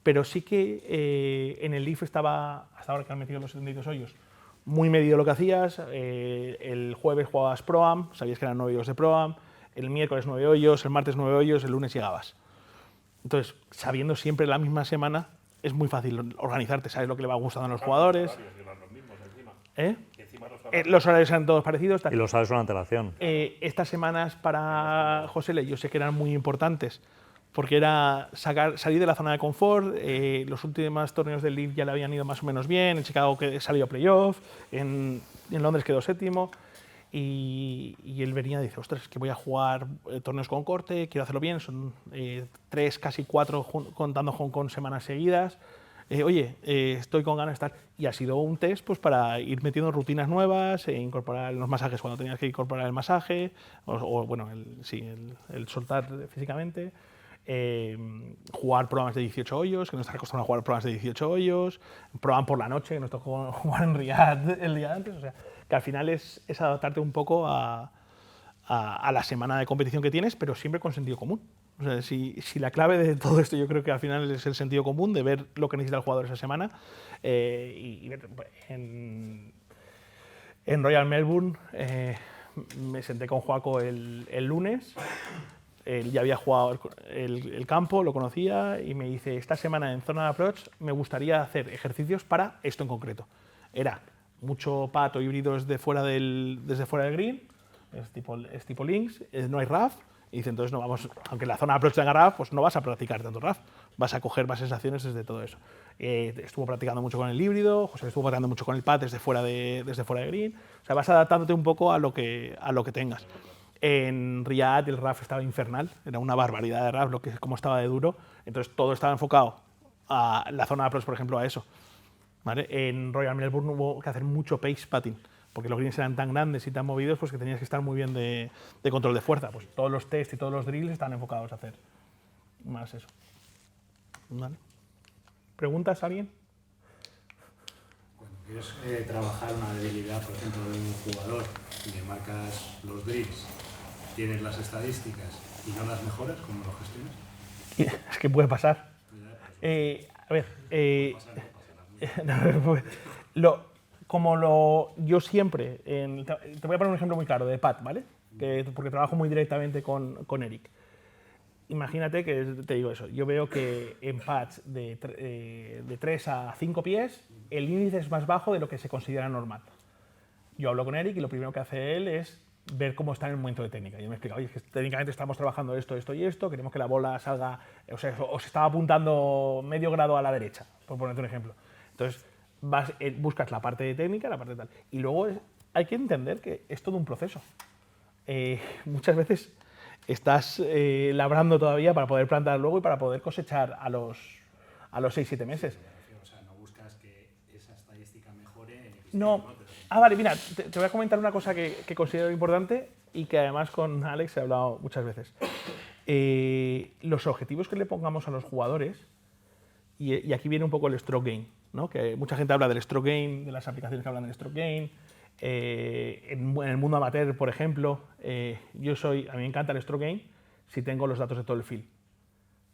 Speaker 3: Pero sí que en el LIF estaba, hasta ahora que han metido los 72 hoyos, muy medido lo que hacías. El jueves jugabas Pro-Am, sabías que eran 9 hoyos de Pro-Am, el miércoles 9 hoyos, el martes 9 hoyos, el lunes llegabas. Entonces, sabiendo siempre la misma semana, es muy fácil organizarte, sabes lo que le va gustando a los jugadores. Los horarios eran todos parecidos.
Speaker 1: Y los sabes con antelación.
Speaker 3: Estas semanas para José Le yo sé que eran muy importantes, porque era salir de la zona de confort. Los últimos torneos del LIV ya le habían ido más o menos bien. En Chicago salió a playoff, en Londres quedó séptimo. Y él venía y dice, ostras, es que voy a jugar torneos con corte, quiero hacerlo bien. Son 3, casi 4, contando Hong Kong, semanas seguidas. Oye, estoy con ganas de estar. Y ha sido un test pues, para ir metiendo rutinas nuevas, incorporar los masajes cuando tenías que incorporar el masaje, o bueno, el soltar físicamente. Jugar programas de 18 hoyos, que no estás acostumbrado a jugar programas de 18 hoyos, proban por la noche, que nos tocó jugar en Riyadh el día antes, o sea, que al final es adaptarte un poco a la semana de competición que tienes, pero siempre con sentido común. O sea, si la clave de todo esto yo creo que al final es el sentido común, de ver lo que necesita el jugador esa semana. Y en Royal Melbourne me senté con Juaco el lunes. Él ya había jugado el campo, lo conocía, y me dice, esta semana en zona de approach me gustaría hacer ejercicios para esto en concreto. Era mucho pato híbrido desde fuera del green, es tipo links, no hay RAF, y dice, entonces no vamos, aunque en la zona de approach tenga RAF, pues no vas a practicar tanto RAF, vas a coger más sensaciones desde todo eso. Estuvo practicando mucho con el híbrido, José estuvo practicando mucho con el pad desde fuera de green, o sea, vas adaptándote un poco a lo que tengas. En Riyadh el RAF estaba infernal, era una barbaridad de RAF, como estaba de duro, entonces todo estaba enfocado a la zona de approach, por ejemplo, a eso. ¿Vale? En Royal Melbourne hubo que hacer mucho pace putting, porque los greens eran tan grandes y tan movidos pues, que tenías que estar muy bien de control de fuerza. Pues todos los tests y todos los drills están enfocados a hacer más eso. ¿Vale? ¿Preguntas a alguien?
Speaker 2: Cuando quieres trabajar una debilidad, por ejemplo, de un jugador y le marcas los drills, tienes las estadísticas y no las mejoras, ¿cómo lo gestionas?
Speaker 3: Es que puede pasar. A ver, yo siempre, te voy a poner un ejemplo muy claro de Pat, ¿vale? Porque trabajo muy directamente con Eric. imagínate que, te digo eso, yo veo que en pads de 3 a 5 pies el índice es más bajo de lo que se considera normal. Yo hablo con Eric y lo primero que hace él es ver cómo está en el momento de técnica. Yo me explico, oye, es que técnicamente estamos trabajando esto, esto y esto, queremos que la bola salga, o sea, os estaba apuntando medio grado a la derecha, por ponerte un ejemplo. Entonces, buscas la parte de técnica, la parte de tal. Y luego hay que entender que es todo un proceso. Muchas veces estás labrando todavía para poder plantar luego y para poder cosechar a los 6-7 meses.
Speaker 2: O sea, no buscas que esa estadística mejore en el
Speaker 3: No. Vale, mira, te voy a comentar una cosa que considero importante y que además con Alex he hablado muchas veces. Los objetivos que le pongamos a los jugadores, y aquí viene un poco el stroke gain, ¿no? Que mucha gente habla del stroke gain, de las aplicaciones que hablan del stroke gain. En el mundo amateur, por ejemplo, a mí me encanta el stroke gain si tengo los datos de todo el field.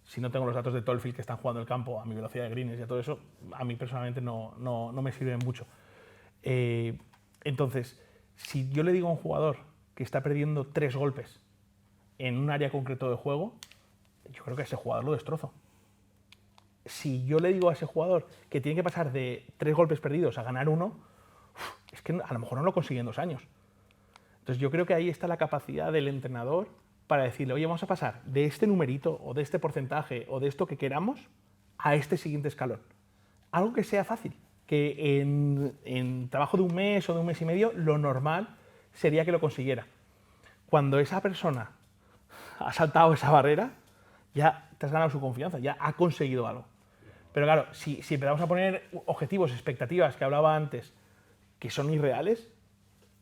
Speaker 3: Si no tengo los datos de todo el field que están jugando el campo a mi velocidad de greens y a todo eso, a mí personalmente no me sirve mucho. Entonces, si yo le digo a un jugador que está perdiendo 3 golpes en un área concreto de juego, yo creo que a ese jugador lo destrozo. Si yo le digo a ese jugador que tiene que pasar de 3 golpes perdidos a ganar 1, es que a lo mejor no lo consigue en 2 años. Entonces yo creo que ahí está la capacidad del entrenador para decirle, oye, vamos a pasar de este numerito o de este porcentaje o de esto que queramos a este siguiente escalón. Algo que sea fácil, que en trabajo de un mes o de un mes y medio, lo normal sería que lo consiguiera. Cuando esa persona ha saltado esa barrera, ya te has ganado su confianza, ya ha conseguido algo. Pero claro, si empezamos a poner objetivos, expectativas que hablaba antes, que son irreales,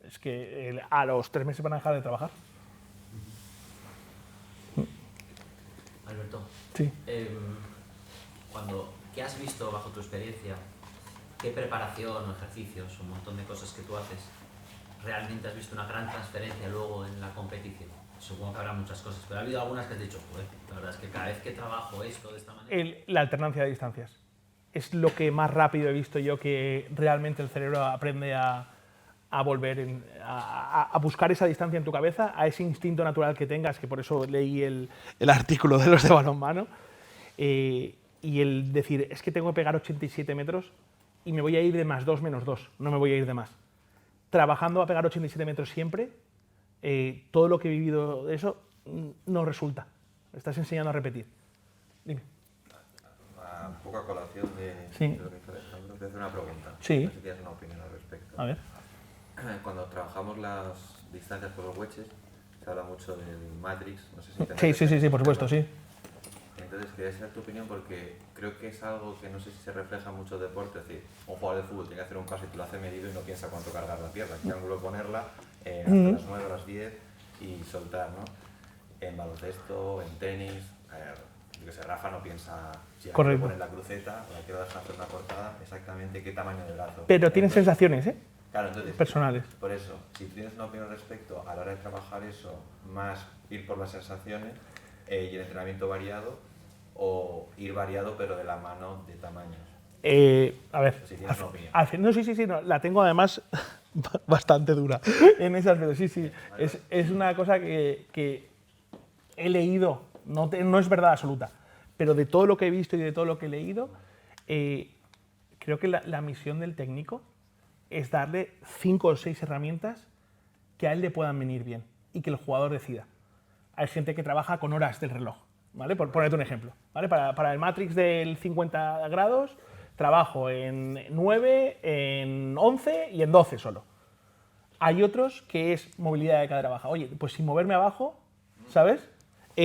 Speaker 3: es que a los 3 meses van a dejar de trabajar.
Speaker 9: Alberto,
Speaker 3: sí.
Speaker 9: ¿Qué has visto bajo tu experiencia? ¿Qué preparación o ejercicios, un montón de cosas que tú haces, realmente has visto una gran transferencia luego en la competición? Supongo que habrá muchas cosas, pero ha habido algunas que has dicho, joder, la verdad es que cada vez que trabajo esto de esta manera...
Speaker 3: La alternancia de distancias. Es lo que más rápido he visto yo que realmente el cerebro aprende a volver, a buscar esa distancia en tu cabeza, a ese instinto natural que tengas, que por eso leí el artículo de los de balonmano, y el decir, es que tengo que pegar 87 metros y me voy a ir de +2, -2, no me voy a ir de más. Trabajando a pegar 87 metros siempre, todo lo que he vivido de eso no resulta. Estás enseñando a repetir. Dime.
Speaker 8: Un poco a colación de lo que dice Alejandro, te voy a hacer una pregunta.
Speaker 3: Sí.
Speaker 8: No sé si tienes una opinión al respecto.
Speaker 3: A ver.
Speaker 8: Cuando trabajamos las distancias por los wedges, se habla mucho del Matrix, no sé si
Speaker 3: Sí, por supuesto, sí.
Speaker 8: Entonces, quería saber tu opinión porque creo que es algo que no sé si se refleja en muchos deportes. Es decir, un jugador de fútbol tiene que hacer un pase y tú lo hace medido y no piensa cuánto cargar la pierna, qué ángulo ponerla, hasta las 9 o las 10 y soltar, ¿no? En baloncesto, en tenis, yo que sé, Rafa no piensa si hay que poner la cruceta o la quiero dejar hacer una cortada, exactamente qué tamaño de brazo.
Speaker 3: Pero tienes sensaciones, ¿eh?
Speaker 8: Claro, entonces,
Speaker 3: personales.
Speaker 8: Por eso, si tienes una opinión respecto a la hora de trabajar eso, más ir por las sensaciones y el entrenamiento variado, o ir variado pero de la mano de tamaños.
Speaker 3: A ver,
Speaker 8: si tienes una opinión.
Speaker 3: No, sí, no, la tengo además bastante dura en ese aspecto. Sí, es una cosa que he leído, no es verdad absoluta, pero de todo lo que he visto y de todo lo que he leído, creo que la misión del técnico es darle 5 o 6 herramientas que a él le puedan venir bien y que el jugador decida. Hay gente que trabaja con horas del reloj, ¿vale? Por ponerte un ejemplo, ¿vale? Para el Matrix del 50 grados, trabajo en 9, en 11 y en 12 solo. Hay otros que es movilidad de cadera baja. Oye, pues sin moverme abajo, ¿sabes?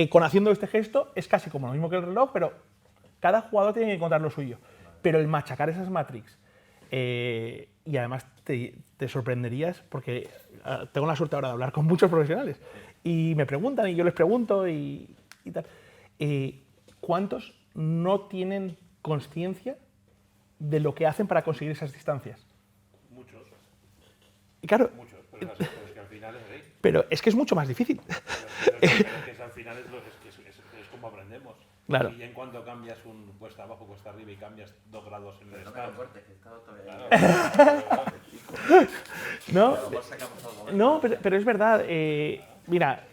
Speaker 3: Con haciendo este gesto es casi como lo mismo que el reloj, pero cada jugador tiene que encontrar lo suyo. Pero el machacar esas Matrix, y además te sorprenderías, porque tengo la suerte ahora de hablar con muchos profesionales, y me preguntan, y yo les pregunto, y tal. ¿Cuántos no tienen consciencia de lo que hacen para conseguir esas distancias?
Speaker 4: Muchos.
Speaker 3: Y claro,
Speaker 4: muchos, pero es que al final es ahí.
Speaker 3: Pero es que es mucho más difícil.
Speaker 4: Pero es que al final es como aprendemos.
Speaker 3: Claro.
Speaker 4: Y en cuanto cambias un cuesta abajo, cuesta arriba y cambias 2 grados en el stand. No, pero es verdad. Mira,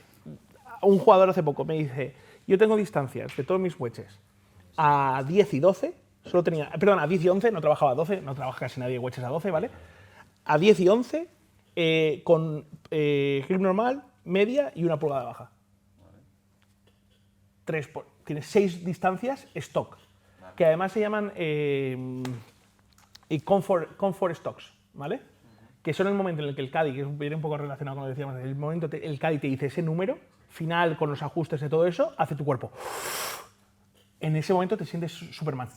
Speaker 4: un jugador hace poco me dice,
Speaker 3: yo tengo distancias de todos mis wedges a 10 y 12, solo tenía, perdón, a 10 y 11, no trabajaba a 12, no trabaja casi nadie wedges a 12, ¿vale? A 10 y 11 con grip normal, media y 1 pulgada baja. Tienes 6 distancias stock, que además se llaman comfort stocks, ¿vale? Que son el momento en el que el Caddy, que viene un poco relacionado con lo que decíamos, el momento el Caddy te dice ese número final con los ajustes de todo eso, hace tu cuerpo. En ese momento te sientes Superman,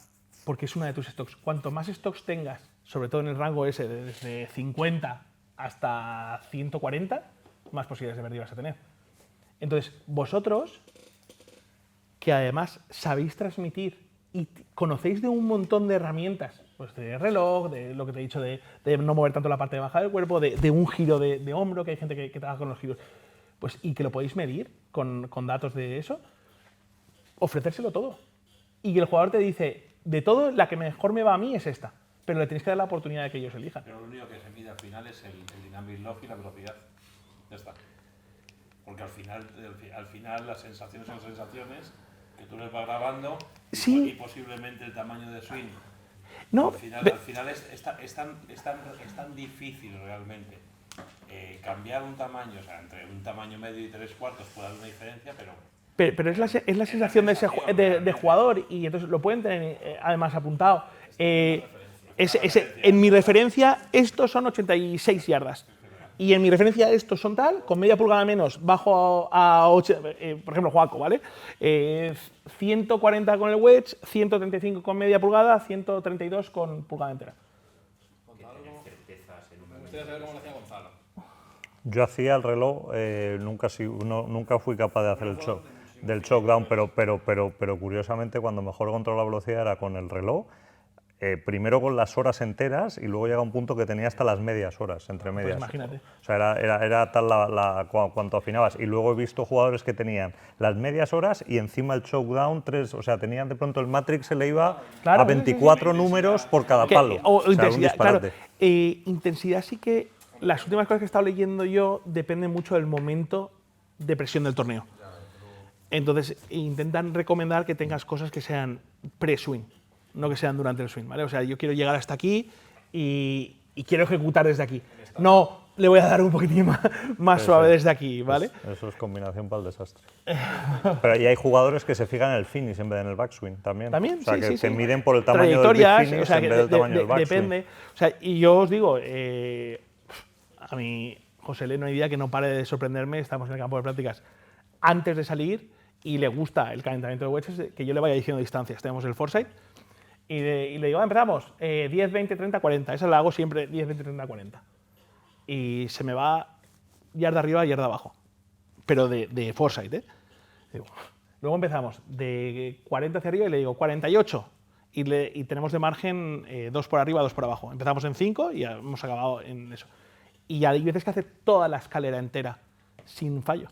Speaker 3: porque es una de tus stocks. Cuanto más stocks tengas, sobre todo en el rango ese, desde 50 hasta 140, más posibilidades de pérdida vas a tener. Entonces, vosotros, que además sabéis transmitir y conocéis de un montón de herramientas, pues de reloj, de lo que te he dicho de no mover tanto la parte baja del cuerpo, de un giro de hombro, que hay gente que trabaja con los giros, pues, y que lo podéis medir con datos de eso, ofrecérselo todo. Y el jugador te dice, de todo, la que mejor me va a mí es esta, pero le tenéis que dar la oportunidad de que ellos elijan.
Speaker 4: Pero lo único que se mide al final es el dynamic lock y la velocidad. Ya está. Porque al final las sensaciones son sensaciones que tú les vas grabando
Speaker 3: sí.
Speaker 4: Y posiblemente el tamaño de swing.
Speaker 3: No,
Speaker 4: al final es tan difícil realmente cambiar un tamaño, o sea, entre un tamaño medio y 3/4 puede haber una diferencia, pero
Speaker 3: es la sensación de jugador, y entonces lo pueden tener además apuntado. En mi referencia, estos son 86 yardas. Y en mi referencia, estos son tal, con media pulgada menos, bajo a 8, por ejemplo, Joaco, ¿vale? 140 con el wedge, 135 con media pulgada, 132 con pulgada entera.
Speaker 7: Me gustaría saber cómo lo hacía Gonzalo.
Speaker 1: Yo hacía el reloj, nunca fui capaz de hacer del choke down, pero curiosamente cuando mejor controlaba la velocidad era con el reloj. Primero con las horas enteras y luego llega un punto que tenía hasta las medias horas, entre medias.
Speaker 3: Pues imagínate.
Speaker 1: O sea, era tal cuanto afinabas. Y luego he visto jugadores que tenían las medias horas y encima el choke down 3, o sea, tenían de pronto el Matrix se le iba a 24 números por cada palo.
Speaker 3: O intensidad, claro. Intensidad sí que las últimas cosas que he estado leyendo yo dependen mucho del momento de presión del torneo. Entonces intentan recomendar que tengas cosas que sean pre-swing, no que sean durante el swing, ¿vale? O sea, yo quiero llegar hasta aquí y quiero ejecutar desde aquí. No, le voy a dar un poquitín más suave desde aquí, ¿vale?
Speaker 1: Eso es combinación para el desastre. Pero y hay jugadores que se fijan en el finish en vez de en el backswing también.
Speaker 3: También,
Speaker 1: o sea,
Speaker 3: sí,
Speaker 1: que
Speaker 3: sí,
Speaker 1: te
Speaker 3: sí.
Speaker 1: miden por el tamaño del big finish en vez del tamaño del backswing.
Speaker 3: Depende. O sea, y yo os digo, a mí, José L, no hay día que no pare de sorprenderme. Estamos en el campo de prácticas antes de salir y le gusta el calentamiento de wedges, que yo le vaya diciendo distancias. Tenemos el foresight y le digo, empezamos, 10, 20, 30, 40. Esa la hago siempre 10, 20, 30, 40. Y se me va yarda arriba, yarda abajo. Pero de foresight, ¿eh? Digo, luego empezamos de 40 hacia arriba y le digo 48. Y tenemos de margen 2 por arriba, 2 por abajo. Empezamos en 5 y ya hemos acabado en eso. Y hay veces que hace toda la escalera entera sin fallo.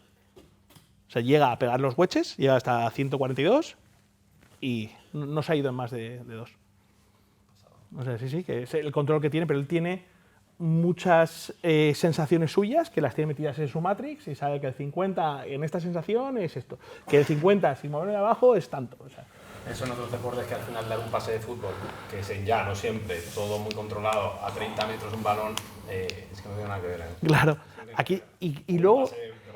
Speaker 3: O sea, llega a pegar los wedges, llega hasta 142 y no se ha ido en más de 2. O sea, sí, que es el control que tiene, pero él tiene muchas sensaciones suyas que las tiene metidas en su Matrix y sabe que el 50 en esta sensación es esto, que el 50 sin moverme de abajo es tanto. O sea,
Speaker 7: eso en otros deportes que al final dar un pase de fútbol, que es en llano siempre, todo muy controlado, a 30 metros un balón, es que no tiene nada que ver.
Speaker 3: Claro, aquí y luego...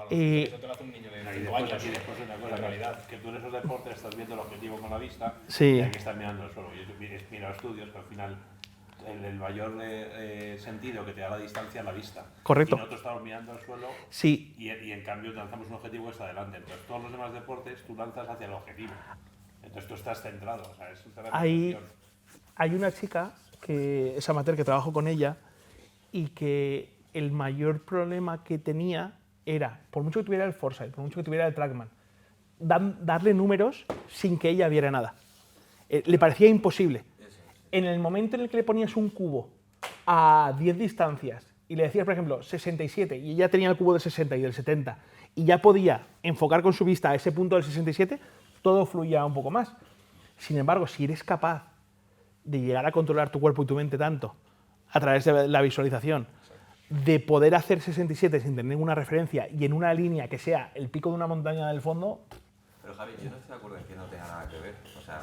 Speaker 7: Eso te lo hace un niño de 5 años.
Speaker 4: Y después una cosa, en realidad, que tú en esos deportes estás viendo el objetivo con la vista
Speaker 3: Sí.
Speaker 4: y hay que estar mirando el suelo. Yo miro estudios que al final el mayor sentido que te da la distancia es la vista.
Speaker 3: Correcto.
Speaker 4: Y nosotros estamos mirando al suelo
Speaker 3: Sí.
Speaker 4: y en cambio lanzamos un objetivo que está adelante. Entonces todos los demás deportes tú lanzas hacia el objetivo. Entonces tú estás centrado. O sea, es un
Speaker 3: hay una chica que es amateur, que trabajo con ella, y que el mayor problema que tenía era, por mucho que tuviera el foresight, por mucho que tuviera el trackman, darle números sin que ella viera nada. Le parecía imposible. En el momento en el que le ponías un cubo a 10 distancias y le decías, por ejemplo, 67, y ella tenía el cubo de 60 y del 70, y ya podía enfocar con su vista a ese punto del 67, todo fluía un poco más. Sin embargo, si eres capaz de llegar a controlar tu cuerpo y tu mente tanto a través de la visualización, de poder hacer 67 sin tener ninguna referencia y en una línea que sea el pico de una montaña del fondo,
Speaker 8: Javi, yo no estoy de acuerdo en que no tenga nada que ver. O sea,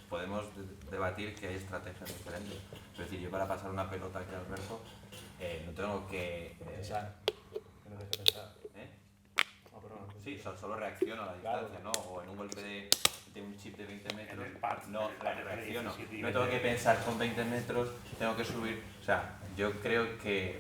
Speaker 8: podemos debatir que hay estrategias diferentes. Es decir, yo para pasar una pelota aquí a Alberto, no tengo que... Sí, solo reacciono a la distancia, ¿no? O en un golpe de un chip de 20 metros, no reacciono. No tengo que pensar con 20 metros, tengo que subir. O sea, yo creo que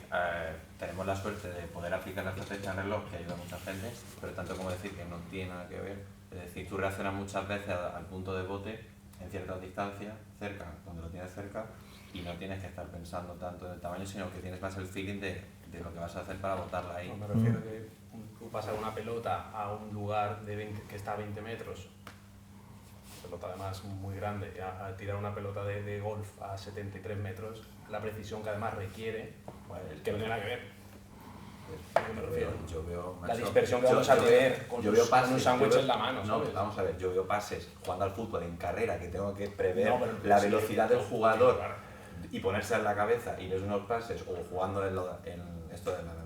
Speaker 8: tenemos la suerte de poder aplicar la estrategia en reloj, que ayuda a mucha gente, pero tanto como decir que no tiene nada que ver. Es decir, tú reaccionas muchas veces al punto de bote en ciertas distancias, cerca, cuando lo tienes cerca, y no tienes que estar pensando tanto en el tamaño, sino que tienes más el feeling de lo que vas a hacer para botarla ahí.
Speaker 7: No, me refiero que tú pasar una pelota a un lugar que está a 20 metros, pelota además muy grande, a tirar una pelota de golf a 73 metros, la precisión que además requiere, que no tiene nada que ver. Me refiero.
Speaker 8: Yo veo,
Speaker 7: la dispersión que vamos a tener con un sándwich en la mano.
Speaker 8: No, vamos a ver, yo veo pases jugando al fútbol en carrera, que tengo que prever
Speaker 7: la
Speaker 8: velocidad del jugador y ponerse en la cabeza, y ves unos pases, o jugando en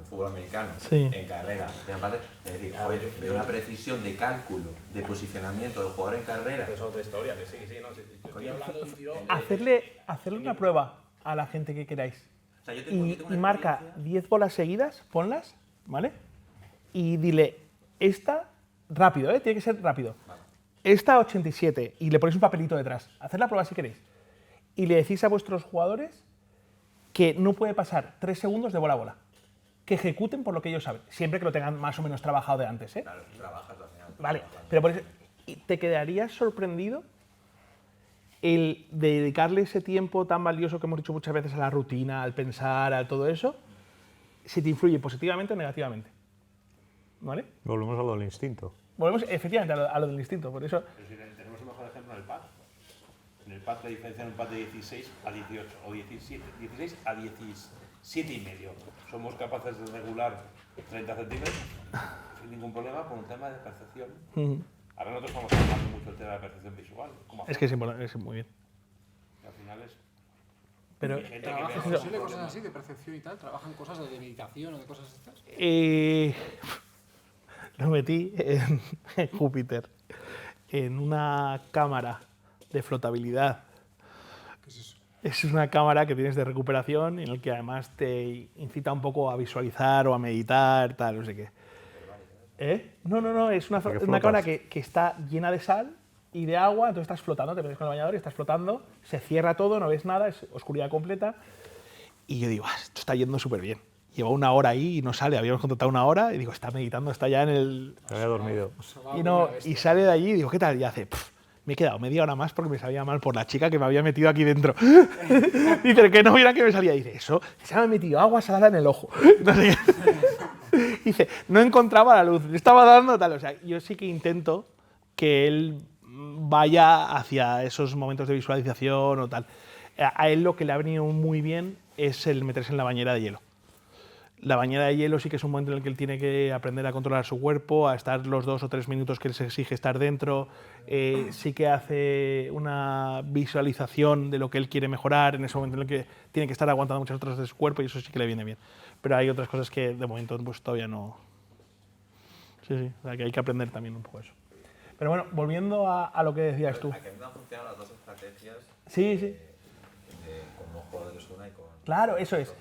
Speaker 8: fútbol americano, en carrera, es decir, de una precisión de cálculo, de posicionamiento del jugador en carrera.
Speaker 7: Es otra historia, que sí, no, estoy hablando de un tiro.
Speaker 3: Hacerle una prueba a la gente que queráis.
Speaker 8: O sea, yo
Speaker 3: Y
Speaker 8: tengo una
Speaker 3: marca
Speaker 8: experiencia.
Speaker 3: 10 bolas seguidas, ponlas, ¿vale? Y dile, esta, rápido, tiene que ser rápido.
Speaker 8: Vale.
Speaker 3: Esta 87, y le ponéis un papelito detrás. Haced la prueba si queréis. Y le decís a vuestros jugadores que no puede pasar 3 segundos de bola a bola. Que ejecuten por lo que ellos saben. Siempre que lo tengan más o menos trabajado de antes, ¿eh?
Speaker 8: Claro, trabajas al final.
Speaker 3: Vale, pero por eso, ¿te quedarías sorprendido el dedicarle ese tiempo tan valioso que hemos dicho muchas veces a la rutina, al pensar, a todo eso, si te influye positivamente o negativamente? ¿Vale?
Speaker 1: Volvemos a lo del instinto.
Speaker 3: Volvemos efectivamente a lo del instinto, por eso...
Speaker 4: Tenemos el mejor ejemplo en el pad. En el pad la diferencia en un pad de 16 a 18 o 16 a 17 y medio. Somos capaces de regular 30 centímetros sin ningún problema por un tema de percepción. Ahora nosotros estamos trabajando mucho el tema de la percepción visual.
Speaker 3: Es que es importante, es muy bien.
Speaker 4: Y al final es...
Speaker 3: Pero,
Speaker 4: hay gente que
Speaker 2: ¿Trabajan
Speaker 4: ve
Speaker 2: José,
Speaker 4: problemas.
Speaker 2: cosas así de percepción y tal? ¿Trabajan cosas de meditación o de cosas estas?
Speaker 3: lo metí en Júpiter, en una cámara de flotabilidad.
Speaker 2: ¿Qué es eso?
Speaker 3: Es una cámara que tienes de recuperación en el que además te incita un poco a visualizar o a meditar, tal, no sé qué. No, es una cámara que está llena de sal y de agua, entonces estás flotando, te metes con el bañador y estás flotando, se cierra todo, no ves nada, es oscuridad completa. Y yo digo, esto está yendo súper bien. Lleva 1 hora ahí y no sale, habíamos contratado 1 hora y digo, está meditando, está ya en el...
Speaker 1: Se había dormido.
Speaker 3: Y sale de allí y digo, ¿qué tal? Y hace, me he quedado media hora más porque me sabía mal por la chica que me había metido aquí dentro. Dice, que no mira que me salía. Dice, eso, se me ha metido agua salada en el ojo. No sé qué. Dice, no encontraba la luz, le estaba dando tal. O sea, yo sí que intento que él vaya hacia esos momentos de visualización o tal. A él lo que le ha venido muy bien es el meterse en la bañera de hielo. La bañera de hielo sí que es un momento en el que él tiene que aprender a controlar su cuerpo, a estar los 2 o 3 minutos que él se exige estar dentro. Sí que hace una visualización de lo que él quiere mejorar en ese momento en el que tiene que estar aguantando muchas otras de su cuerpo y eso sí que le viene bien. Pero hay otras cosas que de momento pues, todavía no... Sí, o sea, que hay que aprender también un poco eso. Pero bueno, volviendo a lo que decías tú.
Speaker 8: A que no han funcionado las dos estrategias.
Speaker 3: Sí.
Speaker 8: Con los jugadores una y con...
Speaker 3: Claro, eso es.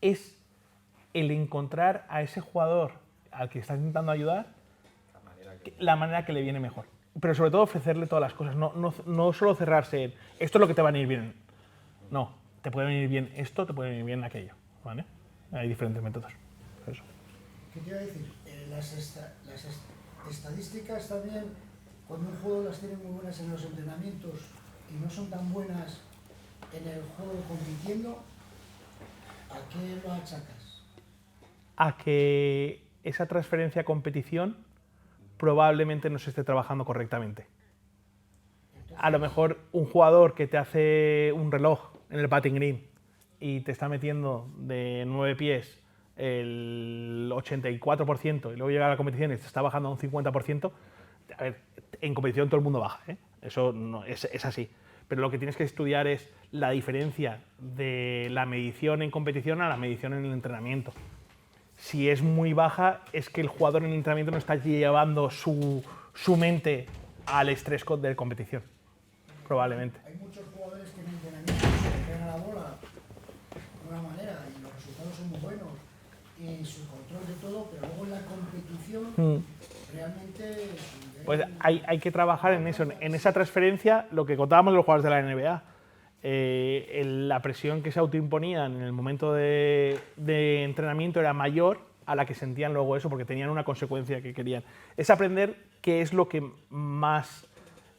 Speaker 3: Es el encontrar a ese jugador al que estás intentando ayudar la manera que le viene mejor. Pero sobre todo ofrecerle todas las cosas, no solo cerrarse en esto es lo que te va a venir bien. No, te puede venir bien esto, te puede venir bien aquello. ¿Vale? Hay diferentes métodos. Eso.
Speaker 6: ¿Qué te iba a decir? Las estadísticas también, cuando un juego las tiene muy buenas en los entrenamientos y no son tan buenas en el juego compitiendo, ¿a qué lo achacas?
Speaker 3: A que esa transferencia a competición probablemente no se esté trabajando correctamente. A lo mejor un jugador que te hace un reloj en el batting green y te está metiendo de 9 pies el 84% y luego llega a la competición y te está bajando a un 50%, a ver, en competición todo el mundo baja, ¿eh? Eso no, es así. Pero lo que tienes que estudiar es la diferencia de la medición en competición a la medición en el entrenamiento. Si es muy baja, es que el jugador en el entrenamiento no está llevando su su mente al estrés de competición, probablemente.
Speaker 6: Hay muchos jugadores que en entrenamiento se pegan a la bola de una manera y los resultados son muy buenos y su control de todo, pero luego en la competición realmente...
Speaker 3: Pues hay que trabajar en eso, en esa transferencia, lo que contábamos de los jugadores de la NBA. La presión que se autoimponían en el momento de entrenamiento era mayor a la que sentían luego eso, porque tenían una consecuencia que querían. Es aprender qué es lo que más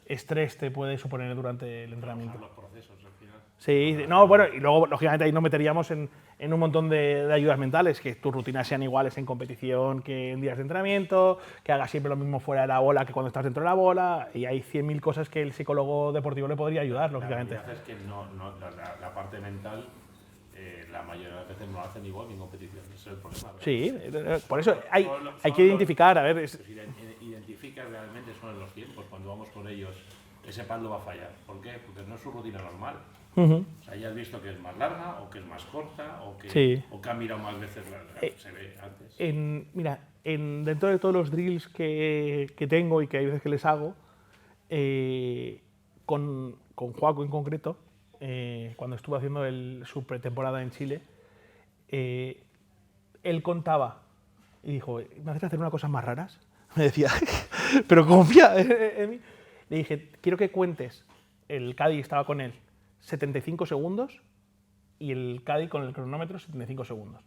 Speaker 3: estrés te puede suponer durante el entrenamiento.
Speaker 4: Los procesos, al final.
Speaker 3: Sí, no, bueno, y luego, lógicamente, ahí nos meteríamos en un montón de ayudas mentales, que tus rutinas sean iguales en competición que en días de entrenamiento, que hagas siempre lo mismo fuera de la bola que cuando estás dentro de la bola, y hay 100.000 cosas que el psicólogo deportivo le podría ayudar, lógicamente.
Speaker 4: La realidad es que la parte mental, la mayoría de las veces no la hacen igual que en competición. Ese es el problema. ¿Verdad?
Speaker 3: Sí, por eso hay que identificar, a ver...
Speaker 4: Identifica realmente son los tiempos, cuando vamos con ellos, ese pad lo va a fallar. ¿Por qué? Porque no es su rutina normal. O sea, ya has visto que es más larga, o que es más corta, o que ha mirado más veces, se ve antes.
Speaker 3: Mira, dentro de todos los drills que tengo y que hay veces que les hago, con Joaco en concreto, cuando estuve haciendo su pretemporada en Chile, él contaba y dijo, ¿me haces hacer unas cosas más raras? Me decía, pero confía en mí. Le dije, quiero que cuentes, el Cádiz estaba con él, 75 segundos y el Cádiz con el cronómetro 75 segundos.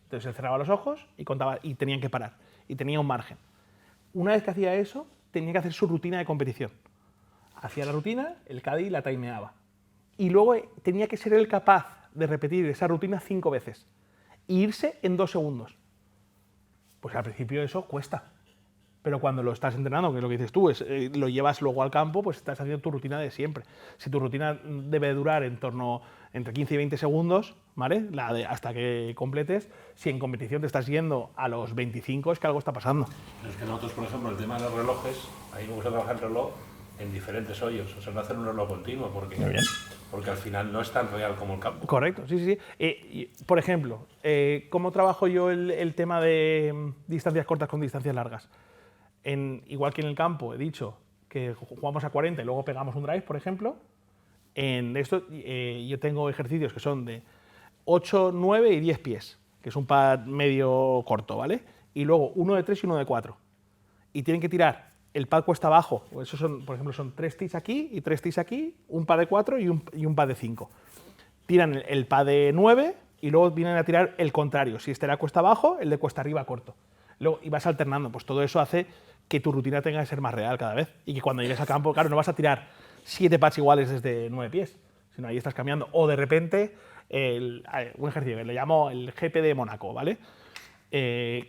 Speaker 3: Entonces él cerraba los ojos y contaba y tenían que parar y tenía un margen. Una vez que hacía eso, tenía que hacer su rutina de competición. Hacía la rutina, el Cádiz la timeaba. Y luego tenía que ser él capaz de repetir esa rutina 5 veces e irse en 2 segundos. Pues al principio eso cuesta. Pero cuando lo estás entrenando, que es lo que dices tú, lo llevas luego al campo, pues estás haciendo tu rutina de siempre. Si tu rutina debe durar en torno entre 15 y 20 segundos, ¿vale? Hasta que completes, si en competición te estás yendo a los 25, es que algo está pasando.
Speaker 4: Es que nosotros, por ejemplo, el tema de los relojes, a mí me gusta trabajar el reloj en diferentes hoyos, o sea, no hacer un reloj continuo, porque al final no es tan real como el campo.
Speaker 3: Correcto, sí. Por ejemplo, ¿cómo trabajo yo el tema de distancias cortas con distancias largas? Igual que en el campo he dicho que jugamos a 40 y luego pegamos un drive, por ejemplo, en esto yo tengo ejercicios que son de 8, 9 y 10 pies, que es un pad medio corto, ¿vale? Y luego uno de 3 y uno de 4. Y tienen que tirar el pad cuesta abajo, esos son, por ejemplo, son 3 tis aquí y 3 tis aquí, un pad de 4 y un pad de 5. Tiran el pad de 9 y luego vienen a tirar el contrario. Si este era cuesta abajo, el de cuesta arriba corto. Luego, y vas alternando, pues todo eso hace que tu rutina tenga que ser más real cada vez y que cuando llegues al campo, claro, no vas a tirar 7 pads iguales desde 9 pies, sino ahí estás cambiando. O de repente, un ejercicio que le llamo el GP de Mónaco, ¿vale?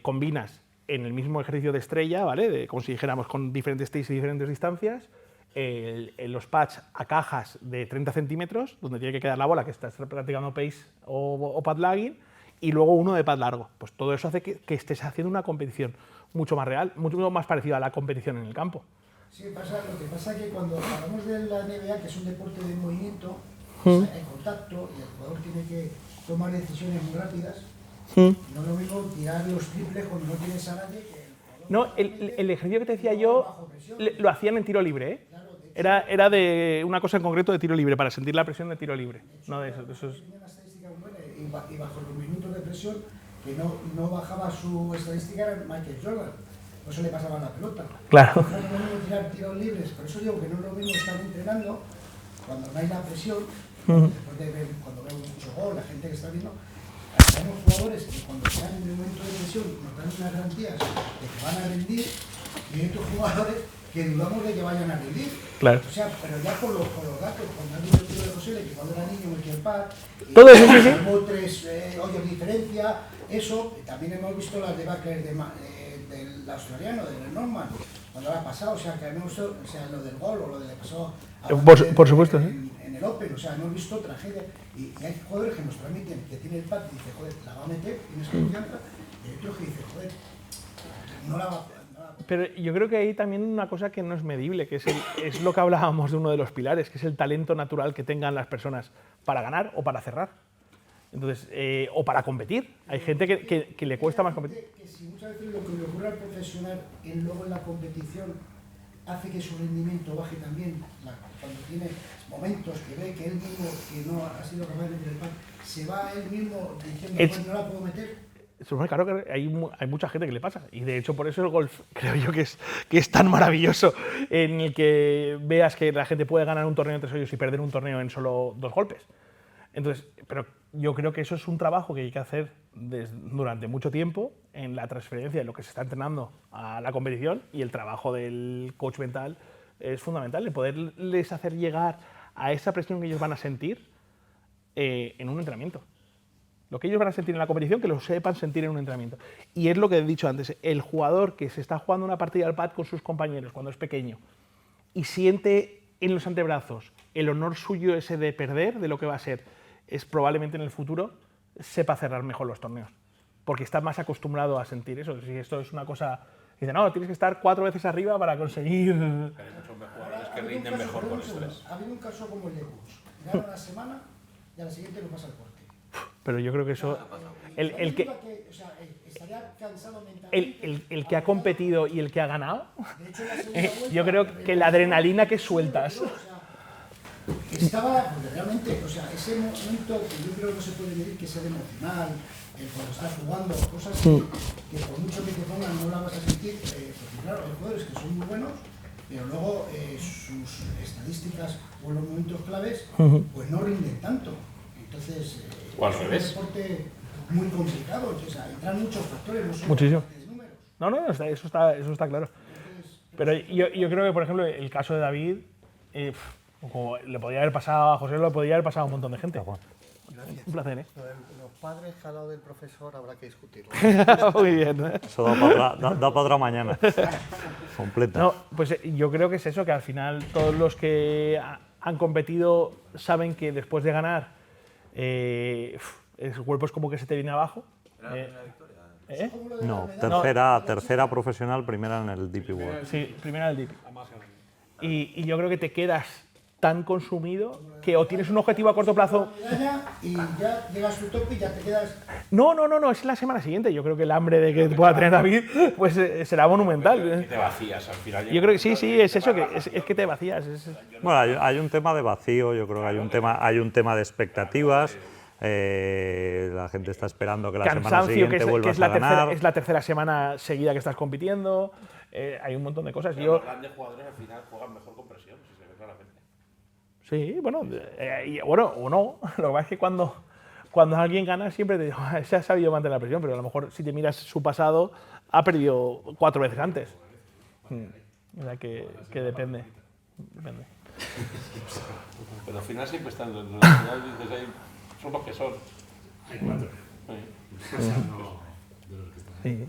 Speaker 3: Combinas en el mismo ejercicio de estrella, ¿vale? Como si dijéramos con diferentes tics y diferentes distancias, los pads a cajas de 30 centímetros, donde tiene que quedar la bola, que estás practicando pace o pad lagging, y luego uno de pad largo. Pues todo eso hace que estés haciendo una competición mucho más real, mucho más parecida a la competición en el campo.
Speaker 6: Sí, lo que pasa es que cuando hablamos de la NBA, que es un deporte de movimiento, hay contacto y el jugador tiene que tomar decisiones muy rápidas, no es lo mismo tirar los triples cuando no tienes a nadie que el jugador...
Speaker 3: No, el ejercicio que te decía yo lo hacían en tiro libre, ¿eh? Era de una cosa en concreto de tiro libre, para sentir la presión de tiro libre. No de eso.
Speaker 6: Tenía una estadística muy buena y bajo los minutos de presión, que no bajaba su estadística, era Michael Jordan. Por eso le pasaban la pelota.
Speaker 3: Claro.
Speaker 6: No es lo mismo tirar tiros libres, por eso digo que no es lo mismo estar entrenando cuando no hay la presión, después de ver, cuando veo mucho gol, la gente que está viendo. Tenemos jugadores que cuando están en el momento de presión nos dan unas garantías de que van a rendir y hay otros jugadores que dudamos de que vayan a rendir.
Speaker 3: Claro.
Speaker 6: O sea, pero ya por los datos, cuando han visto el tiro de José, que cuando era niño metió el pad,
Speaker 3: todo eso sí.
Speaker 6: Hubo 3 hoyos de diferencia, eso, también hemos visto las debacles del australiano, del Norman, cuando ha pasado, o sea, que hemos visto, o sea, lo del gol o lo que le pasó a
Speaker 3: por supuesto,
Speaker 6: en el Open, o sea, hemos visto tragedia y hay jugadores que nos transmiten que tiene el pad y dice, joder, la va a meter, tienes confianza, y hay otros que dicen, joder, no la va a hacer.
Speaker 3: Pero yo creo que hay también una cosa que no es medible, que es lo que hablábamos de uno de los pilares, que es el talento natural que tengan las personas para ganar o para cerrar. Entonces, o para competir. Hay gente que le cuesta más competir.
Speaker 6: Que si muchas veces lo que le ocurre al profesional luego en la competición hace que su rendimiento baje también. Cuando tiene momentos que ve que él mismo, que no ha sido capaz de meter el pad, se va él mismo diciendo, pues no la puedo meter.
Speaker 3: Claro que hay mucha gente que le pasa, y de hecho por eso el golf creo yo que es tan maravilloso, en el que veas que la gente puede ganar un torneo en 3 hoyos y perder un torneo en solo 2 golpes. Entonces, pero yo creo que eso es un trabajo que hay que hacer durante mucho tiempo en la transferencia de lo que se está entrenando a la competición, y el trabajo del coach mental es fundamental, de poderles hacer llegar a esa presión que ellos van a sentir en un entrenamiento. Lo que ellos van a sentir en la competición, que lo sepan sentir en un entrenamiento. Y es lo que he dicho antes, el jugador que se está jugando una partida al pad con sus compañeros cuando es pequeño y siente en los antebrazos el honor suyo ese de perder, de lo que va a ser, es probablemente en el futuro sepa cerrar mejor los torneos, porque está más acostumbrado a sentir eso. Si esto es una cosa, dice, no, tienes que estar 4 veces arriba para conseguir...
Speaker 4: Hay muchos jugadores que rinden mejor con estrés.
Speaker 6: Ha habido un caso como el de Bush, gana una semana y a la siguiente no pasa el corte.
Speaker 3: Pero yo creo que eso... El que ha competido y el que ha ganado, yo creo que la adrenalina que sueltas...
Speaker 6: Estaba, porque realmente, o sea, ese momento que yo creo que no se puede medir, que es el emocional, cuando estás jugando, cosas que por mucho que te pongan no la vas a sentir, porque claro, hay jugadores que son muy buenos, pero luego sus estadísticas o los momentos claves, pues no rinden tanto. Entonces, es un deporte muy complicado, o sea, entran muchos factores, no solo
Speaker 3: muchísimo.
Speaker 6: de números.
Speaker 3: No, eso está claro. Pero yo creo que, por ejemplo, el caso de David, como le podría haber pasado a José, le podría haber pasado a un montón de gente.
Speaker 5: Gracias.
Speaker 3: Un placer, ¿eh?
Speaker 5: Los padres que ha dado del profesor habrá que discutirlo.
Speaker 3: Muy bien.
Speaker 1: Eso da para otra mañana. Completa.
Speaker 3: No, pues yo creo que es eso, que al final todos los que han competido saben que después de ganar, el cuerpo es como que se te viene abajo.
Speaker 8: ¿Era la primera victoria?
Speaker 1: No, tercera profesional, primera en el DP World.
Speaker 3: Sí, primera en el DP. Y yo creo que te quedas tan consumido que o tienes un objetivo a corto plazo...
Speaker 6: Y ya llegas a tu tope y ya te quedas...
Speaker 3: No, es la semana siguiente. Yo creo que el hambre de que pueda tener David pues será monumental.
Speaker 4: Que te vacías al final.
Speaker 3: Yo creo que sí, es eso, que es que te vacías.
Speaker 1: Bueno, hay un tema de vacío, yo creo que hay un tema de expectativas. La gente está esperando que la semana siguiente vuelvas a ganar.
Speaker 3: Es la tercera semana seguida que estás compitiendo. Hay un montón de cosas.
Speaker 4: Pero los grandes jugadores al final juegan mejor con presión, si se ve claramente.
Speaker 3: Sí, bueno, o no. Lo que pasa es que cuando alguien gana siempre se ha sabido mantener la presión, pero a lo mejor si te miras su pasado, ha perdido 4 veces antes. O sea que depende.
Speaker 4: Pero al final siempre están, al final dices, son los que son.
Speaker 2: Hay 4.
Speaker 3: Sí.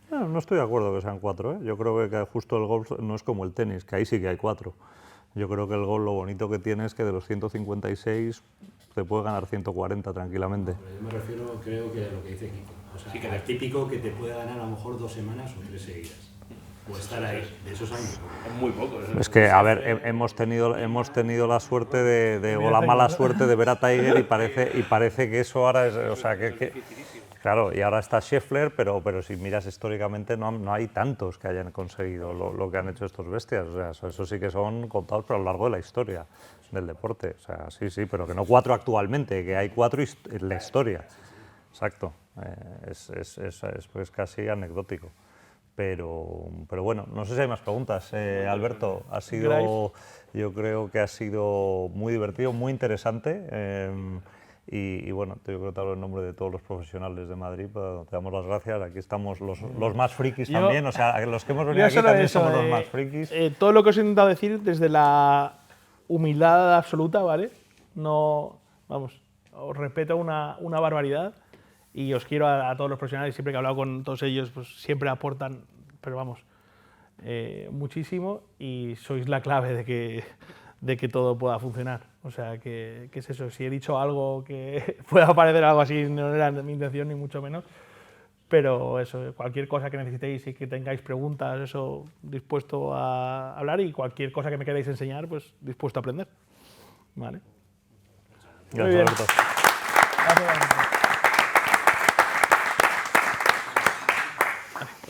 Speaker 1: No estoy de acuerdo que sean 4, ¿eh? Yo creo que justo el golf no es como el tenis, que ahí sí que hay 4. Yo creo que el golf lo bonito que tiene es que de los 156 te puede ganar 140 tranquilamente.
Speaker 2: Pero yo me refiero, creo que a lo que dice Kiko. O sea, sí, que es típico que te puede ganar a lo mejor 2 semanas o 3 seguidas. O estar ahí, de esos años.
Speaker 4: Es muy poco.
Speaker 1: Es que, a ver, hemos tenido la suerte o la mala suerte de ver a Tiger y parece que eso ahora es, o sea, claro, y ahora está Scheffler, pero si miras históricamente no hay tantos que hayan conseguido lo que han hecho estos bestias. O sea, eso sí que son contados pero a lo largo de la historia del deporte. O sea, sí, pero que no 4 actualmente, que hay 4 en la historia. Exacto. Es casi anecdótico. Pero bueno, no sé si hay más preguntas. Alberto, yo creo que ha sido muy divertido, muy interesante. Y bueno, yo creo que te hablo en nombre de todos los profesionales de Madrid, te damos las gracias. Aquí estamos los más frikis también, o sea, los que hemos venido aquí también somos los más frikis.
Speaker 3: Todo lo que os he intentado decir desde la humildad absoluta, ¿vale? No, vamos, os respeto una barbaridad y os quiero a todos los profesionales. Siempre que he hablado con todos ellos, pues siempre aportan, pero vamos, muchísimo, y sois la clave de que todo pueda funcionar. O sea, que es eso. Si he dicho algo que pueda parecer algo así, no era mi intención ni mucho menos, pero eso, cualquier cosa que necesitéis y que tengáis preguntas, eso, dispuesto a hablar, y cualquier cosa que me queráis enseñar, pues dispuesto a aprender. ¿Vale?
Speaker 1: Gracias, Alberto.
Speaker 3: Gracias.